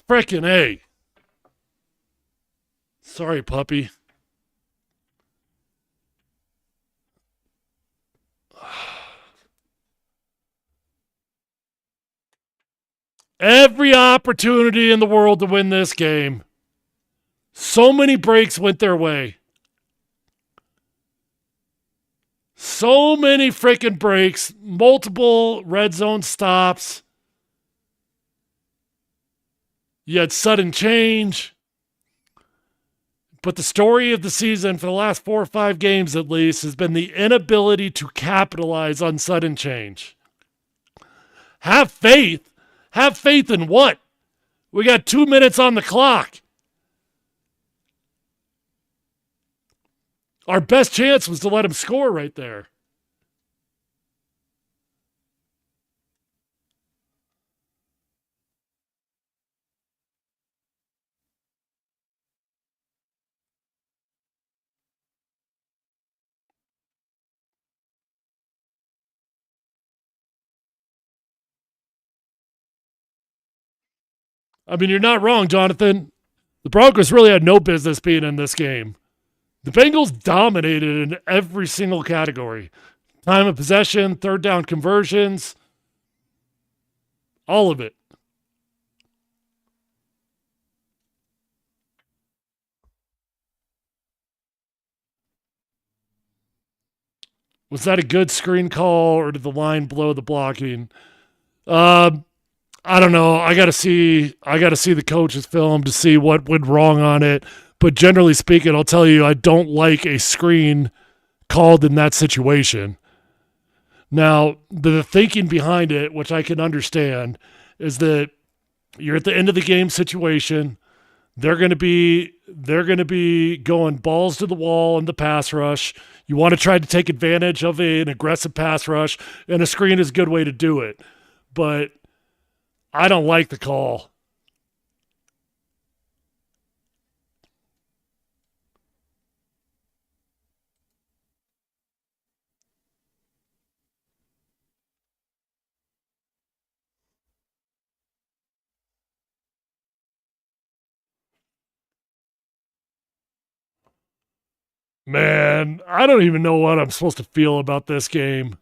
Frickin' A. Sorry, puppy. Every opportunity in the world to win this game. So many breaks went their way. So many freaking breaks. Multiple red zone stops. You had sudden change. But the story of the season for the last 4 or 5 games at least has been the inability to capitalize on sudden change. Have faith. Have faith in what? We got 2 minutes on the clock. Our best chance was to let him score right there. I mean, you're not wrong, Jonathan. The Broncos really had no business being in this game. The Bengals dominated in every single category. Time of possession, 3rd down conversions, all of it. Was that a good screen call or did the line blow the blocking? I don't know. I gotta see the coach's film to see what went wrong on it. But generally speaking, I'll tell you, I don't like a screen called in that situation. Now, the thinking behind it, which I can understand, is that you're at the end of the game situation. They're going to be going balls to the wall in the pass rush. You want to try to take advantage of an aggressive pass rush, and a screen is a good way to do it. But I don't like the call. Man, I don't even know what I'm supposed to feel about this game.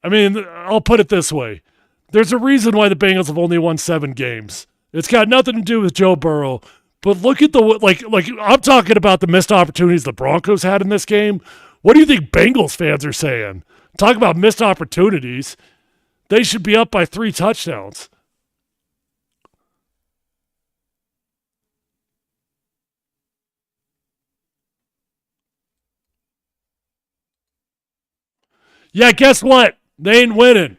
I mean, I'll put it this way. There's a reason why the Bengals have only won 7 games. It's got nothing to do with Joe Burrow. But look at the like I'm talking about the missed opportunities the Broncos had in this game. What do you think Bengals fans are saying? Talk about missed opportunities. They should be up by 3 touchdowns. Yeah, guess what? They ain't winning.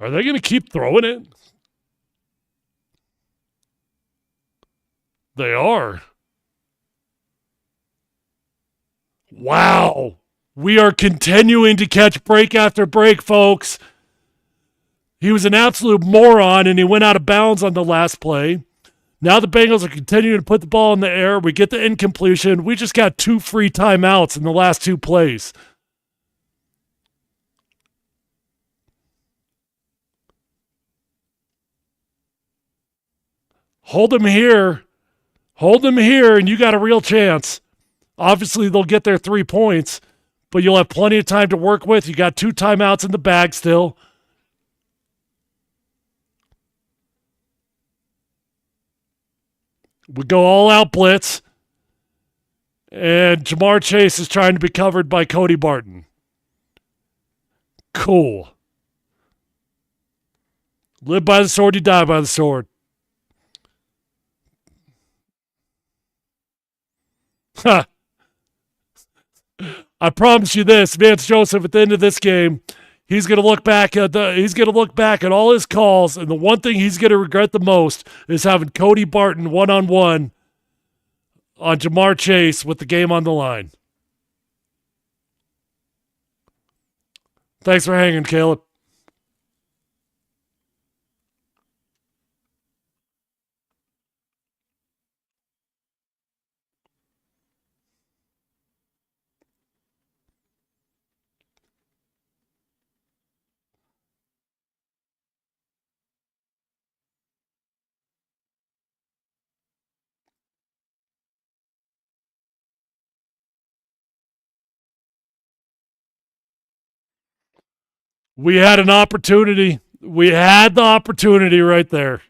Are they going to keep throwing it? They are. Wow. We are continuing to catch break after break, folks. He was an absolute moron, and he went out of bounds on the last play. Now the Bengals are continuing to put the ball in the air. We get the incompletion. We just got 2 free timeouts in the last 2 plays. Hold him here. Hold him here, and you got a real chance. Obviously, they'll get their 3 points, but you'll have plenty of time to work with. You got 2 timeouts in the bag still. We go all-out blitz, and Jamar Chase is trying to be covered by Cody Barton. Cool. Live by the sword, you die by the sword. Ha! I promise you this, Vance Joseph, at the end of this game, he's gonna look back at all his calls, and the one thing he's gonna regret the most is having Cody Barton one-on-one on Jamar Chase with the game on the line. Thanks for hanging, Caleb. We had an opportunity. We had the opportunity right there.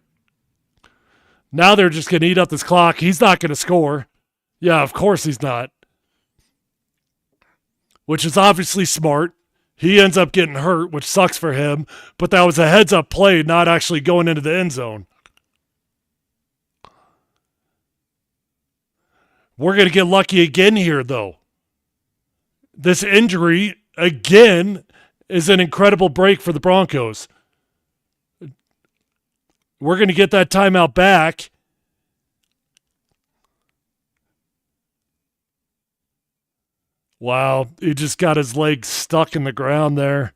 Now they're just going to eat up this clock. He's not going to score. Yeah, of course he's not. Which is obviously smart. He ends up getting hurt, which sucks for him. But that was a heads-up play, not actually going into the end zone. We're going to get lucky again here, though. This injury, again, is an incredible break for the Broncos. We're going to get that timeout back. Wow, he just got his leg stuck in the ground there.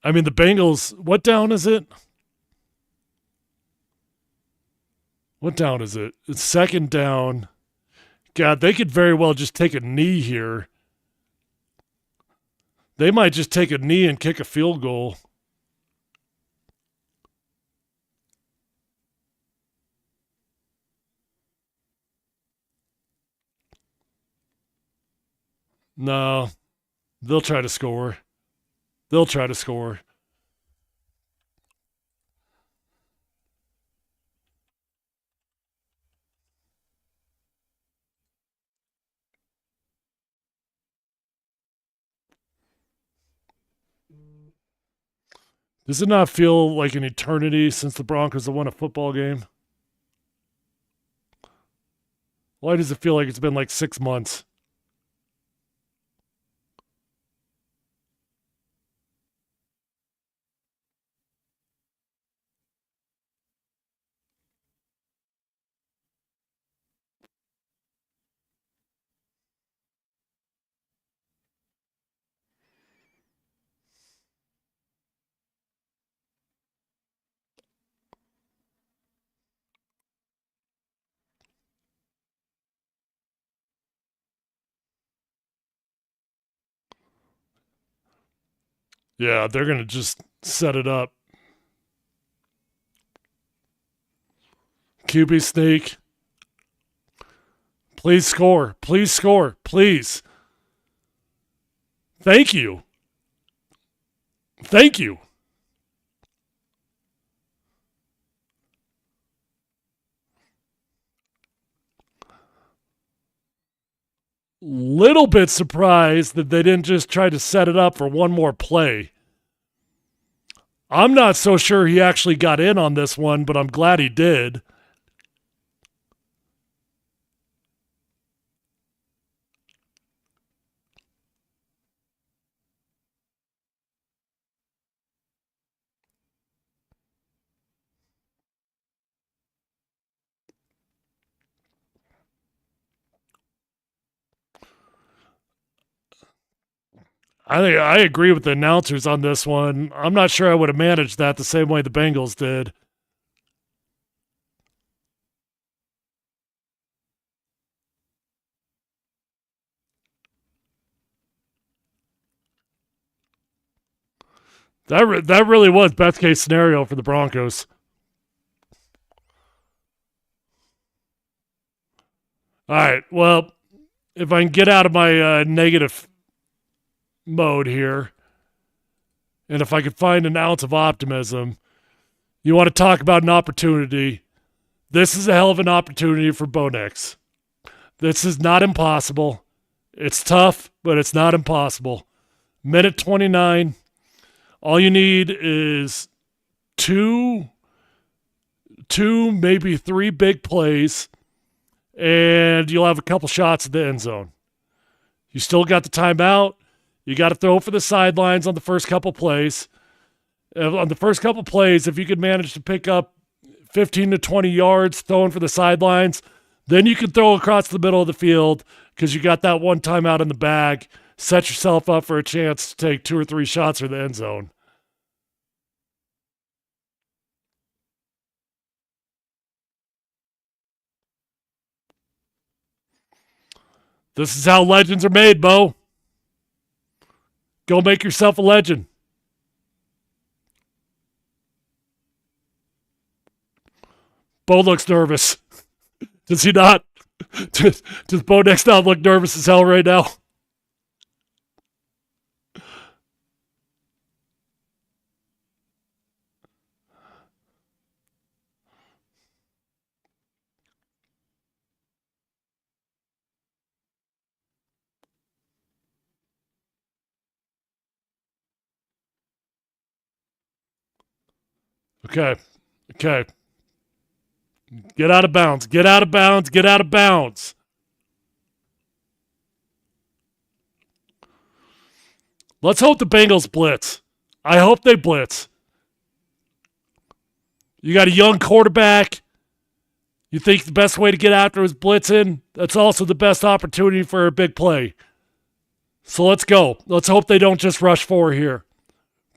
I mean, the Bengals, what down is it? What down is it? It's second down. God, they could very well just take a knee here. They might just take a knee and kick a field goal. No, they'll try to score. They'll try to score. Does it not feel like an eternity since the Broncos have won a football game? Why does it feel like it's been like 6 months? Yeah, they're going to just set it up. QB sneak. Please score. Please score. Please. Thank you. Thank you. Little bit surprised that they didn't just try to set it up for one more play. I'm not so sure he actually got in on this one, but I'm glad he did. I think I agree with the announcers on this one. I'm not sure I would have managed that the same way the Bengals did. That really was best case scenario for the Broncos. All right. Well, if I can get out of my negative mode here, and if I could find an ounce of optimism, you want to talk about an opportunity. This is a hell of an opportunity for Bo Nix. This is not impossible. It's tough, but it's not impossible. Minute 29. All you need is two, maybe three big plays, and you'll have a couple shots at the end zone. You still got the timeout. You got to throw for the sidelines on the first couple plays. On the first couple plays, if you could manage to pick up 15 to 20 yards throwing for the sidelines, then you can throw across the middle of the field because you got that one timeout in the bag. Set yourself up for a chance to take 2 or 3 shots for the end zone. This is how legends are made, Bo. Go make yourself a legend. Bo looks nervous. Does he not? Does Bo Nix not look nervous as hell right now? Okay. Get out of bounds. Get out of bounds. Get out of bounds. Let's hope the Bengals blitz. I hope they blitz. You got a young quarterback. You think the best way to get after is blitzing? That's also the best opportunity for a big play. So let's go. Let's hope they don't just rush 4 here.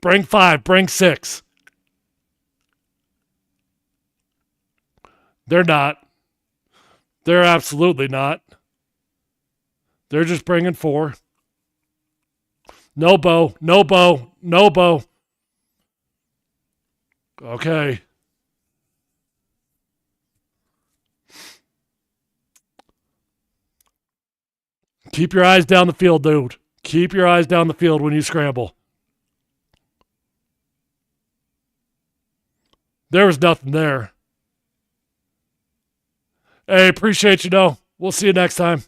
Bring 5. Bring 6. They're not. They're absolutely not. They're just bringing 4. No Bo. No Bo. No Bo. Okay. Keep your eyes down the field, dude. Keep your eyes down the field when you scramble. There was nothing there. Hey, appreciate you, though. We'll see you next time.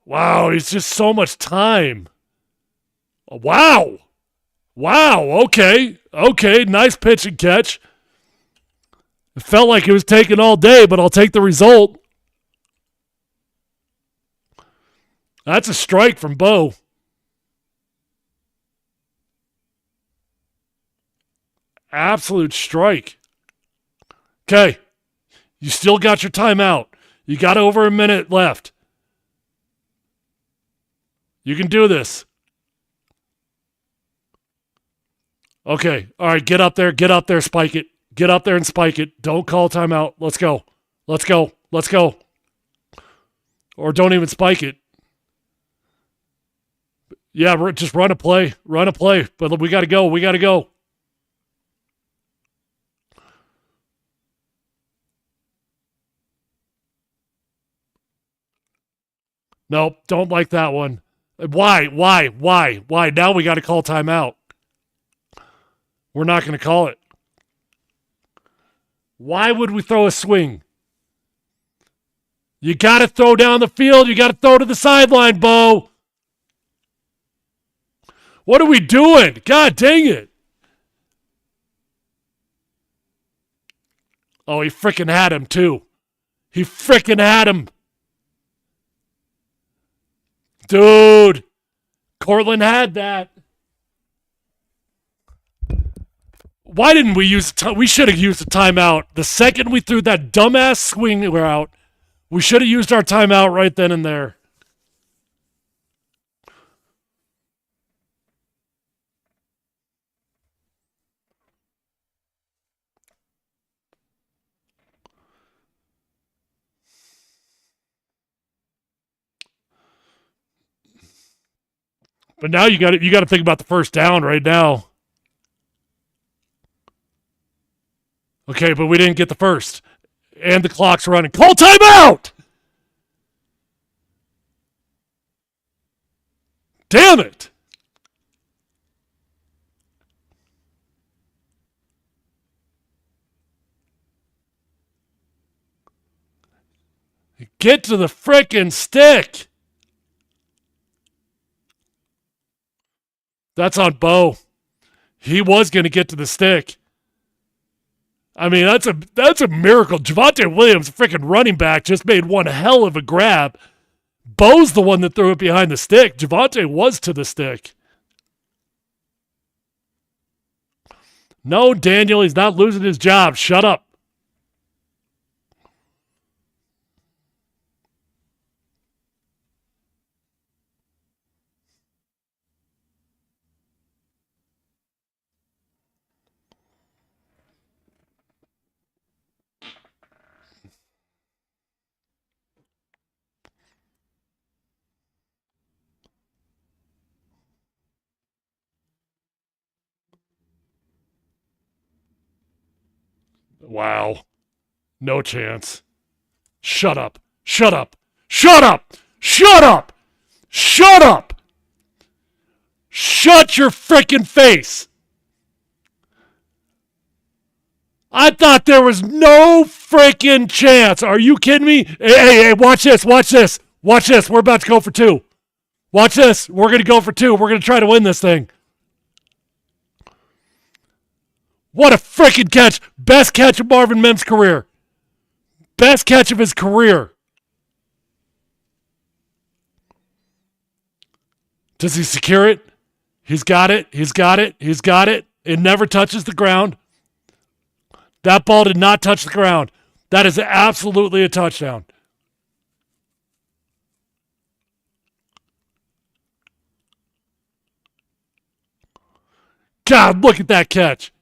Wow, it's just so much time. Wow. Okay. Nice pitch and catch. It felt like it was taking all day, but I'll take the result. That's a strike from Bo. Absolute strike. Okay. You still got your timeout. You got over a minute left. You can do this. Okay. All right. Get up there. Spike it. Get up there and spike it. Don't call timeout. Let's go. Or don't even spike it. Yeah, just run a play. But we got to go. Nope, don't like that one. Why? Now we got to call timeout. We're not going to call it. Why would we throw a swing? You got to throw down the field. You got to throw to the sideline, Bo. What are we doing? God dang it. Oh, he freaking had him, too. He freaking had him. Dude. Cortland had that. Why didn't we use we should have used a timeout. The second we threw that dumbass swing out, we should have used our timeout right then and there. But now you got to think about the first down right now. Okay, but we didn't get the first. And the clock's running. Call timeout! Damn it! Get to the frickin' stick! That's on Bo. He was going to get to the stick. I mean, that's a miracle. Javonte Williams, freaking running back, just made one hell of a grab. Bo's the one that threw it behind the stick. Javonte was to the stick. No, Daniel, he's not losing his job. Shut up. Wow. No chance. Shut up. Shut up. Shut up. Shut up. Shut up. Shut your frickin' face. I thought there was no frickin' chance. Are you kidding me? Hey, watch this. Watch this. Watch this. We're about to go for two. Watch this. We're going to go for two. We're going to try to win this thing. What a freaking catch. Best catch of Marvin Mims' career. Best catch of his career. Does he secure it? He's got it. He's got it. He's got it. It never touches the ground. That ball did not touch the ground. That is absolutely a touchdown. God, look at that catch.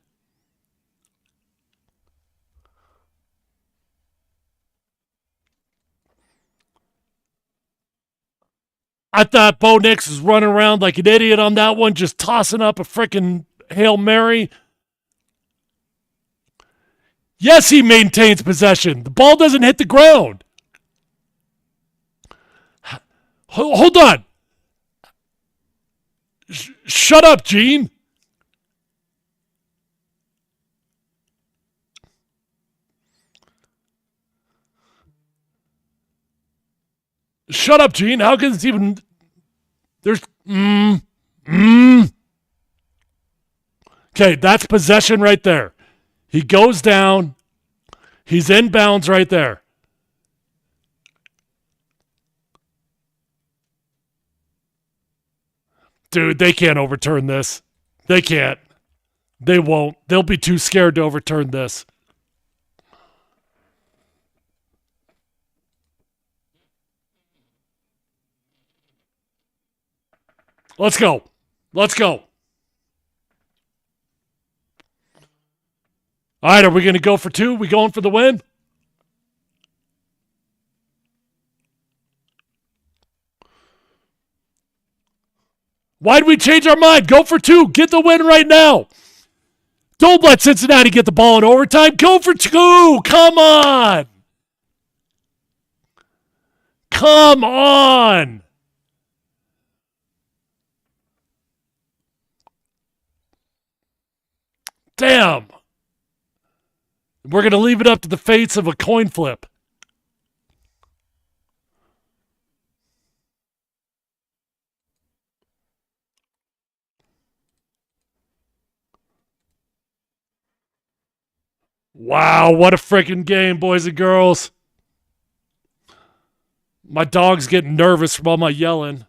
I thought Bo Nix was running around like an idiot on that one, just tossing up a freaking Hail Mary. Yes, he maintains possession. The ball doesn't hit the ground. Hold on. Shut up, Gene. Shut up, Gene. How can this even... There's... Okay, that's possession right there. He goes down. He's in bounds right there. Dude, they can't overturn this. They can't. They won't. They'll be too scared to overturn this. Let's go. Let's go. All right, are we going to go for two? We going for the win? Why'd we change our mind? Go for two. Get the win right now. Don't let Cincinnati get the ball in overtime. Go for two. Come on. come on. Damn. We're going to leave it up to the fates of a coin flip. Wow, what a freaking game, boys and girls. My dog's getting nervous from all my yelling.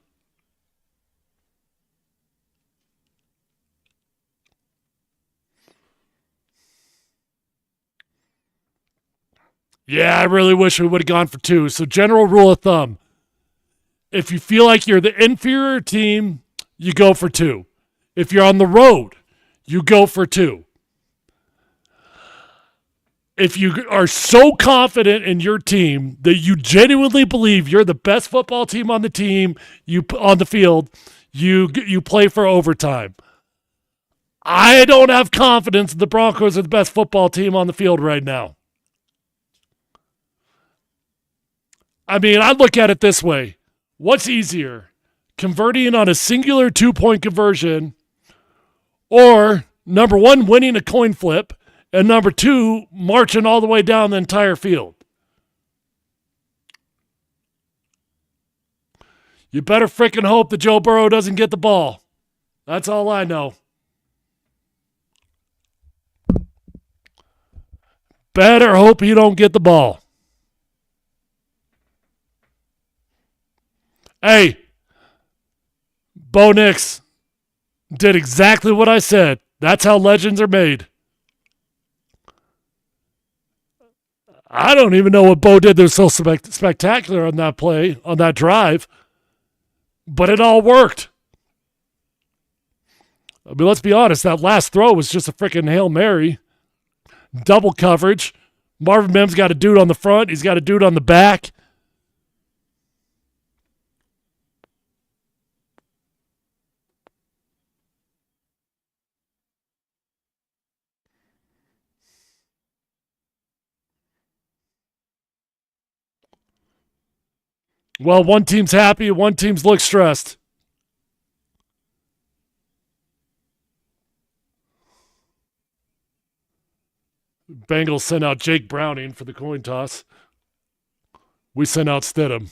Yeah, I really wish we would have gone for 2. So general rule of thumb, if you feel like you're the inferior team, you go for 2. If you're on the road, you go for 2. If you are so confident in your team that you genuinely believe you're the best football team on the field, you play for overtime. I don't have confidence the Broncos are the best football team on the field right now. I mean, I look at it this way. What's easier? Converting on a singular 2-point conversion, or number 1, winning a coin flip, and number 2, marching all the way down the entire field? You better freaking hope that Joe Burrow doesn't get the ball. That's all I know. Better hope he don't get the ball. Hey, Bo Nix did exactly what I said. That's how legends are made. I don't even know what Bo did that was so spectacular on that play, on that drive, but it all worked. I mean, let's be honest, that last throw was just a freaking Hail Mary. Double coverage. Marvin Mims got a dude on the front. He's got a dude on the back. Well, one team's happy, one team's look stressed. Bengals sent out Jake Browning for the coin toss. We sent out Stidham.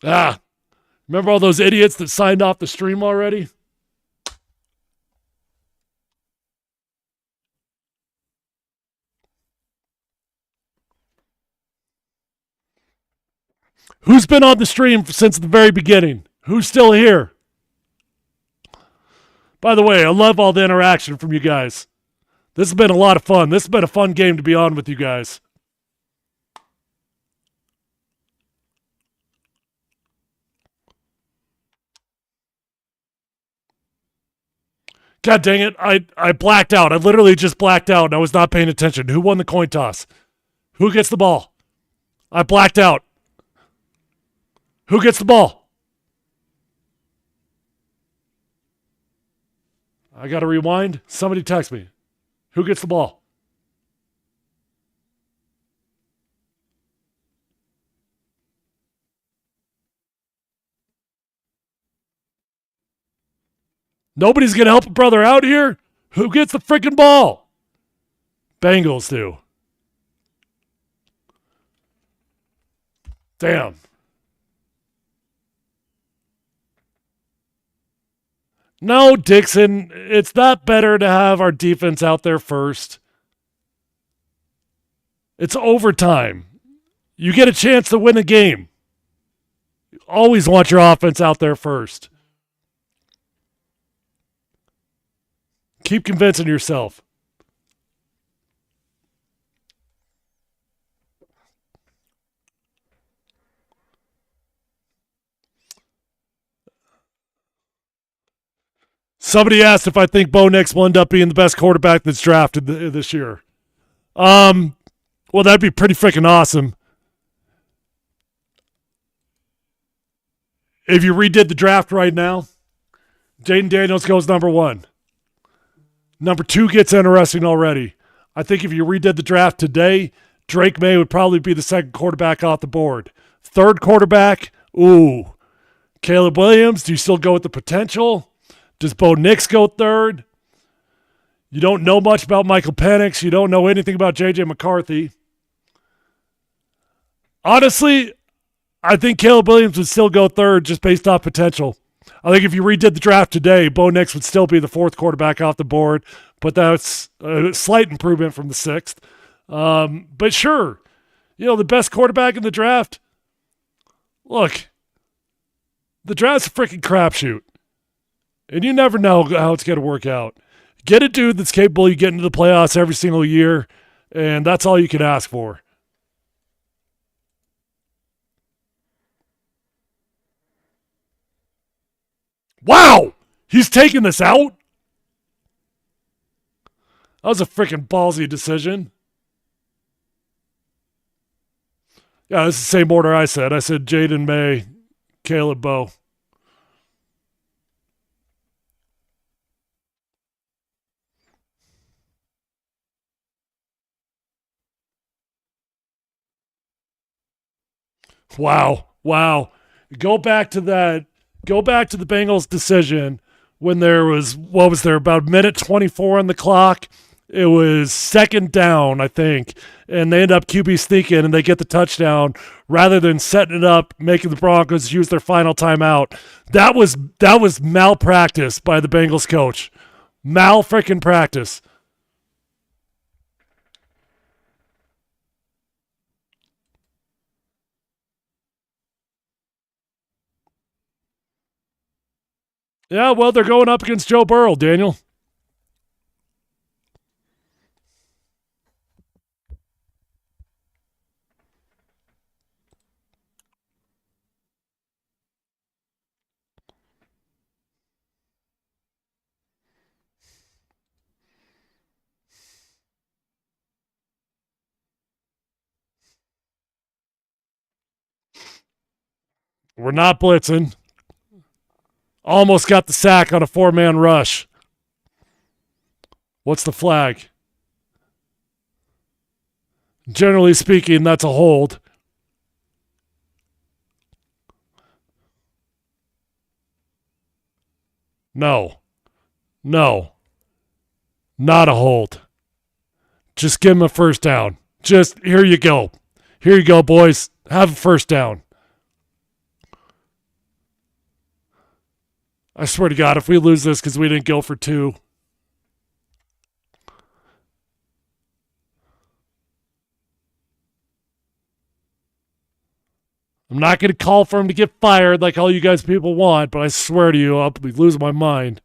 Remember all those idiots that signed off the stream already? Who's been on the stream since the very beginning? Who's still here? By the way, I love all the interaction from you guys. This has been a lot of fun. This has been a fun game to be on with you guys. God dang it. I blacked out. I literally just blacked out and I was not paying attention. Who won the coin toss? Who gets the ball? I blacked out. Who gets the ball? I got to rewind. Somebody text me. Who gets the ball? Nobody's going to help a brother out here? Who gets the freaking ball? Bengals do. Damn. No, Dixon, it's not better to have our defense out there first. It's overtime. You get a chance to win a game. You always want your offense out there first. Keep convincing yourself. Somebody asked if I think Bo Nix will end up being the best quarterback that's drafted this year. Well, that'd be pretty freaking awesome. If you redid the draft right now, Jaden Daniels goes number 1. Number 2 gets interesting already. I think if you redid the draft today, Drake May would probably be the second quarterback off the board. Third quarterback, ooh. Caleb Williams, do you still go with the potential? Does Bo Nix go third? You don't know much about Michael Penix. You don't know anything about J.J. McCarthy. Honestly, I think Caleb Williams would still go third just based off potential. I think if you redid the draft today, Bo Nix would still be the fourth quarterback off the board, but that's a slight improvement from the sixth. But sure, the best quarterback in the draft, look, the draft's a freaking crapshoot, and you never know how it's going to work out. Get a dude that's capable of getting to the playoffs every single year, and that's all you can ask for. Wow! He's taking this out? That was a freaking ballsy decision. Yeah, it's the same order I said. I said Jaden May, Caleb Bowe. Wow. Go back to that. Go back to the Bengals decision when there was, about a minute 24 on the clock. It was second down, I think, and they end up QB sneaking and they get the touchdown rather than setting it up, making the Broncos use their final timeout. That was malpractice by the Bengals coach. Mal-freaking practice. Yeah, well, they're going up against Joe Burrow, Daniel. We're not blitzing. Almost got the sack on a 4-man rush. What's the flag? Generally speaking, that's a hold. No. Not a hold. Just give him a first down. Just, here you go. Here you go, boys. Have a first down. I swear to God, if we lose this because we didn't go for 2. I'm not going to call for him to get fired like all you guys people want, but I swear to you, I'll be losing my mind.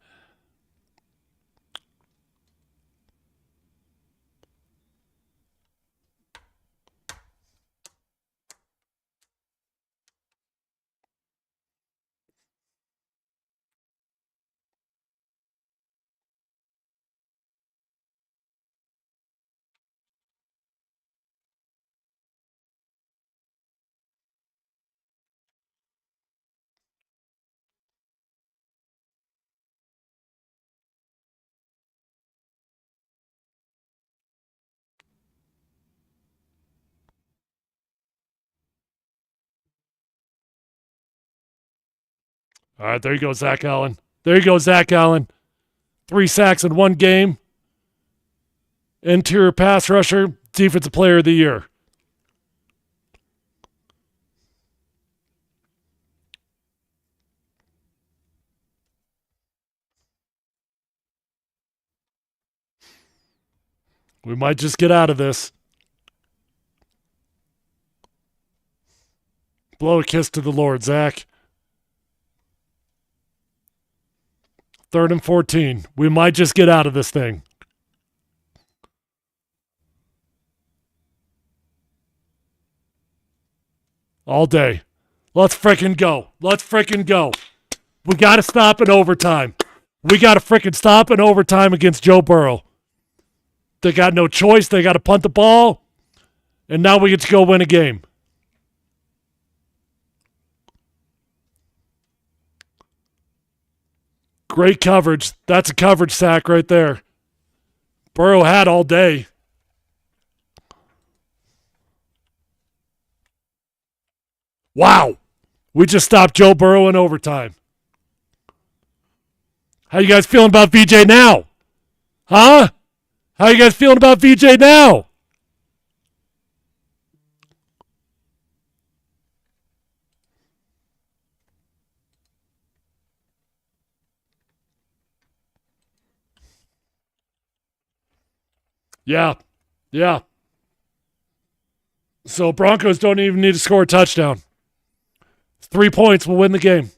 All right, there you go, Zach Allen. 3 sacks in one game. Interior pass rusher, defensive player of the year. We might just get out of this. Blow a kiss to the Lord, Zach. 3rd and 14. We might just get out of this thing. All day. Let's frickin' go. We got to stop in overtime. Against Joe Burrow. They got no choice. They got to punt the ball. And now we get to go win a game. Great coverage. That's a coverage sack right there. Burrow had all day. Wow. We just stopped Joe Burrow in overtime. How you guys feeling about VJ now? Huh? How you guys feeling about VJ now? Yeah. Yeah. So Broncos don't even need to score a touchdown. 3 points will win the game.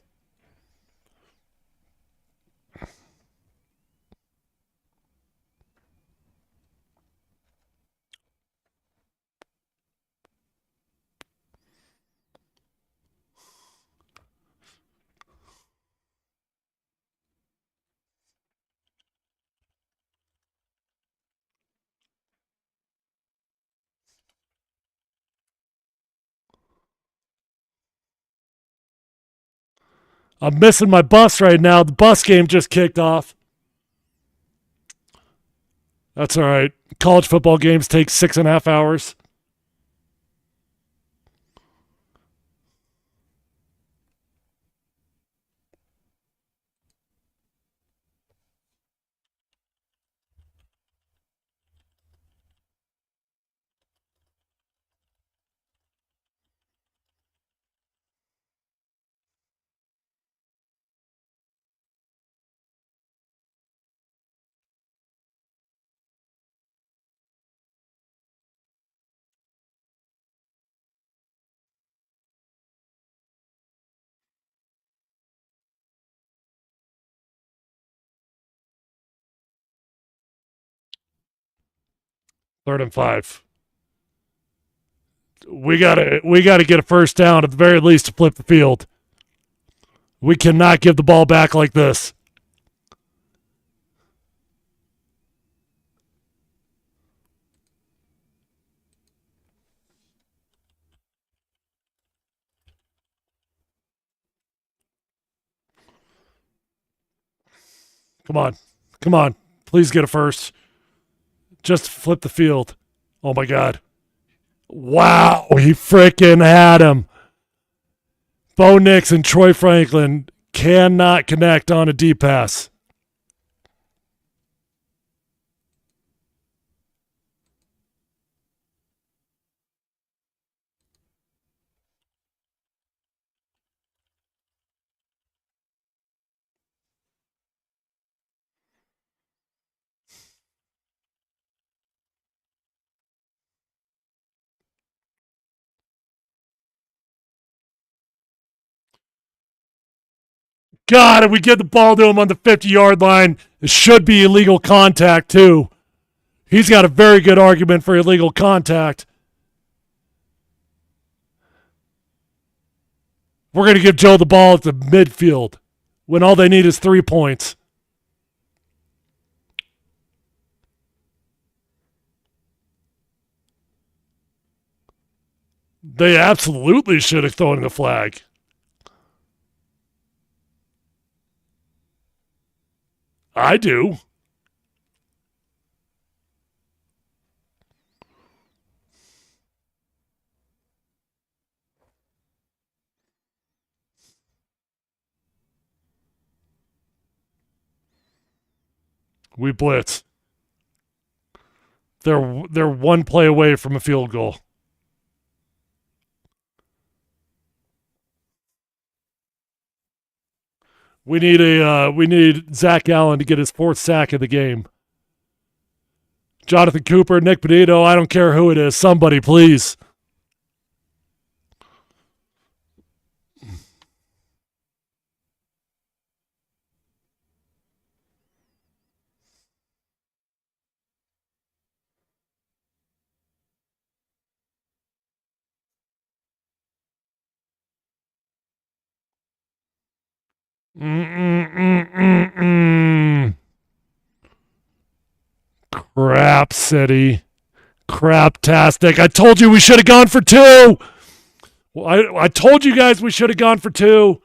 I'm missing my bus right now. The bus game just kicked off. That's all right. College football games take 6.5 hours. Third and 5. We gotta get a first down at the very least to flip the field. We cannot give the ball back like this. Come on. Come on. Please get a first. Just flip the field. Oh my God. Wow. He freaking had him. Bo Nix and Troy Franklin cannot connect on a deep pass. God, if we get the ball to him on the 50-yard line, it should be illegal contact, too. He's got a very good argument for illegal contact. We're going to give Joe the ball at the midfield when all they need is 3 points. They absolutely should have thrown the flag. I do. We blitz. They're one play away from a field goal. We need Zach Allen to get his 4th sack of the game. Jonathan Cooper, Nick Benito, I don't care who it is. Somebody, please. Crap City. Craptastic. I told you we should have gone for 2. I told you guys we should have gone for 2.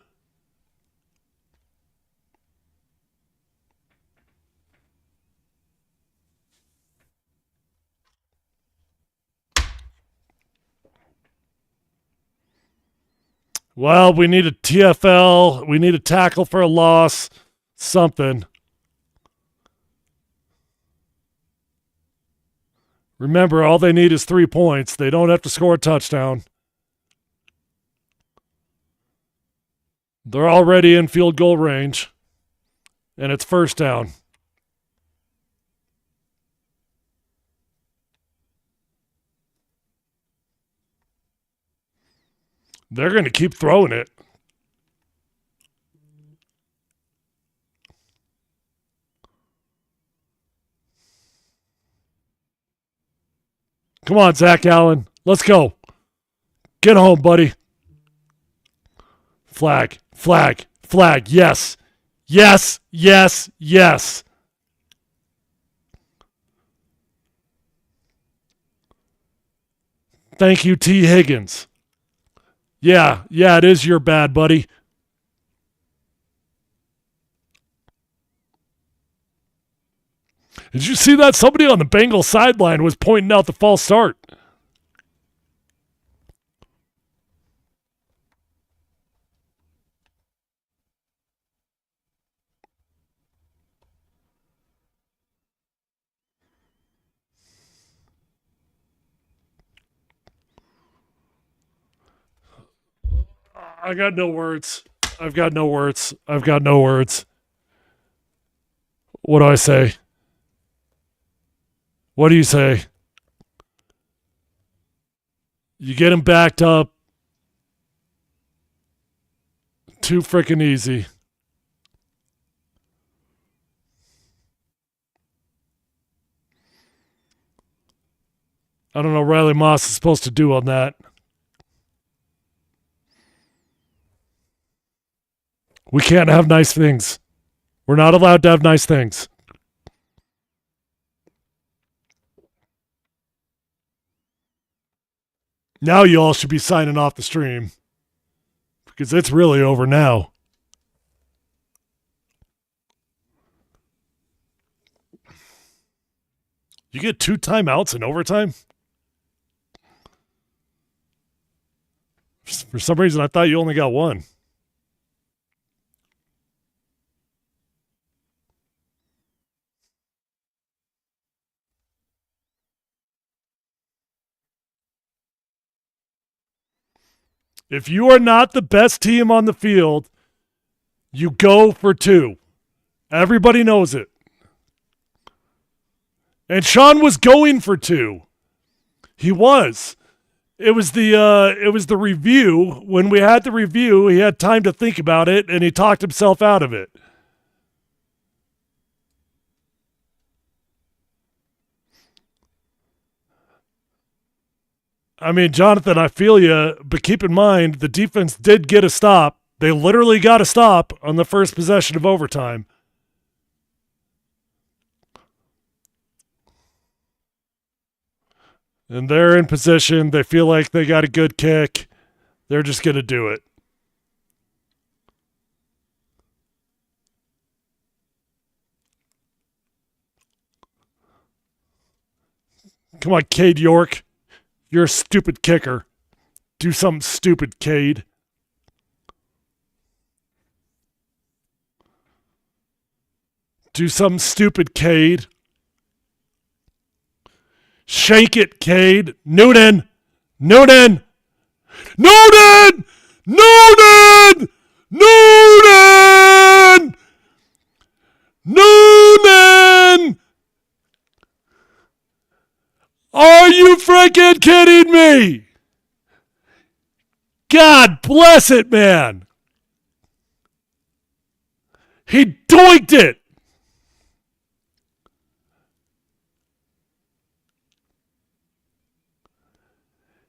Well, we need a TFL. We need a tackle for a loss. Something. Remember, all they need is 3 points. They don't have to score a touchdown. They're already in field goal range. And it's first down. They're going to keep throwing it. Come on, Zach Allen. Let's go. Get home, buddy. Flag, flag, flag. Yes. Yes, yes, yes. Thank you, T. Higgins. Yeah, it is your bad, buddy. Did you see that? Somebody on the Bengals sideline was pointing out the false start. I got no words. I've got no words. What do I say? What do you say? You get him backed up. Too freaking easy. I don't know what Riley Moss is supposed to do on that. We can't have nice things. We're not allowed to have nice things. Now you all should be signing off the stream because it's really over now. You get 2 timeouts in overtime? For some reason, I thought you only got 1. If you are not the best team on the field, you go for 2. Everybody knows it. And Sean was going for 2. He was. It was the review. When we had the review, he had time to think about it, and he talked himself out of it. I mean, Jonathan, I feel you, but keep in mind, the defense did get a stop. They literally got a stop on the first possession of overtime. And they're in position. They feel like they got a good kick. They're just going to do it. Come on, Cade York. You're a stupid kicker. Do something stupid, Cade. Do something stupid, Cade. Shank it, Cade. Noonan! Noonan! Noonan! Noonan! Noonan! Noonan! Are you freaking kidding me? God bless it, man. He doinked it.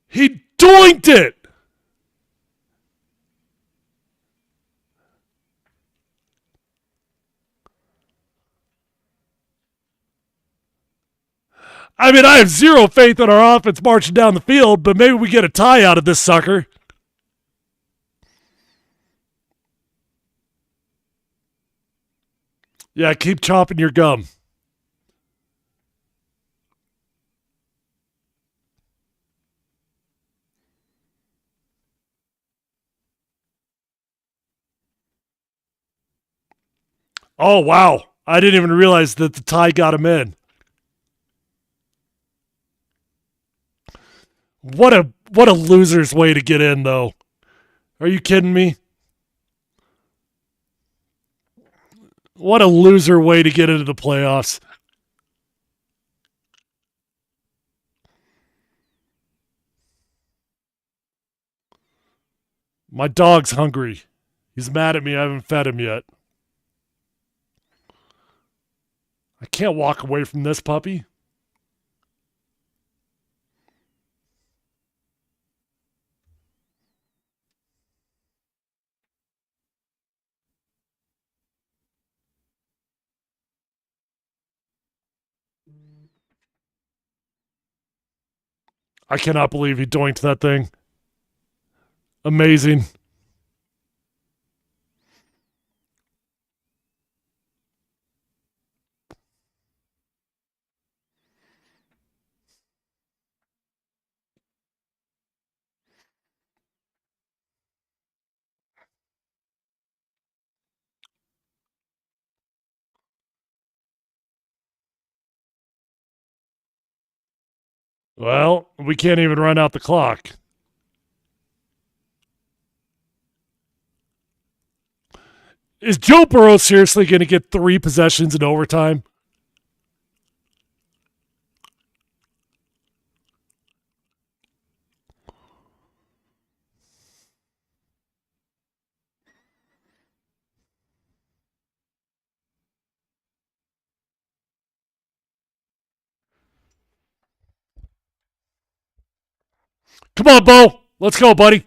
He doinked it. I mean, I have zero faith in our offense marching down the field, but maybe we get a tie out of this sucker. Yeah, keep chopping your gum. Oh, wow. I didn't even realize that the tie got him in. What a loser's way to get in, though. Are you kidding me? What a loser way to get into the playoffs. My dog's hungry. He's mad at me. I haven't fed him yet. I can't walk away from this puppy. I cannot believe he doinked that thing. Amazing. Well, we can't even run out the clock. Is Joe Burrow seriously going to get 3 possessions in overtime? Come on, Bo. Let's go, buddy.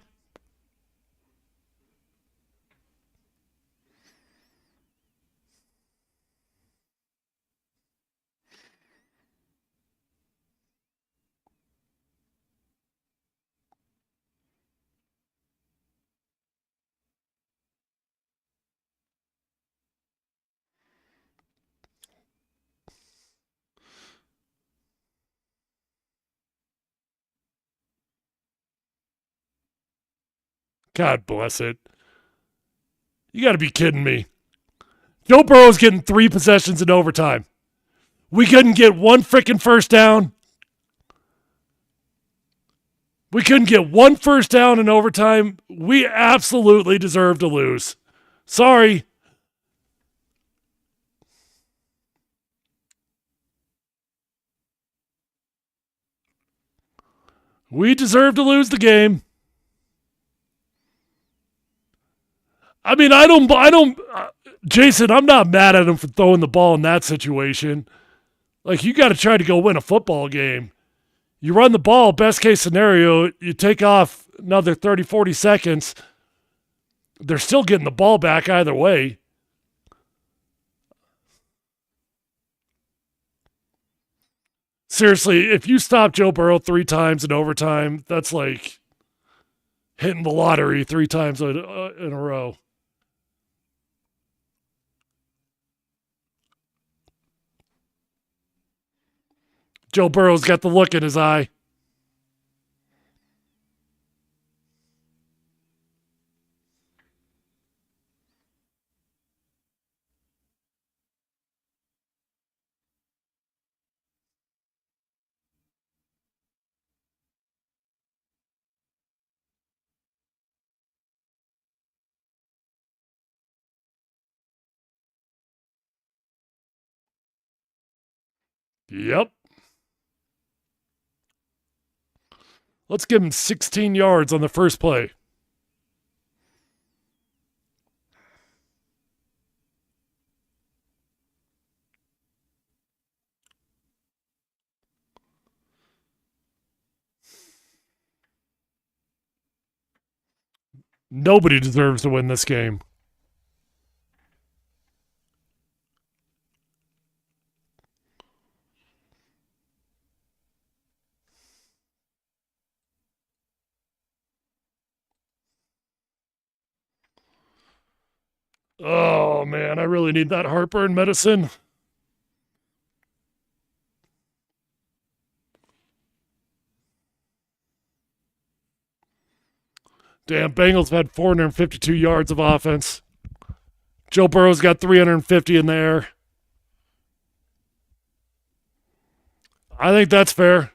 God bless it. You got to be kidding me. Joe Burrow's getting 3 possessions in overtime. We couldn't get one freaking first down. We couldn't get one first down in overtime. We absolutely deserve to lose. Sorry. We deserve to lose the game. I mean, Jason, I'm not mad at him for throwing the ball in that situation. Like, you got to try to go win a football game. You run the ball, best case scenario, you take off another 30, 40 seconds. They're still getting the ball back either way. Seriously, if you stop Joe Burrow 3 times in overtime, that's like hitting the lottery 3 times in a row. Joe Burrow's got the look in his eye. Yep. Let's give him 16 yards on the first play. Nobody deserves to win this game. Oh, man, I really need that heartburn medicine. Damn, Bengals have had 452 yards of offense. Joe Burrow's got 350 in there. I think that's fair.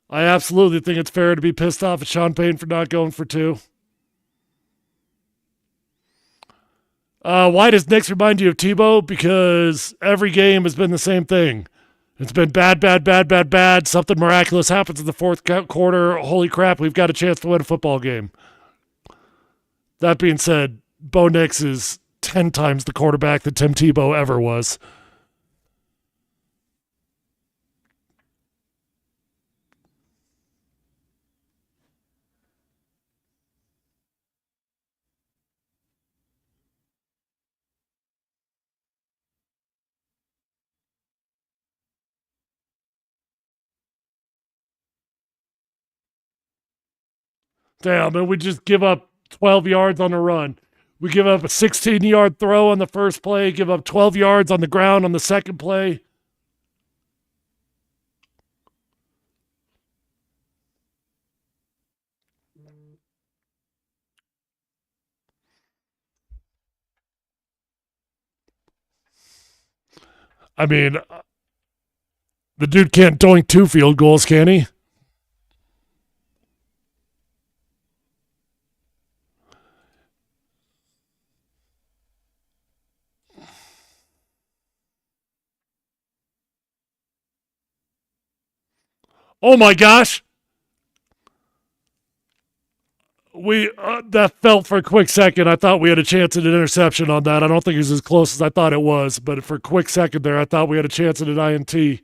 I absolutely think it's fair to be pissed off at Sean Payton for not going for 2. Why does Knicks remind you of Tebow? Because every game has been the same thing. It's been bad, bad, bad, bad, bad. Something miraculous happens in the fourth quarter. Holy crap, we've got a chance to win a football game. That being said, Bo Nix is 10 times the quarterback that Tim Tebow ever was. Damn, and we just give up 12 yards on the run. We give up a 16-yard throw on the first play, give up 12 yards on the ground on the second play. I mean, the dude can't doink 2 field goals, can he? Oh my gosh. That felt for a quick second. I thought we had a chance at an interception on that. I don't think it was as close as I thought it was, but for a quick second there, I thought we had a chance at an INT.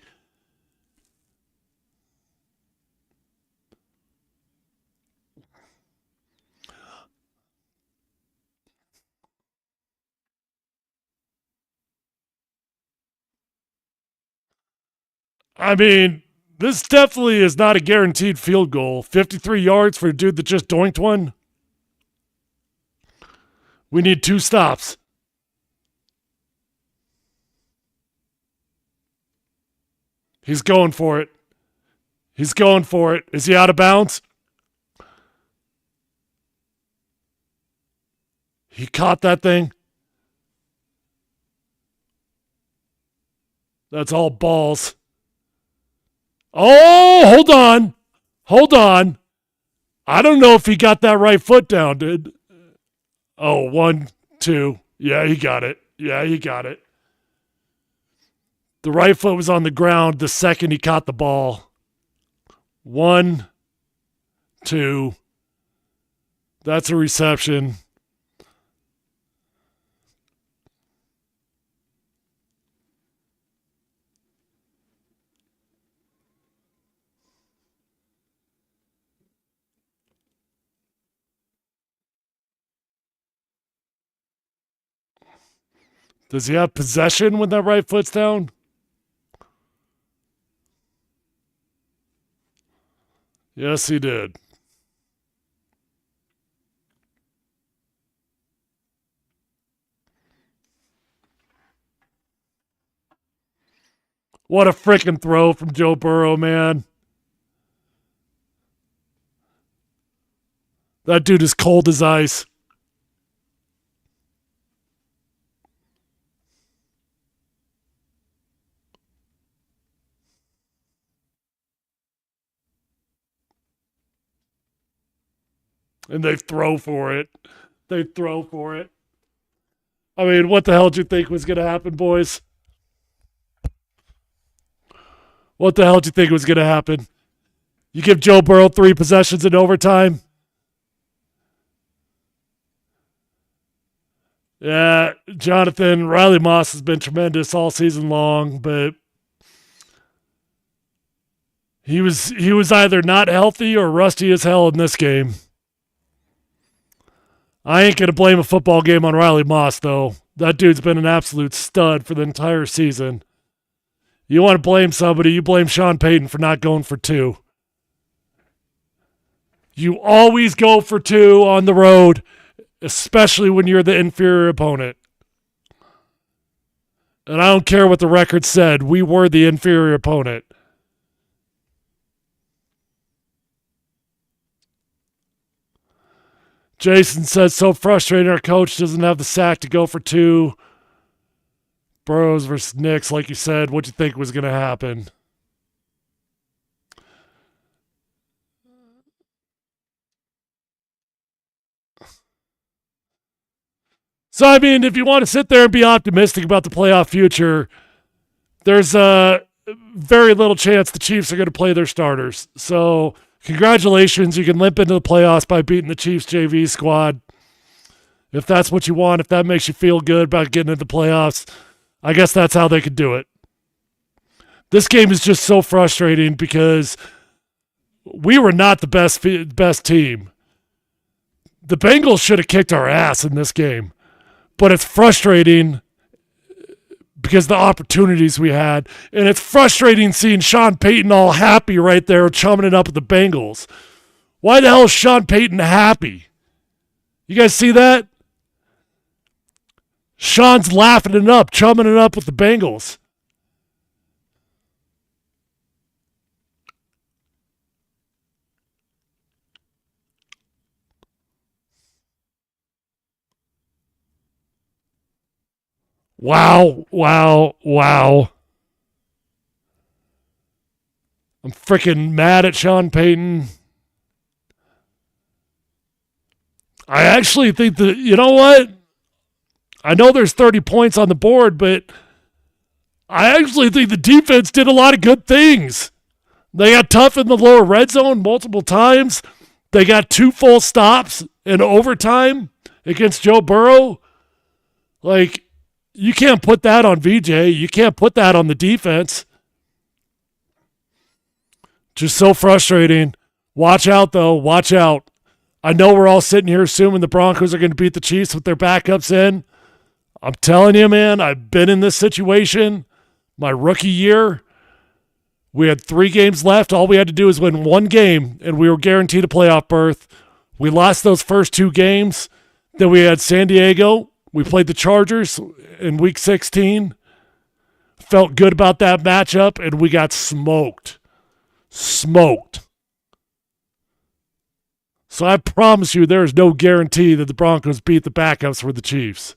I mean, this definitely is not a guaranteed field goal. 53 yards for a dude that just doinked one. We need 2 stops. He's going for it. He's going for it. Is he out of bounds? He caught that thing. That's all balls. Oh, hold on. Hold on. I don't know if he got that right foot down, dude. Oh, 1, 2. Yeah, he got it. Yeah, he got it. The right foot was on the ground the second he caught the ball. 1, 2. That's a reception. Does he have possession when that right foot's down? Yes, he did. What a freaking throw from Joe Burrow, man. That dude is cold as ice. And they throw for it. They throw for it. I mean, what the hell did you think was going to happen, boys? What the hell did you think was going to happen? You give Joe Burrow 3 possessions in overtime? Yeah, Jonathan, Riley Moss has been tremendous all season long, but he was either not healthy or rusty as hell in this game. I ain't going to blame a football game on Riley Moss, though. That dude's been an absolute stud for the entire season. You want to blame somebody, you blame Sean Payton for not going for 2. You always go for 2 on the road, especially when you're the inferior opponent. And I don't care what the record said. We were the inferior opponent. Jason says, so frustrating our coach doesn't have the sack to go for 2. Burrows versus Knicks, like you said, what'd you think was going to happen? So, I mean, if you want to sit there and be optimistic about the playoff future, there's a very little chance the Chiefs are going to play their starters. So, congratulations. You can limp into the playoffs by beating the Chiefs JV squad. If that's what you want, if that makes you feel good about getting into the playoffs, I guess that's how they could do it. This game is just so frustrating because we were not the best team. The Bengals should have kicked our ass in this game. But it's frustrating because the opportunities we had. And it's frustrating seeing Sean Payton all happy right there, chumming it up with the Bengals. Why the hell is Sean Payton happy? You guys see that? Sean's laughing it up, chumming it up with the Bengals. Wow. I'm freaking mad at Sean Payton. I actually think that, you know what? I know there's 30 points on the board, but I actually think the defense did a lot of good things. They got tough in the lower red zone multiple times. They got 2 full stops in overtime against Joe Burrow. Like, you can't put that on VJ. You can't put that on the defense. Just so frustrating. Watch out, though. Watch out. I know we're all sitting here assuming the Broncos are going to beat the Chiefs with their backups in. I'm telling you, man, I've been in this situation my rookie year. We had 3 games left. All we had to do was win 1 game, and we were guaranteed a playoff berth. We lost those first 2 games. Then we had San Diego. We played the Chargers in Week 16. Felt good about that matchup, and we got smoked. Smoked. So I promise you there is no guarantee that the Broncos beat the backups for the Chiefs.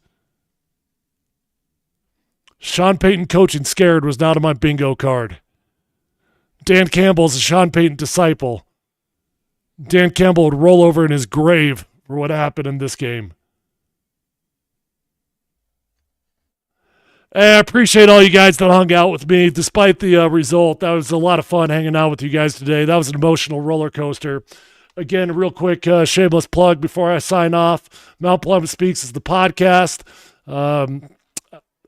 Sean Payton coaching scared was not on my bingo card. Dan Campbell's a Sean Payton disciple. Dan Campbell would roll over in his grave for what happened in this game. Hey, I appreciate all you guys that hung out with me despite the result. That was a lot of fun hanging out with you guys today. That was an emotional roller coaster. Again, a real quick shameless plug before I sign off. Mount Polumbus Speaks is the podcast.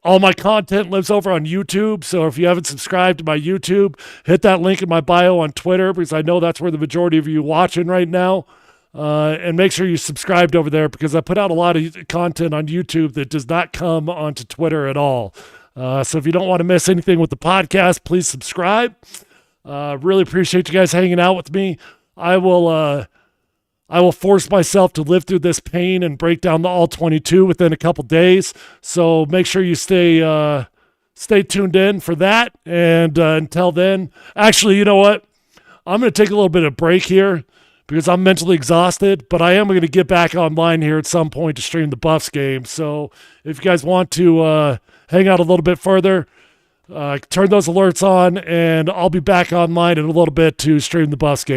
All my content lives over on YouTube, so if you haven't subscribed to my YouTube, hit that link in my bio on Twitter because I know that's where the majority of you are watching right now. And make sure you subscribed over there because I put out a lot of content on YouTube that does not come onto Twitter at all. So if you don't want to miss anything with the podcast, please subscribe. Really appreciate you guys hanging out with me. I will force myself to live through this pain and break down the all 22 within a couple days. So make sure you stay tuned in for that. And until then, actually, you know what? I'm going to take a little bit of break here because I'm mentally exhausted, but I am going to get back online here at some point to stream the Buffs game. So if you guys want to hang out a little bit further, turn those alerts on, and I'll be back online in a little bit to stream the Buffs game.